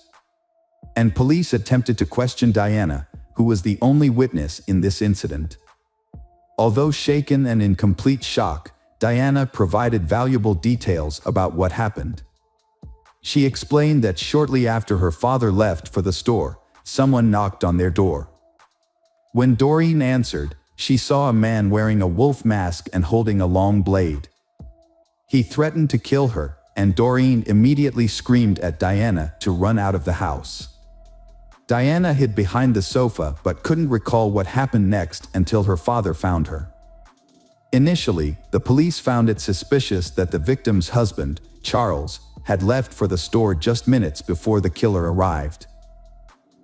And police attempted to question Diana, who was the only witness in this incident. Although shaken and in complete shock, Diana provided valuable details about what happened. She explained that shortly after her father left for the store, someone knocked on their door. When Doreen answered, she saw a man wearing a wolf mask and holding a long blade. He threatened to kill her, and Doreen immediately screamed at Diana to run out of the house. Diana hid behind the sofa but couldn't recall what happened next until her father found her. Initially, the police found it suspicious that the victim's husband, Charles, had left for the store just minutes before the killer arrived.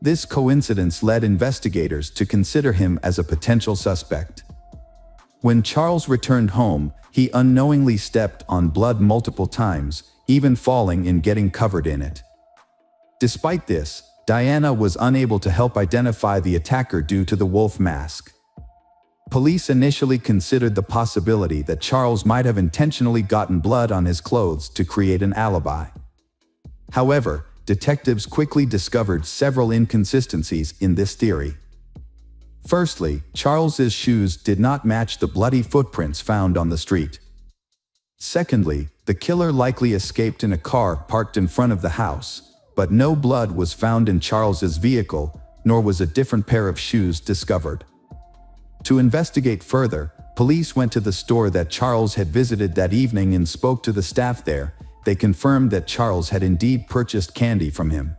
This coincidence led investigators to consider him as a potential suspect. When Charles returned home, he unknowingly stepped on blood multiple times, even falling and getting covered in it. Despite this, Diana was unable to help identify the attacker due to the wolf mask. Police initially considered the possibility that Charles might have intentionally gotten blood on his clothes to create an alibi. However, detectives quickly discovered several inconsistencies in this theory. Firstly, Charles's shoes did not match the bloody footprints found on the street. Secondly, the killer likely escaped in a car parked in front of the house, but no blood was found in Charles's vehicle, nor was a different pair of shoes discovered. To investigate further, police went to the store that Charles had visited that evening and spoke to the staff there. They confirmed that Charles had indeed purchased candy from him.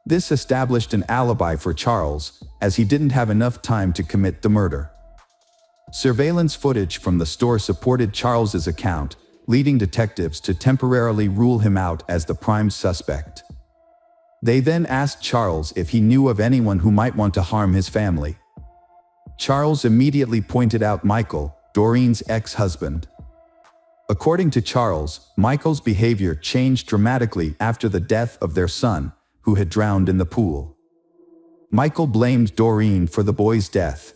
This established an alibi for Charles, as he didn't have enough time to commit the murder. Surveillance footage from the store supported Charles's account, leading detectives to temporarily rule him out as the prime suspect. They then asked Charles if he knew of anyone who might want to harm his family. Charles immediately pointed out Michael, Doreen's ex-husband. According to Charles, Michael's behavior changed dramatically after the death of their son, who had drowned in the pool. Michael blamed Doreen for the boy's death,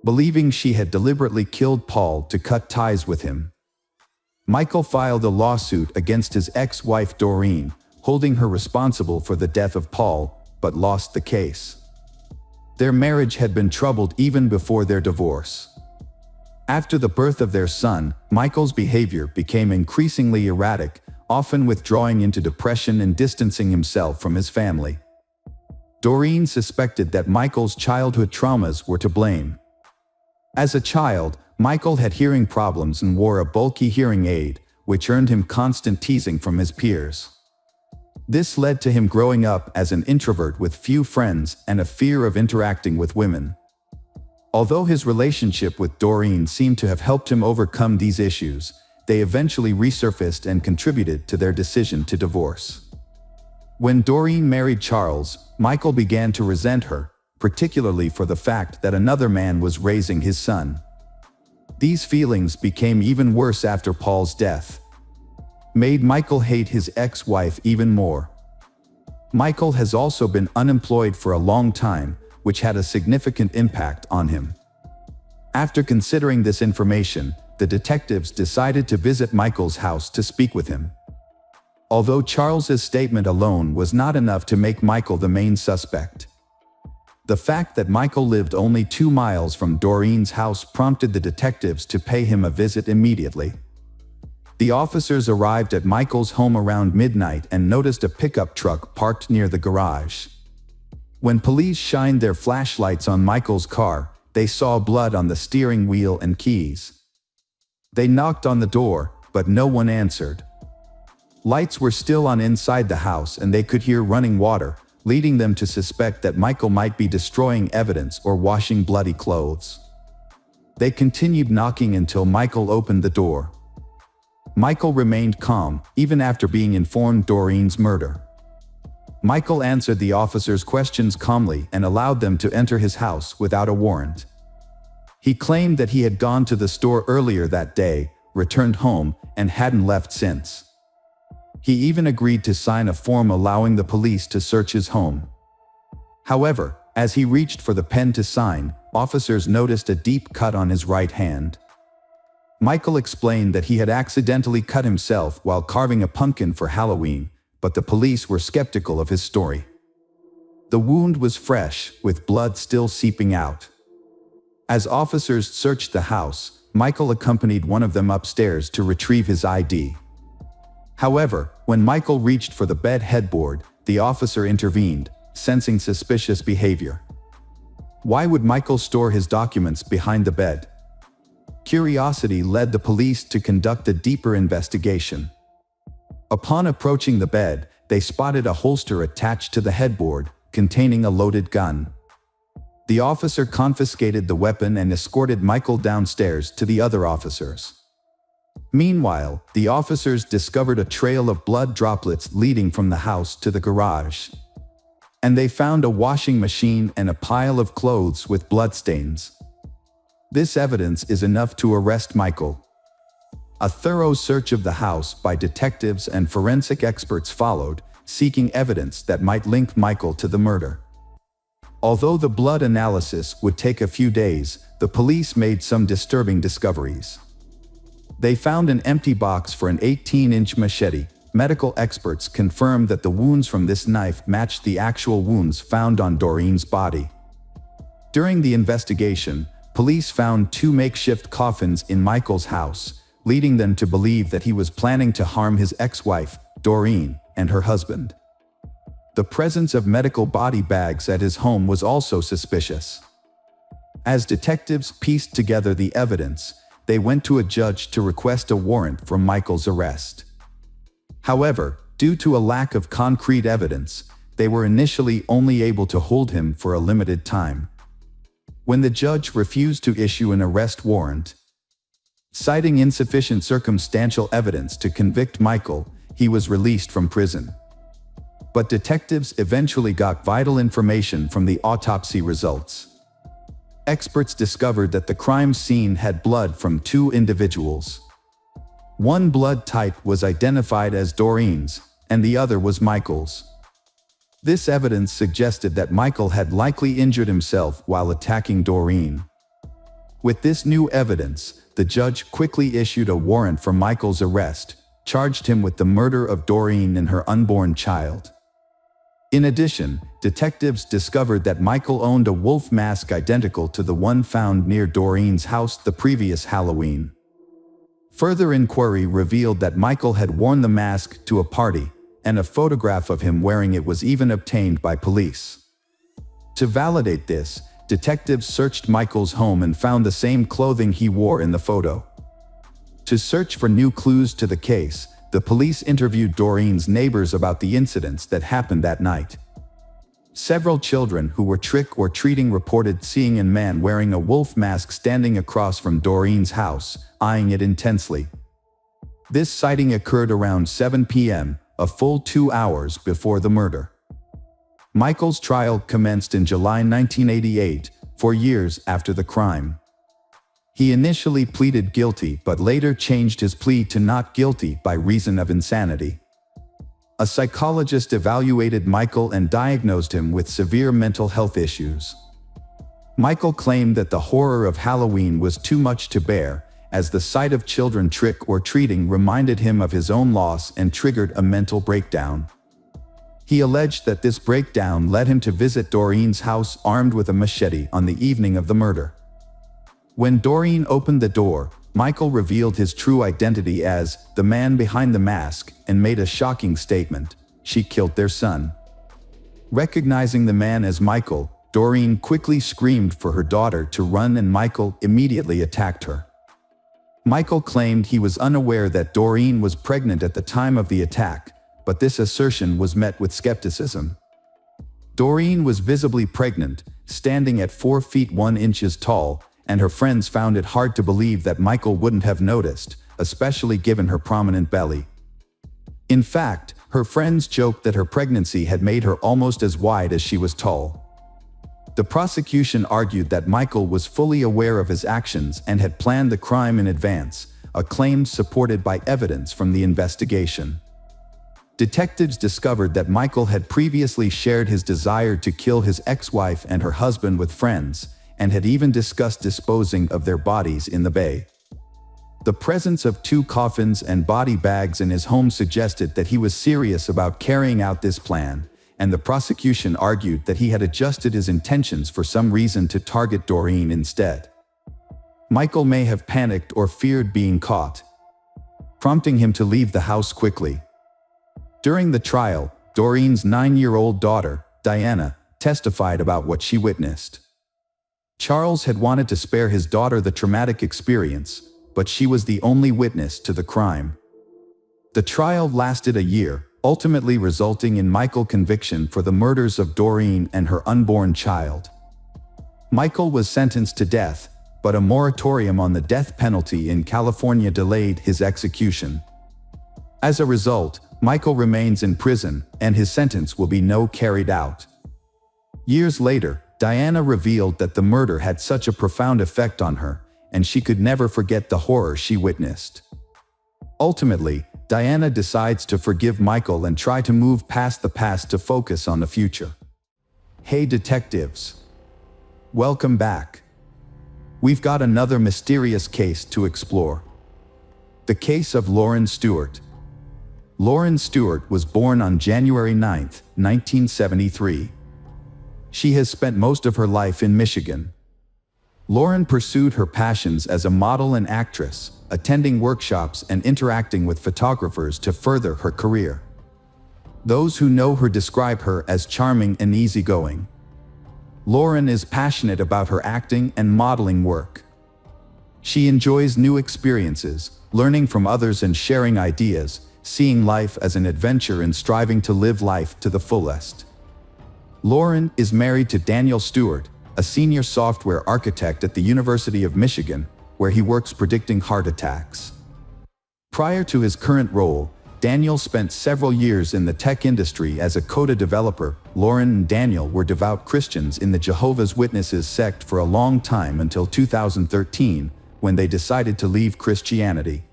believing she had deliberately killed Paul to cut ties with him. Michael filed a lawsuit against his ex-wife Doreen, holding her responsible for the death of Paul, but lost the case. Their marriage had been troubled even before their divorce. After the birth of their son, Michael's behavior became increasingly erratic, often withdrawing into depression and distancing himself from his family. Doreen suspected that Michael's childhood traumas were to blame. As a child, Michael had hearing problems and wore a bulky hearing aid, which earned him constant teasing from his peers. This led to him growing up as an introvert with few friends and a fear of interacting with women. Although his relationship with Doreen seemed to have helped him overcome these issues, they eventually resurfaced and contributed to their decision to divorce. When Doreen married Charles, Michael began to resent her, particularly for the fact that another man was raising his son. These feelings became even worse after Paul's death, made Michael hate his ex-wife even more. Michael has also been unemployed for a long time, which had a significant impact on him. After considering this information, the detectives decided to visit Michael's house to speak with him. Although Charles's statement alone was not enough to make Michael the main suspect, the fact that Michael lived only 2 miles from Doreen's house prompted the detectives to pay him a visit immediately. The officers arrived at Michael's home around midnight and noticed a pickup truck parked near the garage. When police shined their flashlights on Michael's car, they saw blood on the steering wheel and keys. They knocked on the door, but no one answered. Lights were still on inside the house and they could hear running water, leading them to suspect that Michael might be destroying evidence or washing bloody clothes. They continued knocking until Michael opened the door. Michael remained calm, even after being informed Doreen's murder. Michael answered the officers' questions calmly and allowed them to enter his house without a warrant. He claimed that he had gone to the store earlier that day, returned home, and hadn't left since. He even agreed to sign a form allowing the police to search his home. However, as he reached for the pen to sign, officers noticed a deep cut on his right hand. Michael explained that he had accidentally cut himself while carving a pumpkin for Halloween, but the police were skeptical of his story. The wound was fresh, with blood still seeping out. As officers searched the house, Michael accompanied one of them upstairs to retrieve his ID. However, when Michael reached for the bed headboard, the officer intervened, sensing suspicious behavior. Why would Michael store his documents behind the bed? Curiosity led the police to conduct a deeper investigation. Upon approaching the bed, they spotted a holster attached to the headboard, containing a loaded gun. The officer confiscated the weapon and escorted Michael downstairs to the other officers. Meanwhile, the officers discovered a trail of blood droplets leading from the house to the garage. And they found a washing machine and a pile of clothes with bloodstains. This evidence is enough to arrest Michael. A thorough search of the house by detectives and forensic experts followed, seeking evidence that might link Michael to the murder. Although the blood analysis would take a few days, the police made some disturbing discoveries. They found an empty box for an 18-inch machete. Medical experts confirmed that the wounds from this knife matched the actual wounds found on Doreen's body. During the investigation, police found 2 makeshift coffins in Michael's house, leading them to believe that he was planning to harm his ex-wife, Doreen, and her husband. The presence of medical body bags at his home was also suspicious. As detectives pieced together the evidence, they went to a judge to request a warrant for Michael's arrest. However, due to a lack of concrete evidence, they were initially only able to hold him for a limited time. When the judge refused to issue an arrest warrant, citing insufficient circumstantial evidence to convict Michael, he was released from prison. But detectives eventually got vital information from the autopsy results. Experts discovered that the crime scene had blood from 2 individuals. One blood type was identified as Doreen's, and the other was Michael's. This evidence suggested that Michael had likely injured himself while attacking Doreen. With this new evidence, the judge quickly issued a warrant for Michael's arrest, charged him with the murder of Doreen and her unborn child. In addition, detectives discovered that Michael owned a wolf mask identical to the one found near Doreen's house the previous Halloween. Further inquiry revealed that Michael had worn the mask to a party, and a photograph of him wearing it was even obtained by police. To validate this, detectives searched Michael's home and found the same clothing he wore in the photo. To search for new clues to the case, the police interviewed Doreen's neighbors about the incidents that happened that night. Several children who were trick-or-treating reported seeing a man wearing a wolf mask standing across from Doreen's house, eyeing it intensely. This sighting occurred around 7 p.m., a full 2 hours before the murder. Michael's trial commenced in July 1988, 4 years after the crime. He initially pleaded guilty but later changed his plea to not guilty by reason of insanity. A psychologist evaluated Michael and diagnosed him with severe mental health issues. Michael claimed that the horror of Halloween was too much to bear, as the sight of children trick-or-treating reminded him of his own loss and triggered a mental breakdown. He alleged that this breakdown led him to visit Doreen's house armed with a machete on the evening of the murder. When Doreen opened the door, Michael revealed his true identity as the man behind the mask and made a shocking statement: she killed their son. Recognizing the man as Michael, Doreen quickly screamed for her daughter to run and Michael immediately attacked her. Michael claimed he was unaware that Doreen was pregnant at the time of the attack, but this assertion was met with skepticism. Doreen was visibly pregnant, standing at 4 feet 1 inches tall, and her friends found it hard to believe that Michael wouldn't have noticed, especially given her prominent belly. In fact, her friends joked that her pregnancy had made her almost as wide as she was tall. The prosecution argued that Michael was fully aware of his actions and had planned the crime in advance, a claim supported by evidence from the investigation. Detectives discovered that Michael had previously shared his desire to kill his ex-wife and her husband with friends, and had even discussed disposing of their bodies in the bay. The presence of 2 coffins and body bags in his home suggested that he was serious about carrying out this plan, and the prosecution argued that he had adjusted his intentions for some reason to target Doreen instead. Michael may have panicked or feared being caught, prompting him to leave the house quickly. During the trial, Doreen's 9-year-old daughter, Diana, testified about what she witnessed. Charles had wanted to spare his daughter the traumatic experience, but she was the only witness to the crime. The trial lasted a year, ultimately resulting in Michael's conviction for the murders of Doreen and her unborn child. Michael was sentenced to death, but a moratorium on the death penalty in California delayed his execution. As a result, Michael remains in prison, and his sentence will be no carried out. Years later, Diana revealed that the murder had such a profound effect on her, and she could never forget the horror she witnessed. Ultimately, Diana decides to forgive Michael and try to move past the past to focus on the future. Hey detectives! Welcome back. We've got another mysterious case to explore. The case of Lauren Stewart. Lauren Stewart was born on January 9, 1973. She has spent most of her life in Michigan. Lauren pursued her passions as a model and actress, attending workshops and interacting with photographers to further her career. Those who know her describe her as charming and easygoing. Lauren is passionate about her acting and modeling work. She enjoys new experiences, learning from others and sharing ideas, seeing life as an adventure and striving to live life to the fullest. Lauren is married to Daniel Stewart, a senior software architect at the University of Michigan, where he works predicting heart attacks. Prior to his current role, Daniel spent several years in the tech industry as a Coda developer. Lauren and Daniel were devout Christians in the Jehovah's Witnesses sect for a long time until 2013, when they decided to leave Christianity.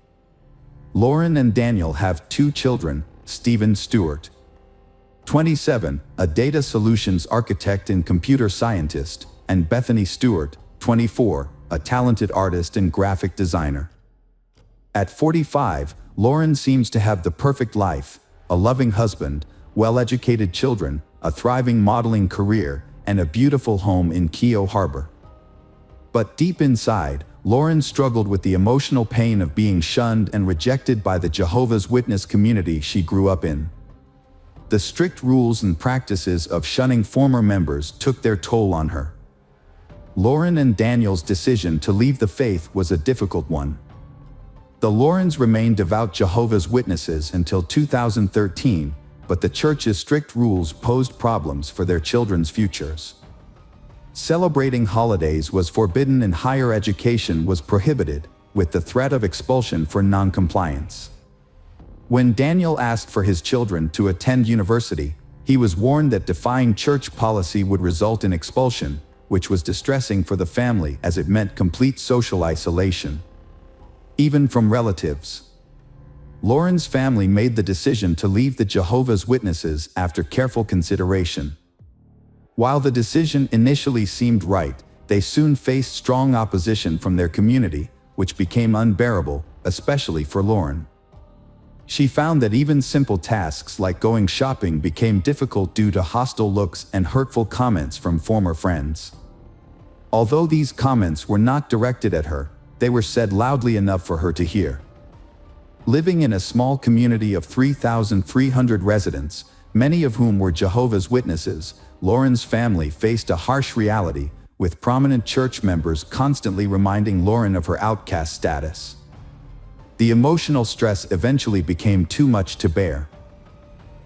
Lauren and Daniel have 2 children, Stephen Stewart, 27, a data solutions architect and computer scientist, and Bethany Stewart, 24, a talented artist and graphic designer. At 45, Lauren seems to have the perfect life, a loving husband, well-educated children, a thriving modeling career, and a beautiful home in Keio Harbor. But deep inside, Lauren struggled with the emotional pain of being shunned and rejected by the Jehovah's Witness community she grew up in. The strict rules and practices of shunning former members took their toll on her. Lauren and Daniel's decision to leave the faith was a difficult one. The Laurens remained devout Jehovah's Witnesses until 2013, but the church's strict rules posed problems for their children's futures. Celebrating holidays was forbidden and higher education was prohibited, with the threat of expulsion for non-compliance. When Daniel asked for his children to attend university, he was warned that defying church policy would result in expulsion, which was distressing for the family as it meant complete social isolation, even from relatives. Lauren's family made the decision to leave the Jehovah's Witnesses after careful consideration. While the decision initially seemed right, they soon faced strong opposition from their community, which became unbearable, especially for Lauren. She found that even simple tasks like going shopping became difficult due to hostile looks and hurtful comments from former friends. Although these comments were not directed at her, they were said loudly enough for her to hear. Living in a small community of 3,300 residents, many of whom were Jehovah's Witnesses, Lauren's family faced a harsh reality, with prominent church members constantly reminding Lauren of her outcast status. The emotional stress eventually became too much to bear.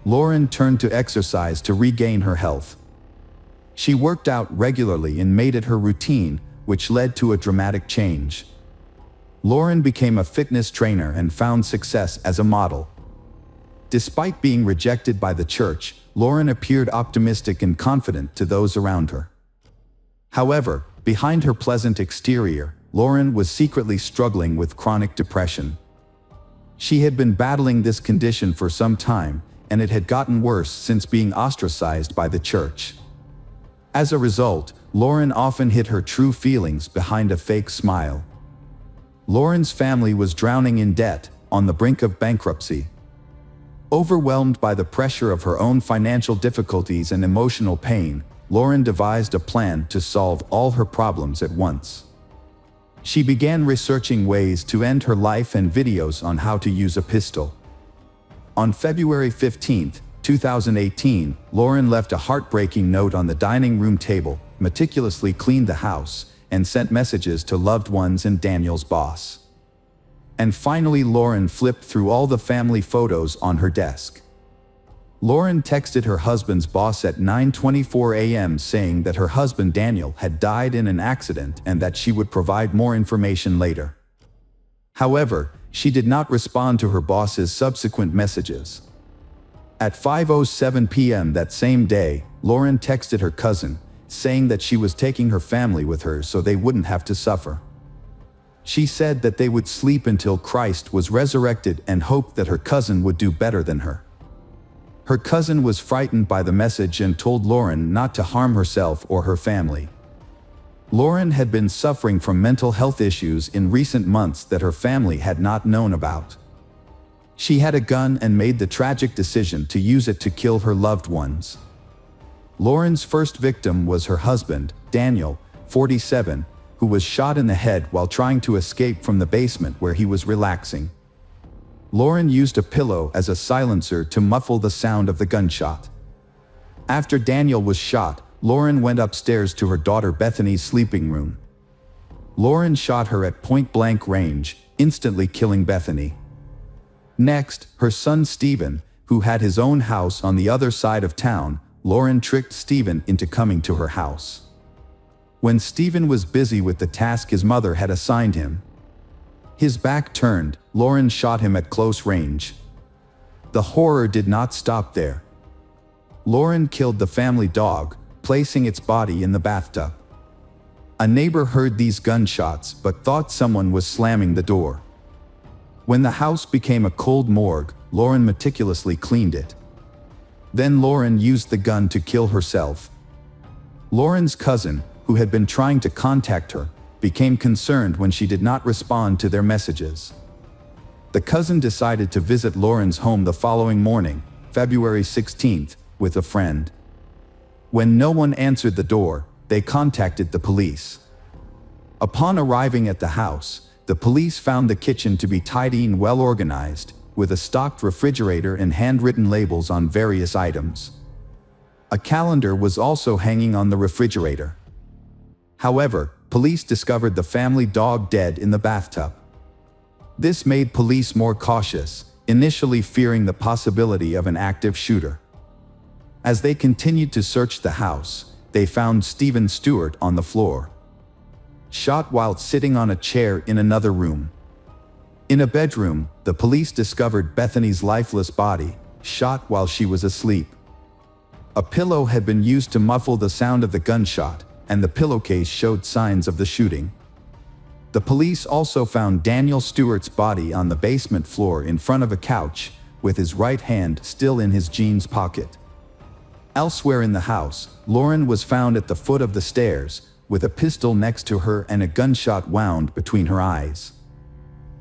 Lauren turned to exercise to regain her health. She worked out regularly and made it her routine, which led to a dramatic change. Lauren became a fitness trainer and found success as a model. Despite being rejected by the church, Lauren appeared optimistic and confident to those around her. However, behind her pleasant exterior, Lauren was secretly struggling with chronic depression. She had been battling this condition for some time, and it had gotten worse since being ostracized by the church. As a result, Lauren often hid her true feelings behind a fake smile. Lauren's family was drowning in debt, on the brink of bankruptcy. Overwhelmed by the pressure of her own financial difficulties and emotional pain, Lauren devised a plan to solve all her problems at once. She began researching ways to end her life and videos on how to use a pistol. On February 15, 2018, Lauren left a heartbreaking note on the dining room table, meticulously cleaned the house, and sent messages to loved ones and Daniel's boss. And finally, Lauren flipped through all the family photos on her desk. Lauren texted her husband's boss at 9:24 a.m. saying that her husband Daniel had died in an accident and that she would provide more information later. However, she did not respond to her boss's subsequent messages. At 5:07 p.m. that same day, Lauren texted her cousin, saying that she was taking her family with her so they wouldn't have to suffer. She said that they would sleep until Christ was resurrected and hoped that her cousin would do better than her. Her cousin was frightened by the message and told Lauren not to harm herself or her family. Lauren had been suffering from mental health issues in recent months that her family had not known about. She had a gun and made the tragic decision to use it to kill her loved ones. Lauren's first victim was her husband, Daniel, 47, who was shot in the head while trying to escape from the basement where he was relaxing. Lauren used a pillow as a silencer to muffle the sound of the gunshot. After Daniel was shot, Lauren went upstairs to her daughter Bethany's sleeping room. Lauren shot her at point-blank range, instantly killing Bethany. Next, her son Stephen, who had his own house on the other side of town, Lauren tricked Stephen into coming to her house. When Stephen was busy with the task his mother had assigned him, his back turned, Lauren shot him at close range. The horror did not stop there. Lauren killed the family dog, placing its body in the bathtub. A neighbor heard these gunshots but thought someone was slamming the door. When the house became a cold morgue, Lauren meticulously cleaned it. Then Lauren used the gun to kill herself. Lauren's cousin, who had been trying to contact her, became concerned when she did not respond to their messages. The cousin decided to visit Lauren's home the following morning, February 16th, with a friend. When no one answered the door, they contacted the police. Upon arriving at the house, the police found the kitchen to be tidy and well organized, with a stocked refrigerator and handwritten labels on various items. A calendar was also hanging on the refrigerator. However, police discovered the family dog dead in the bathtub. This made police more cautious, initially fearing the possibility of an active shooter. As they continued to search the house, they found Stephen Stewart on the floor, shot while sitting on a chair in another room. In a bedroom, the police discovered Bethany's lifeless body, shot while she was asleep. A pillow had been used to muffle the sound of the gunshot, and the pillowcase showed signs of the shooting. The police also found Daniel Stewart's body on the basement floor in front of a couch, with his right hand still in his jeans pocket. Elsewhere in the house, Lauren was found at the foot of the stairs, with a pistol next to her and a gunshot wound between her eyes.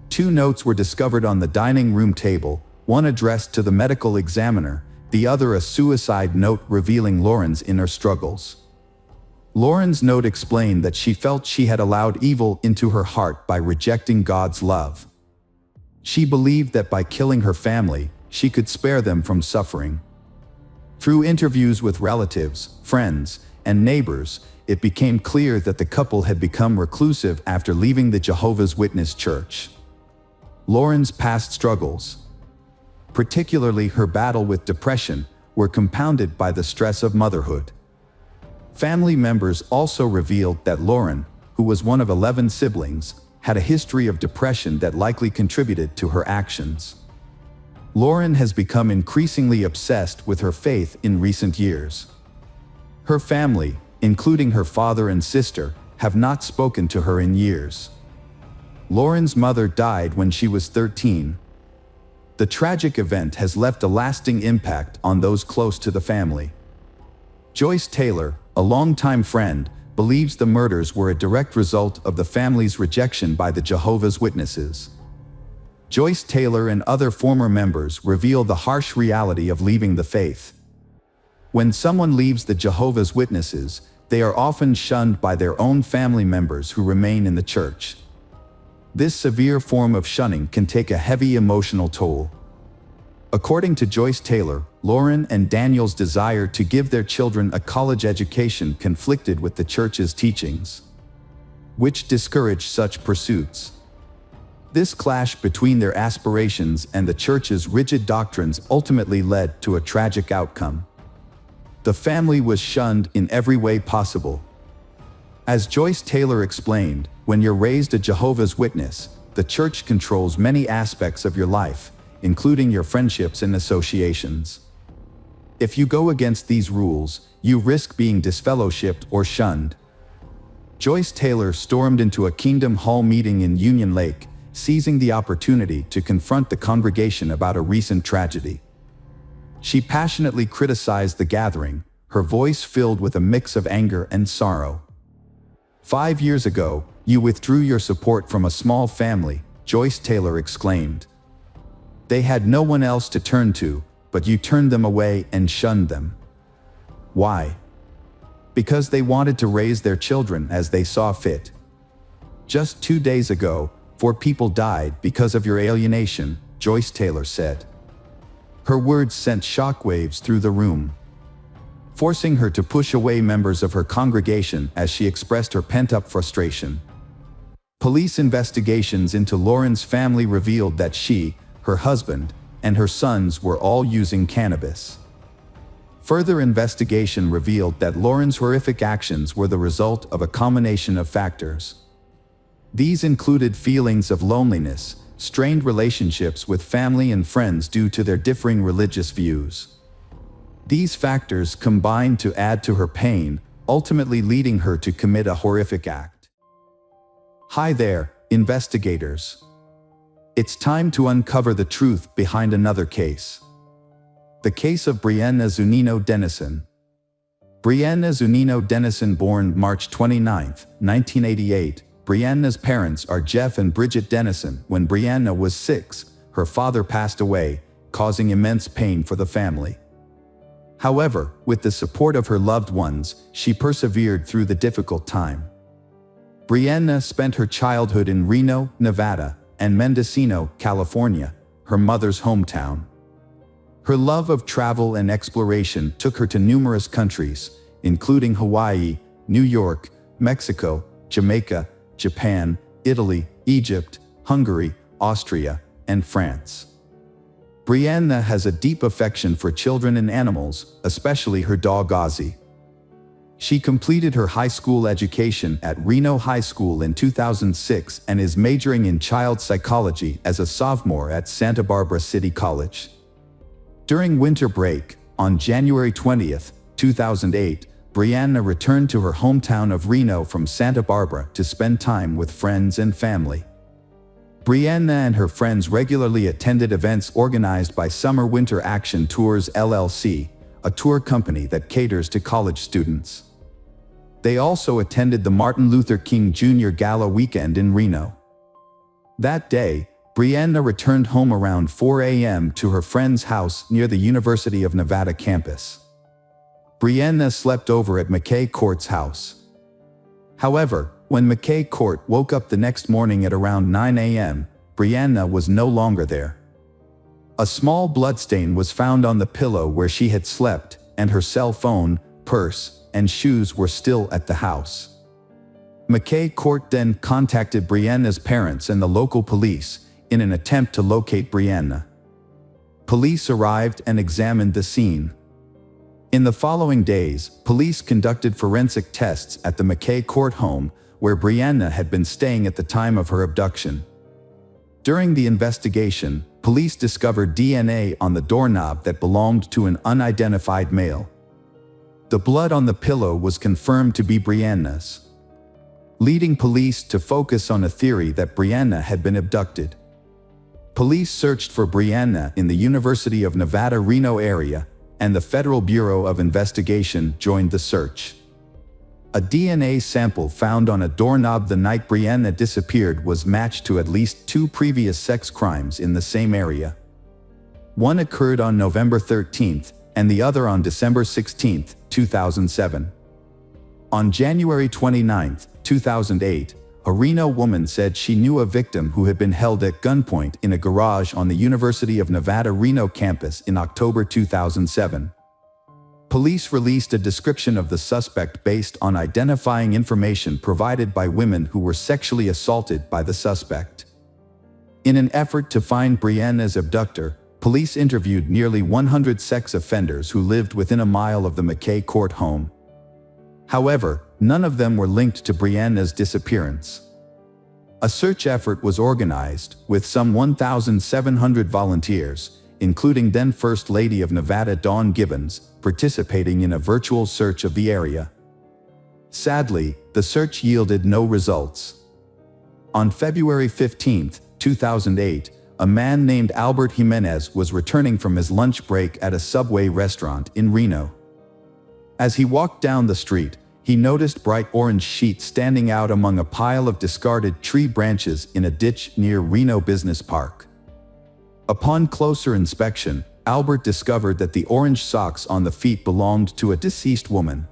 2 notes were discovered on the dining room table, one addressed to the medical examiner, the other a suicide note revealing Lauren's inner struggles. Lauren's note explained that she felt she had allowed evil into her heart by rejecting God's love. She believed that by killing her family, she could spare them from suffering. Through interviews with relatives, friends, and neighbors, it became clear that the couple had become reclusive after leaving the Jehovah's Witness church. Lauren's past struggles, particularly her battle with depression, were compounded by the stress of motherhood. Family members also revealed that Lauren, who was one of 11 siblings, had a history of depression that likely contributed to her actions. Lauren has become increasingly obsessed with her faith in recent years. Her family, including her father and sister, have not spoken to her in years. Lauren's mother died when she was 13. The tragic event has left a lasting impact on those close to the family. Joyce Taylor, a longtime friend, believes the murders were a direct result of the family's rejection by the Jehovah's Witnesses. Joyce Taylor and other former members reveal the harsh reality of leaving the faith. When someone leaves the Jehovah's Witnesses, they are often shunned by their own family members who remain in the church. This severe form of shunning can take a heavy emotional toll. According to Joyce Taylor, Lauren and Daniel's desire to give their children a college education conflicted with the church's teachings, which discouraged such pursuits. This clash between their aspirations and the church's rigid doctrines ultimately led to a tragic outcome. The family was shunned in every way possible. As Joyce Taylor explained, when you're raised a Jehovah's Witness, the church controls many aspects of your life, including your friendships and associations. If you go against these rules, you risk being disfellowshipped or shunned. Joyce Taylor stormed into a Kingdom Hall meeting in Union Lake, seizing the opportunity to confront the congregation about a recent tragedy. She passionately criticized the gathering, her voice filled with a mix of anger and sorrow. 5 years ago, you withdrew your support from a small family, Joyce Taylor exclaimed. They had no one else to turn to, but you turned them away and shunned them. Why? Because they wanted to raise their children as they saw fit. Just 2 days ago, 4 people died because of your alienation, Joyce Taylor said. Her words sent shockwaves through the room, forcing her to push away members of her congregation as she expressed her pent-up frustration. Police investigations into Lauren's family revealed that she, her husband, and her sons were all using cannabis. Further investigation revealed that Lauren's horrific actions were the result of a combination of factors. These included feelings of loneliness, strained relationships with family and friends due to their differing religious views. These factors combined to add to her pain, ultimately leading her to commit a horrific act. Hi there, investigators. It's time to uncover the truth behind another case. The case of Brianna Zunino Dennison. Brianna Zunino Dennison, born March 29, 1988, Brianna's parents are Jeff and Bridget Dennison. When Brianna was 6, her father passed away, causing immense pain for the family. However, with the support of her loved ones, she persevered through the difficult time. Brianna spent her childhood in Reno, Nevada, and Mendocino, California, her mother's hometown. Her love of travel and exploration took her to numerous countries, including Hawaii, New York, Mexico, Jamaica, Japan, Italy, Egypt, Hungary, Austria, and France. Brianna has a deep affection for children and animals, especially her dog Ozzy. She completed her high school education at Reno High School in 2006 and is majoring in child psychology as a sophomore at Santa Barbara City College. During winter break, on January 20, 2008, Brianna returned to her hometown of Reno from Santa Barbara to spend time with friends and family. Brianna and her friends regularly attended events organized by Summer Winter Action Tours LLC, a tour company that caters to college students. They also attended the Martin Luther King Jr. Gala weekend in Reno. That day, Brianna returned home around 4 a.m. to her friend's house near the University of Nevada campus. Brianna slept over at McKay Court's house. However, when McKay Court woke up the next morning at around 9 a.m., Brianna was no longer there. A small bloodstain was found on the pillow where she had slept, and her cell phone, purse, and shoes were still at the house. McKay Court then contacted Brianna's parents and the local police in an attempt to locate Brianna. Police arrived and examined the scene. In the following days, police conducted forensic tests at the McKay Court home, where Brianna had been staying at the time of her abduction. During the investigation, police discovered DNA on the doorknob that belonged to an unidentified male. The blood on the pillow was confirmed to be Brianna's, leading police to focus on a theory that Brianna had been abducted. Police searched for Brianna in the University of Nevada Reno area, and the Federal Bureau of Investigation joined the search. A DNA sample found on a doorknob the night Brianna disappeared was matched to at least 2 previous sex crimes in the same area. One occurred on November 13th, and the other on December 16, 2007. On January 29, 2008, a Reno woman said she knew a victim who had been held at gunpoint in a garage on the University of Nevada Reno campus in October 2007. Police released a description of the suspect based on identifying information provided by women who were sexually assaulted by the suspect. In an effort to find Brianna's abductor, police interviewed nearly 100 sex offenders who lived within a mile of the McKay Court home. However, none of them were linked to Brianna's disappearance. A search effort was organized, with some 1,700 volunteers, including then First Lady of Nevada Dawn Gibbons, participating in a virtual search of the area. Sadly, the search yielded no results. On February 15, 2008, a man named Albert Jimenez was returning from his lunch break at a Subway restaurant in Reno. As he walked down the street, he noticed bright orange sheets standing out among a pile of discarded tree branches in a ditch near Reno Business Park. Upon closer inspection, Albert discovered that the orange socks on the feet belonged to a deceased woman.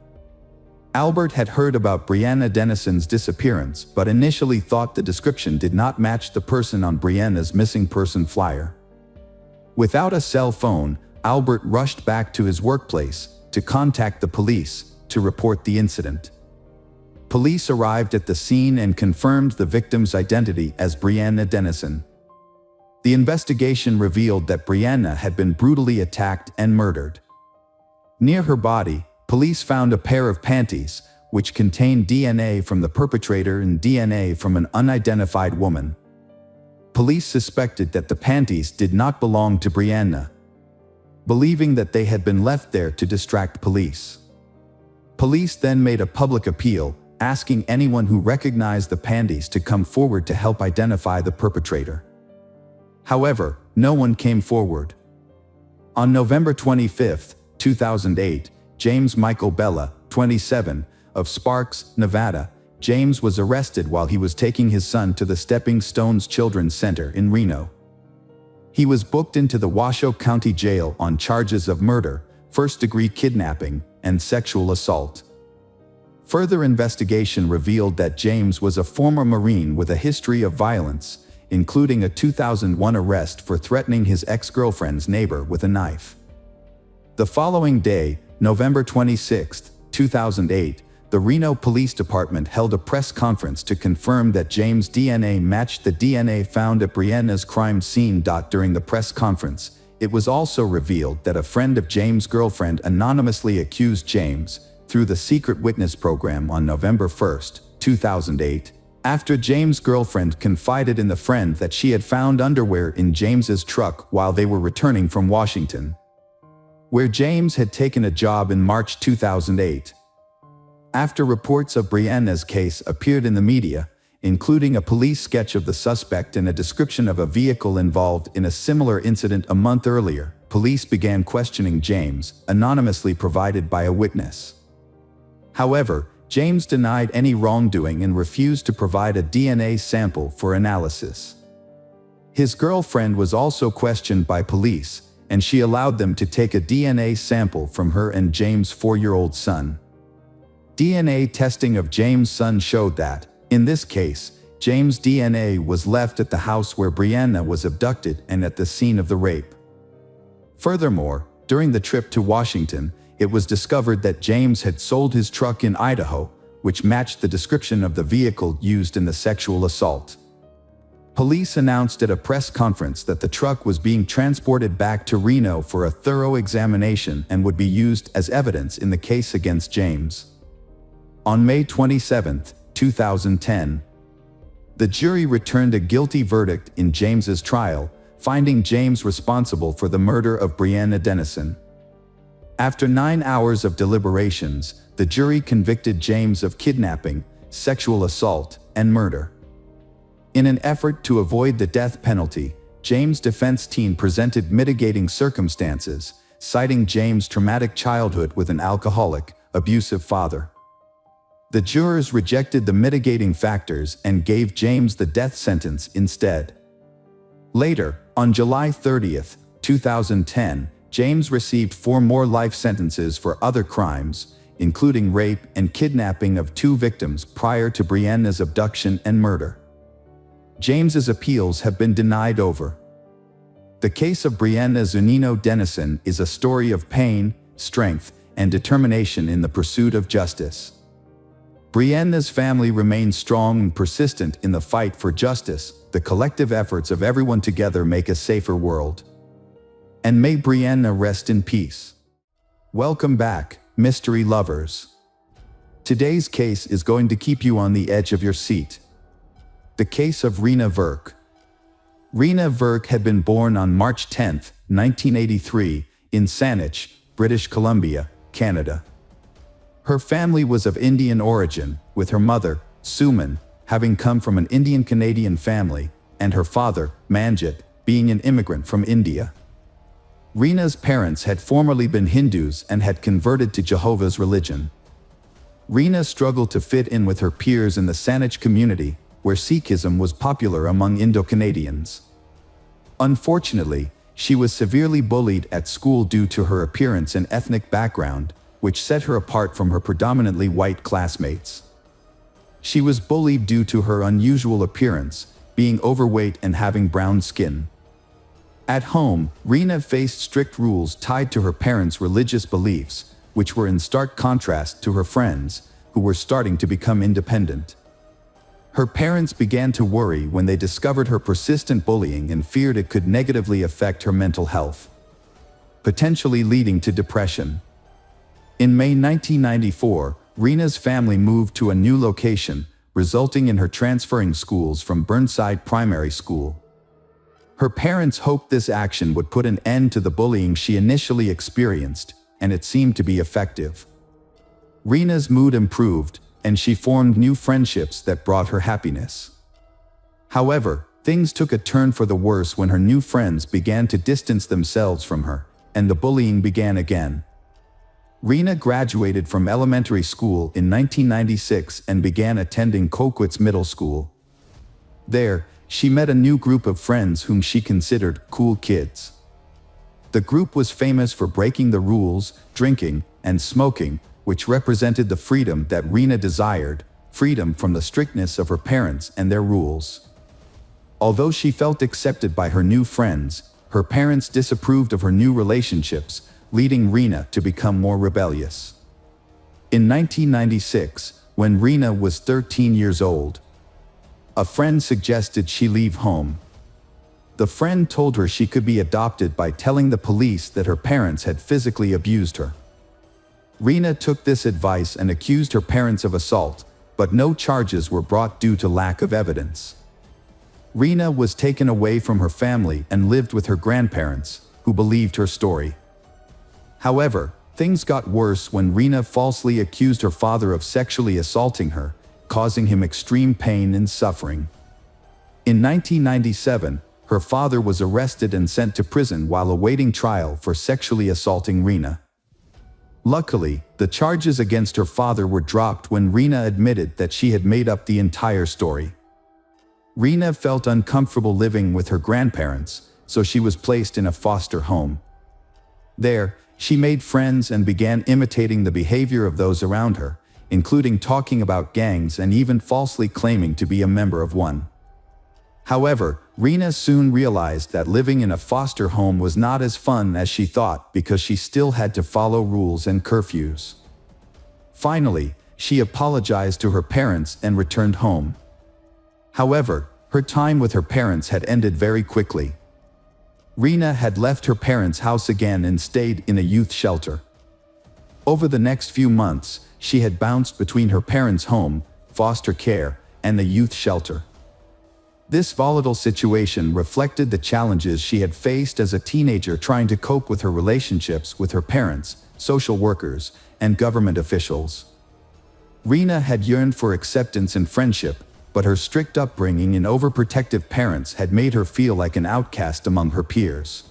Albert had heard about Brianna Dennison's disappearance, but initially thought the description did not match the person on Brianna's missing person flyer. Without a cell phone, Albert rushed back to his workplace to contact the police to report the incident. Police arrived at the scene and confirmed the victim's identity as Brianna Dennison. The investigation revealed that Brianna had been brutally attacked and murdered. Near her body, police found a pair of panties, which contained DNA from the perpetrator and DNA from an unidentified woman. Police suspected that the panties did not belong to Brianna, believing that they had been left there to distract police. Police then made a public appeal, asking anyone who recognized the panties to come forward to help identify the perpetrator. However, no one came forward. On November 25, 2008, James Michael Bella, 27, of Sparks, Nevada, James was arrested while he was taking his son to the Stepping Stones Children's Center in Reno. He was booked into the Washoe County Jail on charges of murder, first-degree kidnapping, and sexual assault. Further investigation revealed that James was a former Marine with a history of violence, including a 2001 arrest for threatening his ex-girlfriend's neighbor with a knife. The following day, November 26, 2008, the Reno Police Department held a press conference to confirm that James' DNA matched the DNA found at Brianna's crime scene. During the press conference, it was also revealed that a friend of James' girlfriend anonymously accused James, through the secret witness program on November 1, 2008, after James' girlfriend confided in the friend that she had found underwear in James's truck while they were returning from Washington, where James had taken a job in March 2008. After reports of Brianna's case appeared in the media, including a police sketch of the suspect and a description of a vehicle involved in a similar incident a month earlier, police began questioning James, anonymously provided by a witness. However, James denied any wrongdoing and refused to provide a DNA sample for analysis. His girlfriend was also questioned by police, and she allowed them to take a DNA sample from her and James' 4-year-old son. DNA testing of James' son showed that, in this case, James' DNA was left at the house where Brianna was abducted and at the scene of the rape. Furthermore, during the trip to Washington, it was discovered that James had sold his truck in Idaho, which matched the description of the vehicle used in the sexual assault. Police announced at a press conference that the truck was being transported back to Reno for a thorough examination and would be used as evidence in the case against James. On May 27, 2010, the jury returned a guilty verdict in James's trial, finding James responsible for the murder of Brianna Dennison. After 9 hours of deliberations, the jury convicted James of kidnapping, sexual assault, and murder. In an effort to avoid the death penalty, James' defense team presented mitigating circumstances, citing James' traumatic childhood with an alcoholic, abusive father. The jurors rejected the mitigating factors and gave James the death sentence instead. Later, on July 30, 2010, James received 4 more life sentences for other crimes, including rape and kidnapping of 2 victims prior to Brianna's abduction and murder. James's appeals have been denied over. The case of Brianna Zunino Dennison is a story of pain, strength, and determination in the pursuit of justice. Brianna's family remains strong and persistent in the fight for justice. The collective efforts of everyone together make a safer world. And may Brianna rest in peace. Welcome back, mystery lovers. Today's case is going to keep you on the edge of your seat. The case of Rena Verk. Rena Verk had been born on March 10, 1983, in Saanich, British Columbia, Canada. Her family was of Indian origin, with her mother, Suman, having come from an Indian-Canadian family, and her father, Manjit, being an immigrant from India. Rena's parents had formerly been Hindus and had converted to Jehovah's religion. Rena struggled to fit in with her peers in the Saanich community, where Sikhism was popular among Indo-Canadians. Unfortunately, she was severely bullied at school due to her appearance and ethnic background, which set her apart from her predominantly white classmates. She was bullied due to her unusual appearance, being overweight and having brown skin. At home, Rena faced strict rules tied to her parents' religious beliefs, which were in stark contrast to her friends, who were starting to become independent. Her parents began to worry when they discovered her persistent bullying and feared it could negatively affect her mental health, potentially leading to depression. In May 1994, Rena's family moved to a new location, resulting in her transferring schools from Burnside Primary School. Her parents hoped this action would put an end to the bullying she initially experienced, and it seemed to be effective. Rena's mood improved, and she formed new friendships that brought her happiness. However, things took a turn for the worse when her new friends began to distance themselves from her, and the bullying began again. Rena graduated from elementary school in 1996 and began attending Coquitz Middle School. There, she met a new group of friends whom she considered cool kids. The group was famous for breaking the rules, drinking, and smoking, which represented the freedom that Rena desired, freedom from the strictness of her parents and their rules. Although she felt accepted by her new friends, her parents disapproved of her new relationships, leading Rena to become more rebellious. In 1996, when Rena was 13 years old, a friend suggested she leave home. The friend told her she could be adopted by telling the police that her parents had physically abused her. Rena took this advice and accused her parents of assault, but no charges were brought due to lack of evidence. Rena was taken away from her family and lived with her grandparents, who believed her story. However, things got worse when Rena falsely accused her father of sexually assaulting her, causing him extreme pain and suffering. In 1997, her father was arrested and sent to prison while awaiting trial for sexually assaulting Rena. Luckily, the charges against her father were dropped when Rena admitted that she had made up the entire story. Rena felt uncomfortable living with her grandparents, so she was placed in a foster home. There, she made friends and began imitating the behavior of those around her, including talking about gangs and even falsely claiming to be a member of one. However, Rena soon realized that living in a foster home was not as fun as she thought because she still had to follow rules and curfews. Finally, she apologized to her parents and returned home. However, her time with her parents had ended very quickly. Rena had left her parents' house again and stayed in a youth shelter. Over the next few months, she had bounced between her parents' home, foster care, and the youth shelter. This volatile situation reflected the challenges she had faced as a teenager trying to cope with her relationships with her parents, social workers, and government officials. Rena had yearned for acceptance and friendship, but her strict upbringing and overprotective parents had made her feel like an outcast among her peers.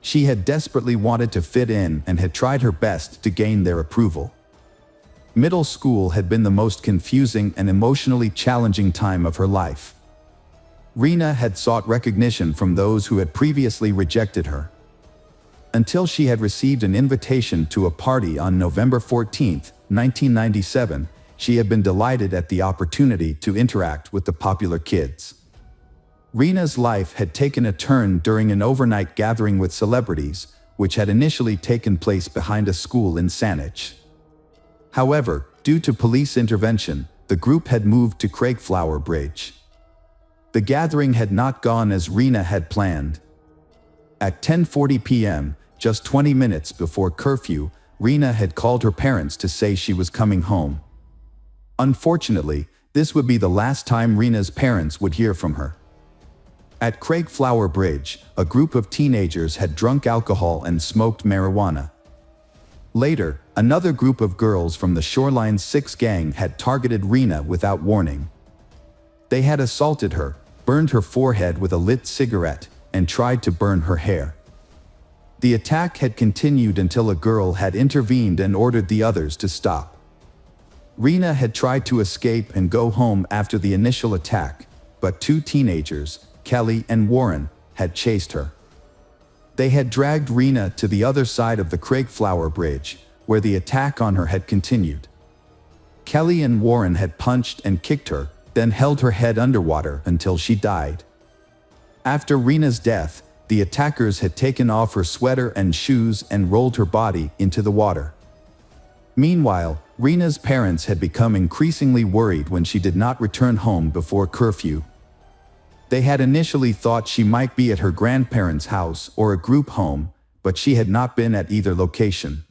She had desperately wanted to fit in and had tried her best to gain their approval. Middle school had been the most confusing and emotionally challenging time of her life. Rena had sought recognition from those who had previously rejected her. until she had received an invitation to a party on November 14, 1997, she had been delighted at the opportunity to interact with the popular kids. Rena's life had taken a turn during an overnight gathering with celebrities, which had initially taken place behind a school in Saanich. However, due to police intervention, the group had moved to Craigflower Bridge. The gathering had not gone as Rena had planned. At 10:40 p.m., just 20 minutes before curfew, Rena had called her parents to say she was coming home. Unfortunately, this would be the last time Rena's parents would hear from her. At Craigflower Bridge, a group of teenagers had drunk alcohol and smoked marijuana. Later, another group of girls from the Shoreline 6 gang had targeted Rena without warning. They had assaulted her, burned her forehead with a lit cigarette, and tried to burn her hair. The attack had continued until a girl had intervened and ordered the others to stop. Rena had tried to escape and go home after the initial attack, but two teenagers, Kelly and Warren, had chased her. They had dragged Rena to the other side of the Craigflower Bridge, where the attack on her had continued. Kelly and Warren had punched and kicked her, then held her head underwater until she died. After Rena's death, the attackers had taken off her sweater and shoes and rolled her body into the water. Meanwhile, Rena's parents had become increasingly worried when she did not return home before curfew. They had initially thought she might be at her grandparents' house or a group home, but she had not been at either location.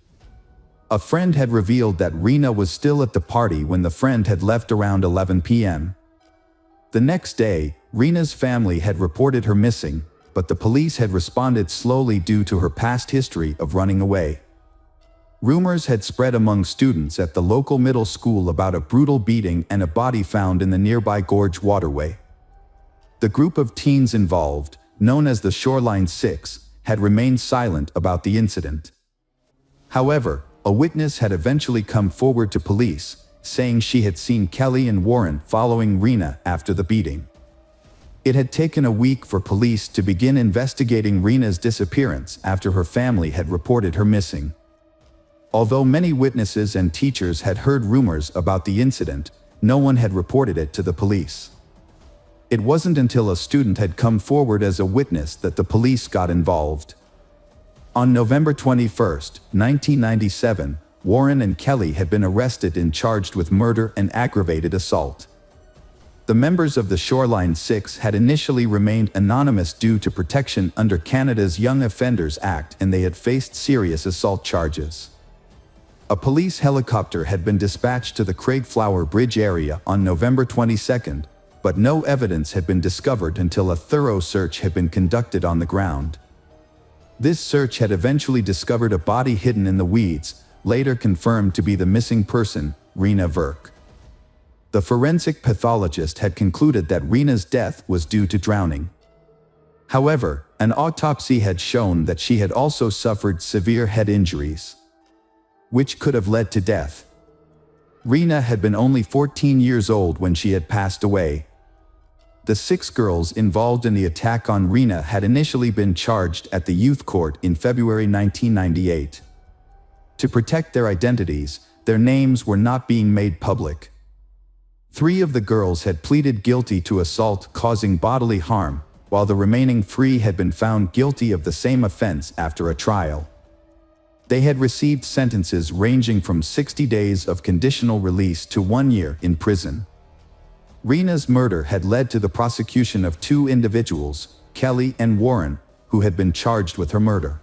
A friend had revealed that Rena was still at the party when the friend had left around 11 p.m. The next day, Rena's family had reported her missing, but the police had responded slowly due to her past history of running away. Rumors had spread among students at the local middle school about a brutal beating and a body found in the nearby gorge waterway. The group of teens involved, known as the Shoreline 6, had remained silent about the incident. However, a witness had eventually come forward to police, saying she had seen Kelly and Warren following Rena after the beating. It had taken a week for police to begin investigating Rena's disappearance after her family had reported her missing. Although many witnesses and teachers had heard rumors about the incident, no one had reported it to the police. It wasn't until a student had come forward as a witness that the police got involved. On November 21, 1997, Warren and Kelly had been arrested and charged with murder and aggravated assault. The members of the Shoreline 6 had initially remained anonymous due to protection under Canada's Young Offenders Act, and they had faced serious assault charges. A police helicopter had been dispatched to the Craigflower Bridge area on November 22, but no evidence had been discovered until a thorough search had been conducted on the ground. This search had eventually discovered a body hidden in the weeds, later confirmed to be the missing person, Rena Verk. The forensic pathologist had concluded that Rena's death was due to drowning. However, an autopsy had shown that she had also suffered severe head injuries, which could have led to death. Rena had been only 14 years old when she had passed away. The 6 girls involved in the attack on Rena had initially been charged at the youth court in February 1998. To protect their identities, their names were not being made public. 3 of the girls had pleaded guilty to assault causing bodily harm, while the remaining 3 had been found guilty of the same offense after a trial. They had received sentences ranging from 60 days of conditional release to 1 year in prison. Rena's murder had led to the prosecution of 2 individuals, Kelly and Warren, who had been charged with her murder.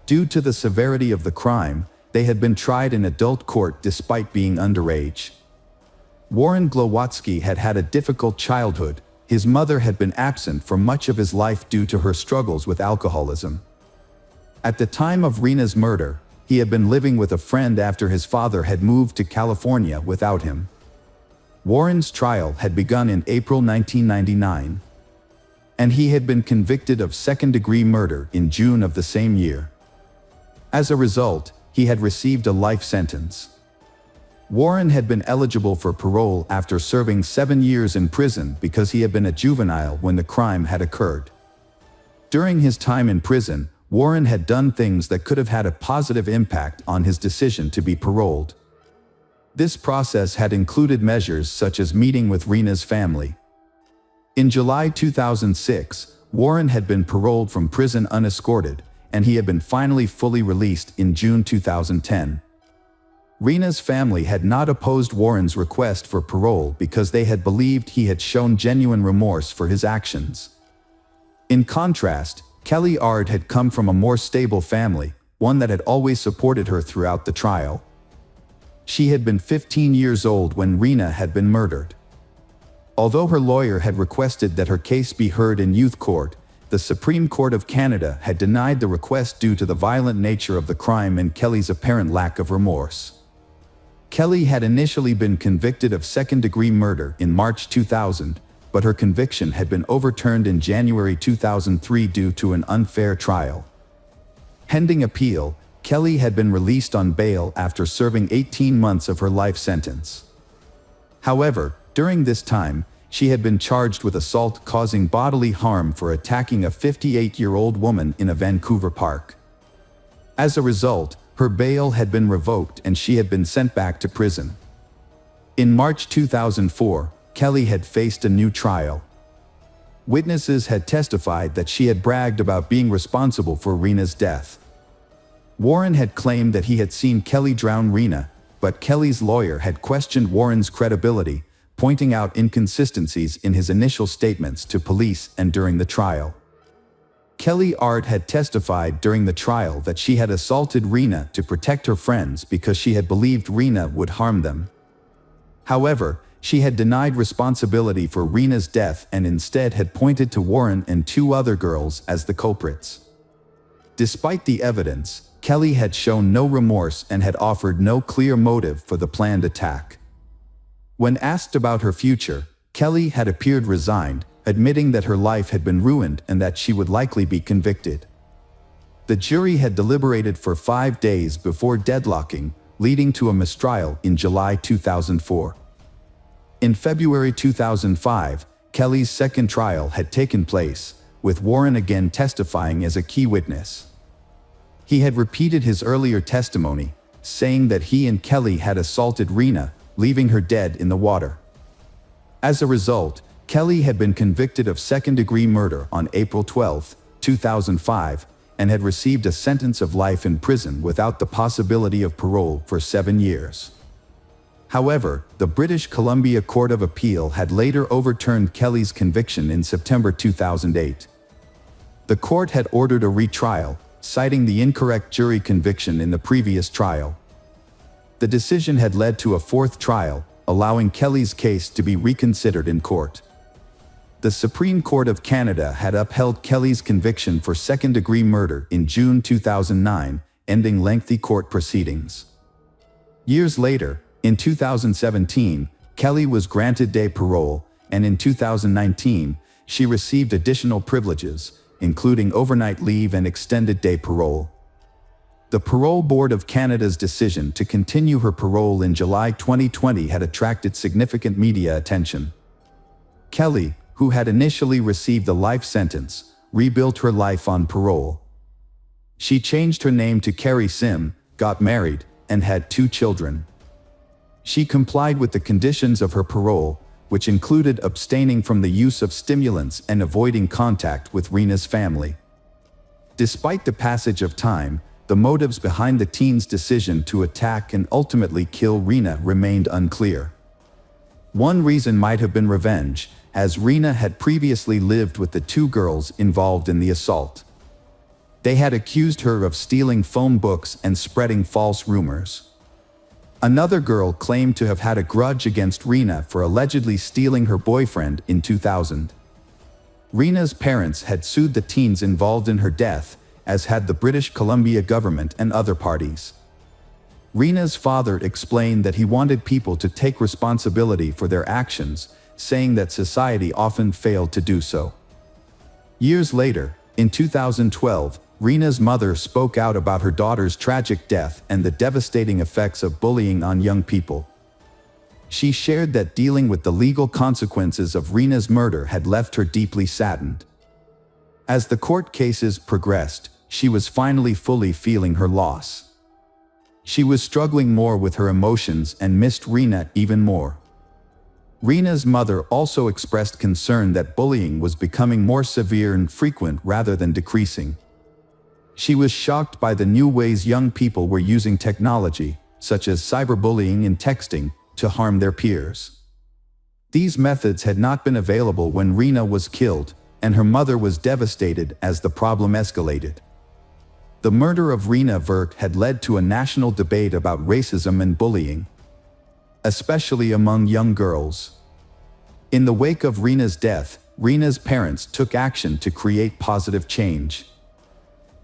Due to the severity of the crime, they had been tried in adult court despite being underage. Warren Glowatsky had had a difficult childhood. His mother had been absent for much of his life due to her struggles with alcoholism. At the time of Rena's murder, he had been living with a friend after his father had moved to California without him. Warren's trial had begun in April 1999, and he had been convicted of second-degree murder in June of the same year. As a result, he had received a life sentence. Warren had been eligible for parole after serving 7 years in prison because he had been a juvenile when the crime had occurred. During his time in prison, Warren had done things that could have had a positive impact on his decision to be paroled. This process had included measures such as meeting with Rena's family. In July 2006, Warren had been paroled from prison unescorted, and he had been finally fully released in June 2010. Rena's family had not opposed Warren's request for parole because they had believed he had shown genuine remorse for his actions. In contrast, Kelly Ard had come from a more stable family, one that had always supported her throughout the trial. She had been 15 years old when Rena had been murdered. Although her lawyer had requested that her case be heard in youth court, the Supreme Court of Canada had denied the request due to the violent nature of the crime and Kelly's apparent lack of remorse. Kelly had initially been convicted of second-degree murder in March 2000, but her conviction had been overturned in January 2003 due to an unfair trial. Pending appeal, Kelly had been released on bail after serving 18 months of her life sentence. However, during this time, she had been charged with assault causing bodily harm for attacking a 58-year-old woman in a Vancouver park. As a result, her bail had been revoked and she had been sent back to prison. In March 2004, Kelly had faced a new trial. Witnesses had testified that she had bragged about being responsible for Rena's death. Warren had claimed that he had seen Kelly drown Rena, but Kelly's lawyer had questioned Warren's credibility, pointing out inconsistencies in his initial statements to police and during the trial. Kelly Ard had testified during the trial that she had assaulted Rena to protect her friends because she had believed Rena would harm them. However, she had denied responsibility for Rena's death and instead had pointed to Warren and two other girls as the culprits. Despite the evidence, Kelly had shown no remorse and had offered no clear motive for the planned attack. When asked about her future, Kelly had appeared resigned, admitting that her life had been ruined and that she would likely be convicted. The jury had deliberated for 5 days before deadlocking, leading to a mistrial in July 2004. In February 2005, Kelly's second trial had taken place, with Warren again testifying as a key witness. He had repeated his earlier testimony, saying that he and Kelly had assaulted Rena, leaving her dead in the water. As a result, Kelly had been convicted of second-degree murder on April 12, 2005, and had received a sentence of life in prison without the possibility of parole for 7 years. However, the British Columbia Court of Appeal had later overturned Kelly's conviction in September 2008. The court had ordered a retrial, citing the incorrect jury conviction in the previous trial. The decision had led to a fourth trial, allowing Kelly's case to be reconsidered in court. The Supreme Court of Canada had upheld Kelly's conviction for second-degree murder in June 2009, ending lengthy court proceedings. Years later, in 2017, Kelly was granted day parole, and in 2019, she received additional privileges, including overnight leave and extended day parole. The Parole Board of Canada's decision to continue her parole in July 2020 had attracted significant media attention. Kelly, who had initially received a life sentence, rebuilt her life on parole. She changed her name to Carrie Sim, got married, and had 2 children. She complied with the conditions of her parole, which included abstaining from the use of stimulants and avoiding contact with Rena's family. Despite the passage of time, the motives behind the teen's decision to attack and ultimately kill Rena remained unclear. One reason might have been revenge, as Rena had previously lived with the 2 girls involved in the assault. They had accused her of stealing phone books and spreading false rumors. Another girl claimed to have had a grudge against Rena for allegedly stealing her boyfriend in 2000. Rena's parents had sued the teens involved in her death, as had the British Columbia government and other parties. Rena's father explained that he wanted people to take responsibility for their actions, saying that society often failed to do so. Years later, in 2012, Rena's mother spoke out about her daughter's tragic death and the devastating effects of bullying on young people. She shared that dealing with the legal consequences of Rena's murder had left her deeply saddened. As the court cases progressed, she was finally fully feeling her loss. She was struggling more with her emotions and missed Rena even more. Rena's mother also expressed concern that bullying was becoming more severe and frequent rather than decreasing. She was shocked by the new ways young people were using technology, such as cyberbullying and texting, to harm their peers. These methods had not been available when Rena was killed, and her mother was devastated as the problem escalated. The murder of Rena Verk had led to a national debate about racism and bullying, especially among young girls. In the wake of Rena's death, Rena's parents took action to create positive change.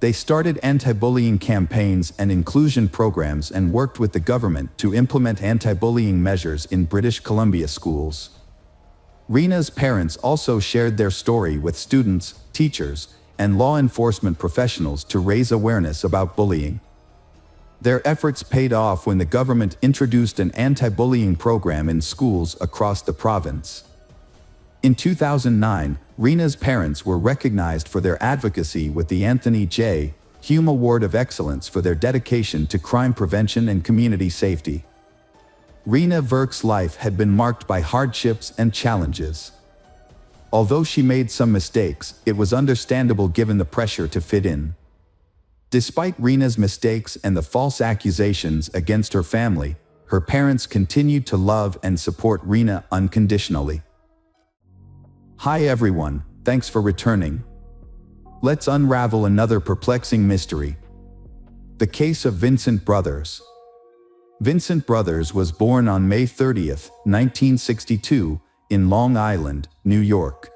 They started anti-bullying campaigns and inclusion programs and worked with the government to implement anti-bullying measures in British Columbia schools. Rena's parents also shared their story with students, teachers, and law enforcement professionals to raise awareness about bullying. Their efforts paid off when the government introduced an anti-bullying program in schools across the province. In 2009, Rena's parents were recognized for their advocacy with the Anthony J. Hume Award of Excellence for their dedication to crime prevention and community safety. Rena Verk's life had been marked by hardships and challenges. Although she made some mistakes, it was understandable given the pressure to fit in. Despite Rena's mistakes and the false accusations against her family, her parents continued to love and support Rena unconditionally. Hi everyone, thanks for returning. Let's unravel another perplexing mystery. The case of Vincent Brothers. Vincent Brothers was born on May 30th, 1962, in Long Island, New York.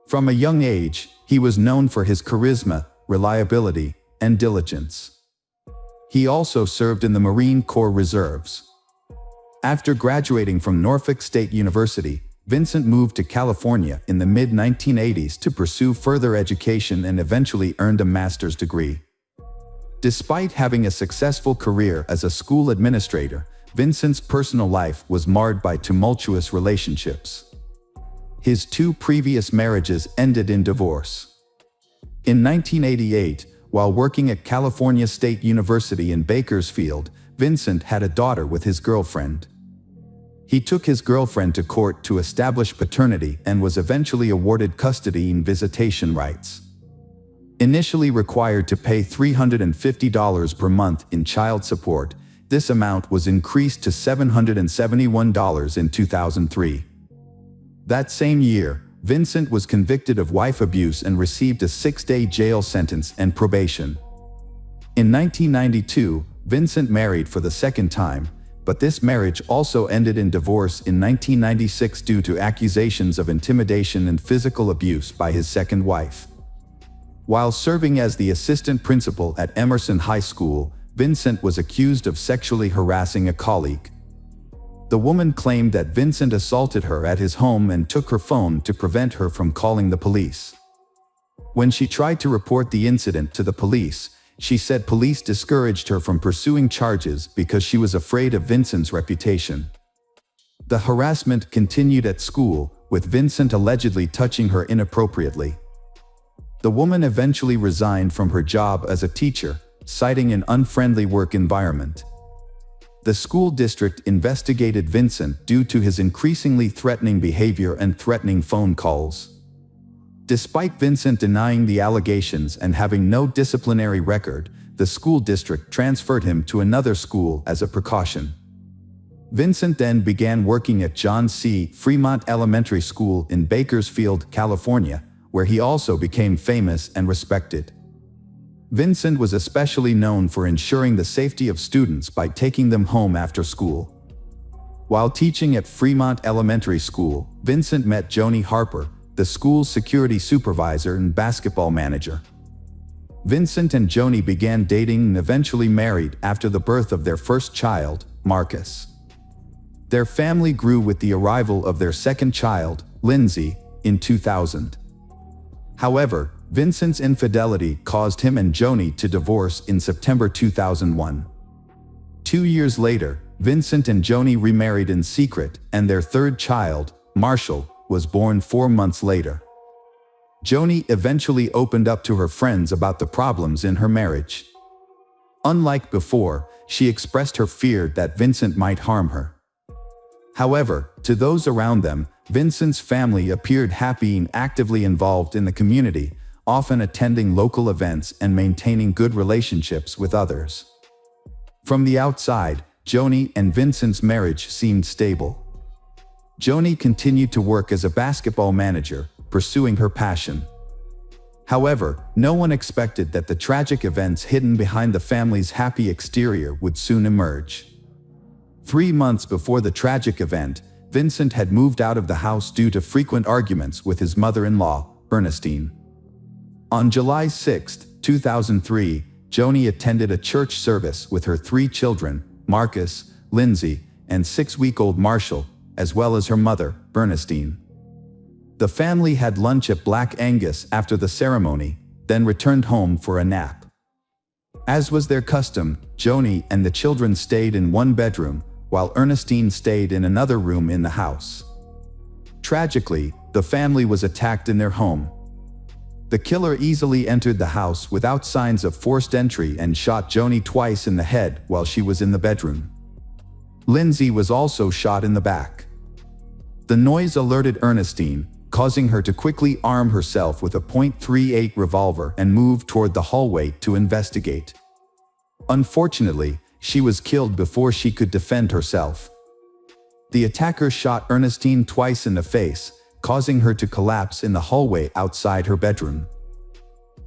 From a young age, he was known for his charisma, reliability, and diligence. He also served in the Marine Corps Reserves. After graduating from Norfolk State University, Vincent moved to California in the mid-1980s to pursue further education and eventually earned a master's degree. Despite having a successful career as a school administrator, Vincent's personal life was marred by tumultuous relationships. His two previous marriages ended in divorce. In 1988, while working at California State University in Bakersfield, Vincent had a daughter with his girlfriend. He took his girlfriend to court to establish paternity and was eventually awarded custody and visitation rights. Initially required to pay $350 per month in child support, this amount was increased to $771 in 2003. That same year, Vincent was convicted of wife abuse and received a 6-day jail sentence and probation. In 1992, Vincent married for the second time, but this marriage also ended in divorce in 1996 due to accusations of intimidation and physical abuse by his second wife. While serving as the assistant principal at Emerson High School, Vincent was accused of sexually harassing a colleague. The woman claimed that Vincent assaulted her at his home and took her phone to prevent her from calling the police. When she tried to report the incident to the police, she said police discouraged her from pursuing charges because she was afraid of Vincent's reputation. The harassment continued at school, with Vincent allegedly touching her inappropriately. The woman eventually resigned from her job as a teacher, citing an unfriendly work environment. The school district investigated Vincent due to his increasingly threatening behavior and threatening phone calls. Despite Vincent denying the allegations and having no disciplinary record, the school district transferred him to another school as a precaution. Vincent then began working at John C. Fremont Elementary School in Bakersfield, California, where he also became famous and respected. Vincent was especially known for ensuring the safety of students by taking them home after school. While teaching at Fremont Elementary School, Vincent met Joni Harper, the school's security supervisor and basketball manager. Vincent and Joni began dating and eventually married after the birth of their first child, Marcus. Their family grew with the arrival of their second child, Lindsay, in 2000. However, Vincent's infidelity caused him and Joni to divorce in September 2001. 2 years later, Vincent and Joni remarried in secret, and their third child, Marshall, was born 4 months later. Joni eventually opened up to her friends about the problems in her marriage. Unlike before, she expressed her fear that Vincent might harm her. However, to those around them, Vincent's family appeared happy and actively involved in the community, often attending local events and maintaining good relationships with others. From the outside, Joni and Vincent's marriage seemed stable. Joni continued to work as a basketball manager, pursuing her passion. However, no one expected that the tragic events hidden behind the family's happy exterior would soon emerge. 3 months before the tragic event, Vincent had moved out of the house due to frequent arguments with his mother-in-law, Ernestine. On July 6, 2003, Joni attended a church service with her 3 children, Marcus, Lindsay, and 6-week-old Marshall, as well as her mother, Ernestine. The family had lunch at Black Angus after the ceremony, then returned home for a nap. As was their custom, Joni and the children stayed in one bedroom, while Ernestine stayed in another room in the house. Tragically, the family was attacked in their home. The killer easily entered the house without signs of forced entry and shot Joni twice in the head while she was in the bedroom. Lindsay was also shot in the back. The noise alerted Ernestine, causing her to quickly arm herself with a .38 revolver and move toward the hallway to investigate. Unfortunately, she was killed before she could defend herself. The attacker shot Ernestine twice in the face, causing her to collapse in the hallway outside her bedroom.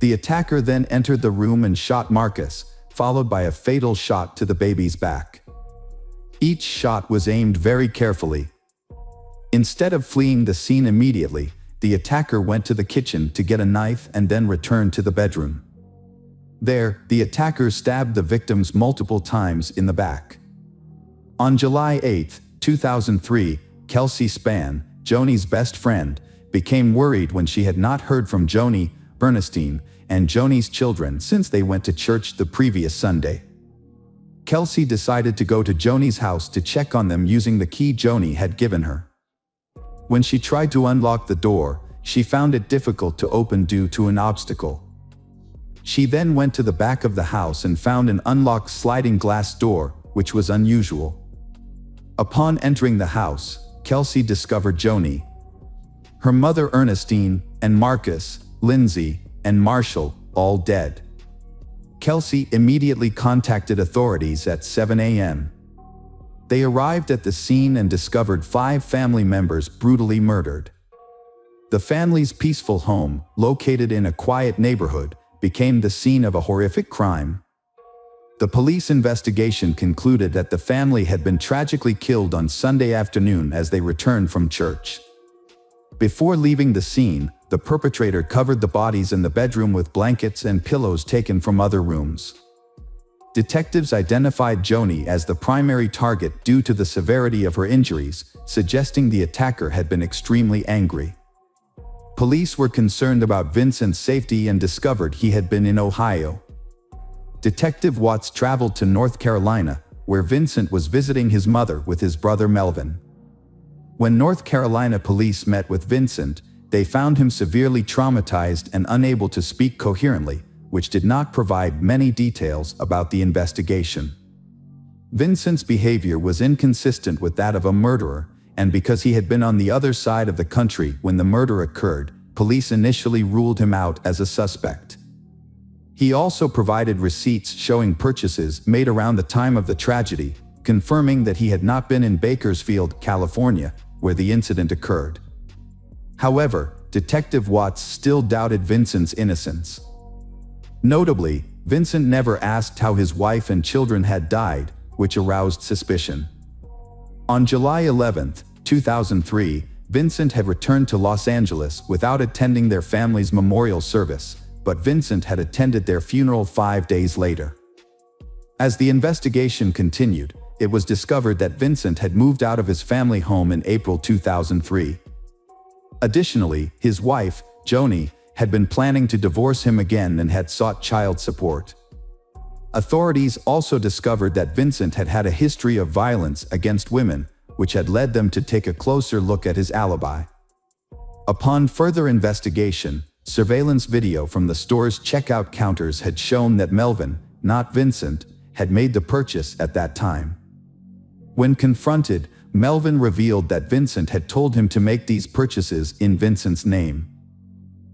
The attacker then entered the room and shot Marcus, followed by a fatal shot to the baby's back. Each shot was aimed very carefully. Instead of fleeing the scene immediately, the attacker went to the kitchen to get a knife and then returned to the bedroom. There, the attacker stabbed the victims multiple times in the back. On July 8, 2003, Kelsey Spann, Joni's best friend, became worried when she had not heard from Joni, Ernestine, and Joni's children since they went to church the previous Sunday. Kelsey decided to go to Joni's house to check on them using the key Joni had given her. When she tried to unlock the door, she found it difficult to open due to an obstacle. She then went to the back of the house and found an unlocked sliding glass door, which was unusual. Upon entering the house, Kelsey discovered Joni, her mother Ernestine, and Marcus, Lindsay, and Marshall, all dead. Kelsey immediately contacted authorities at 7 a.m. They arrived at the scene and discovered 5 family members brutally murdered. The family's peaceful home, located in a quiet neighborhood, became the scene of a horrific crime. The police investigation concluded that the family had been tragically killed on Sunday afternoon as they returned from church. Before leaving the scene, the perpetrator covered the bodies in the bedroom with blankets and pillows taken from other rooms. Detectives identified Joni as the primary target due to the severity of her injuries, suggesting the attacker had been extremely angry. Police were concerned about Vincent's safety and discovered he had been in Ohio. Detective Watts traveled to North Carolina, where Vincent was visiting his mother with his brother Melvin. When North Carolina police met with Vincent, they found him severely traumatized and unable to speak coherently, which did not provide many details about the investigation. Vincent's behavior was inconsistent with that of a murderer, and because he had been on the other side of the country when the murder occurred, police initially ruled him out as a suspect. He also provided receipts showing purchases made around the time of the tragedy, confirming that he had not been in Bakersfield, California, where the incident occurred. However, Detective Watts still doubted Vincent's innocence. Notably, Vincent never asked how his wife and children had died, which aroused suspicion. On July 11, 2003, Vincent had returned to Los Angeles without attending their family's memorial service, but Vincent had attended their funeral 5 days later. As the investigation continued, it was discovered that Vincent had moved out of his family home in April 2003. Additionally, his wife, Joni, had been planning to divorce him again and had sought child support. Authorities also discovered that Vincent had had a history of violence against women, which had led them to take a closer look at his alibi. Upon further investigation, surveillance video from the store's checkout counters had shown that Melvin, not Vincent, had made the purchase at that time. When confronted, Melvin revealed that Vincent had told him to make these purchases in Vincent's name.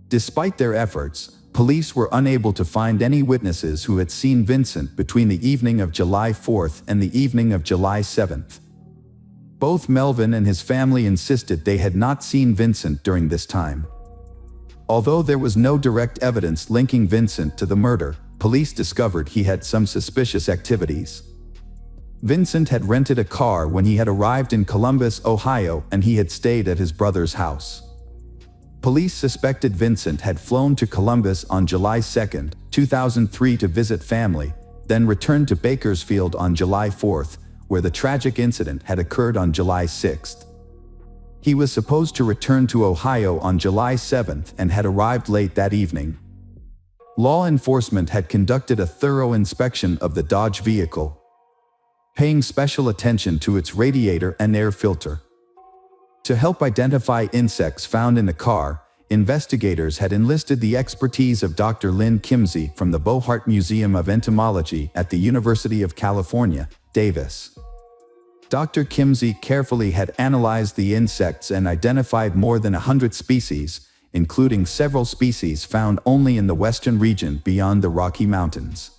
Despite their efforts, police were unable to find any witnesses who had seen Vincent between the evening of July 4th and the evening of July 7th. Both Melvin and his family insisted they had not seen Vincent during this time. Although there was no direct evidence linking Vincent to the murder, police discovered he had some suspicious activities. Vincent had rented a car when he had arrived in Columbus, Ohio, and he had stayed at his brother's house. Police suspected Vincent had flown to Columbus on July 2, 2003 to visit family, then returned to Bakersfield on July 4, where the tragic incident had occurred on July 6. He was supposed to return to Ohio on July 7 and had arrived late that evening. Law enforcement had conducted a thorough inspection of the Dodge vehicle, paying special attention to its radiator and air filter. To help identify insects found in the car, investigators had enlisted the expertise of Dr. Lynn Kimsey from the Bohart Museum of Entomology at the University of California, Davis. Dr. Kimsey carefully had analyzed the insects and identified more than 100 species, including several species found only in the western region beyond the Rocky Mountains.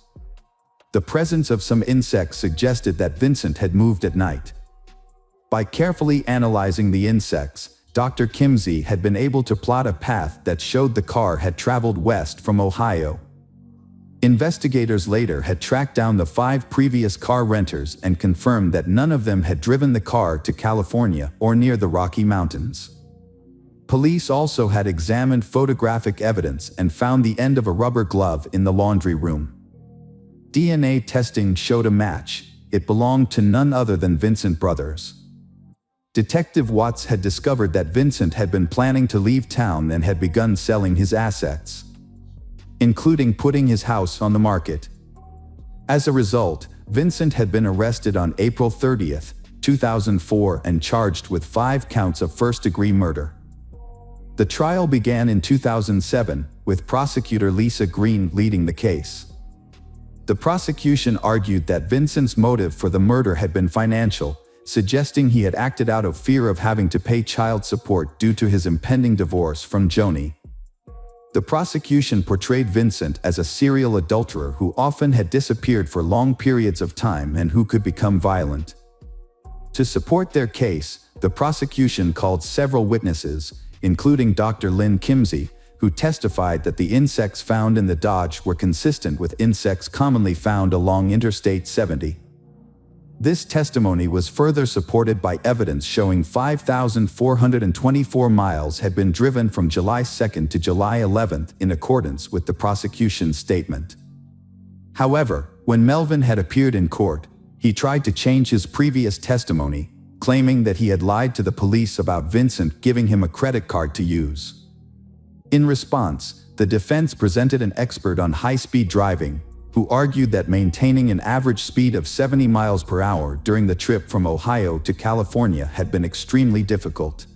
The presence of some insects suggested that Vincent had moved at night. By carefully analyzing the insects, Dr. Kimsey had been able to plot a path that showed the car had traveled west from Ohio. Investigators later had tracked down the 5 previous car renters and confirmed that none of them had driven the car to California or near the Rocky Mountains. Police also had examined photographic evidence and found the end of a rubber glove in the laundry room. DNA testing showed a match. It belonged to none other than Vincent Brothers. Detective Watts had discovered that Vincent had been planning to leave town and had begun selling his assets, including putting his house on the market. As a result, Vincent had been arrested on April 30, 2004 and charged with 5 counts of first-degree murder. The trial began in 2007, with prosecutor Lisa Green leading the case. The prosecution argued that Vincent's motive for the murder had been financial, suggesting he had acted out of fear of having to pay child support due to his impending divorce from Joni. The prosecution portrayed Vincent as a serial adulterer who often had disappeared for long periods of time and who could become violent. To support their case, the prosecution called several witnesses, including Dr. Lynn Kimsey, who testified that the insects found in the Dodge were consistent with insects commonly found along Interstate 70. This testimony was further supported by evidence showing 5,424 miles had been driven from July 2 to July 11 in accordance with the prosecution's statement. However, when Melvin had appeared in court, he tried to change his previous testimony, claiming that he had lied to the police about Vincent giving him a credit card to use. In response, the defense presented an expert on high-speed driving, who argued that maintaining an average speed of 70 miles per hour during the trip from Ohio to California had been extremely difficult.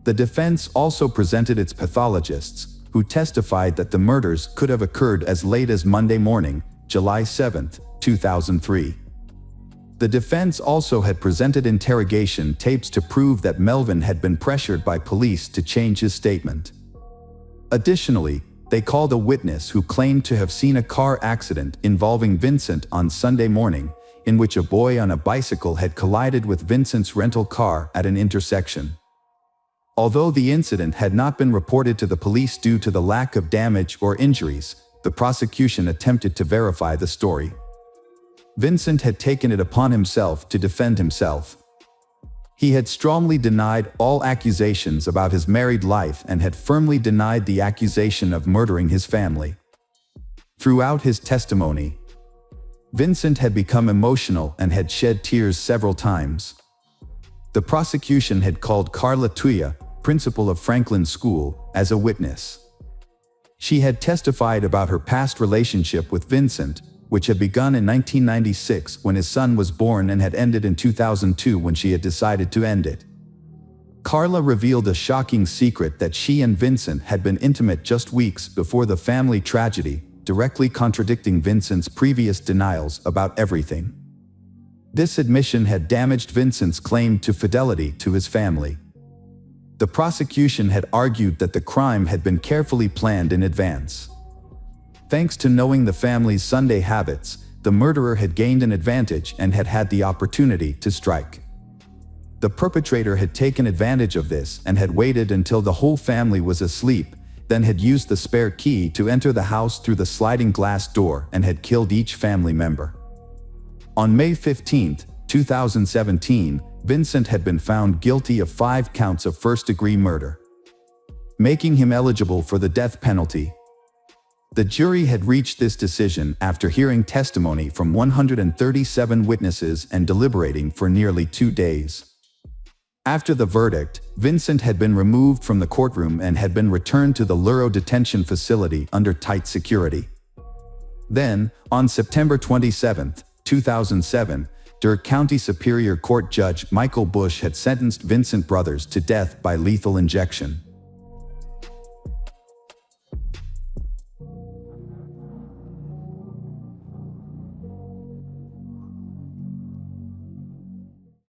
The defense also presented its pathologists, who testified that the murders could have occurred as late as Monday morning, July 7, 2003. The defense also had presented interrogation tapes to prove that Melvin had been pressured by police to change his statement. Additionally, they called a witness who claimed to have seen a car accident involving Vincent on Sunday morning, in which a boy on a bicycle had collided with Vincent's rental car at an intersection. Although the incident had not been reported to the police due to the lack of damage or injuries, the prosecution attempted to verify the story. Vincent had taken it upon himself to defend himself. He had strongly denied all accusations about his married life and had firmly denied the accusation of murdering his family. Throughout his testimony, Vincent had become emotional and had shed tears several times. The prosecution had called Carla Tuya, principal of Franklin School, as a witness. She had testified about her past relationship with Vincent, which had begun in 1996 when his son was born and had ended in 2002 when she had decided to end it. Carla revealed a shocking secret that she and Vincent had been intimate just weeks before the family tragedy, directly contradicting Vincent's previous denials about everything. This admission had damaged Vincent's claim to fidelity to his family. The prosecution had argued that the crime had been carefully planned in advance. Thanks to knowing the family's Sunday habits, the murderer had gained an advantage and had had the opportunity to strike. The perpetrator had taken advantage of this and had waited until the whole family was asleep, then had used the spare key to enter the house through the sliding glass door and had killed each family member. On May 15, 2017, Vincent had been found guilty of 5 counts of first-degree murder, making him eligible for the death penalty. The jury had reached this decision after hearing testimony from 137 witnesses and deliberating for nearly 2 days. After the verdict, Vincent had been removed from the courtroom and had been returned to the Luro detention facility under tight security. Then, on September 27, 2007, Durham County Superior Court Judge Michael Bush had sentenced Vincent Brothers to death by lethal injection.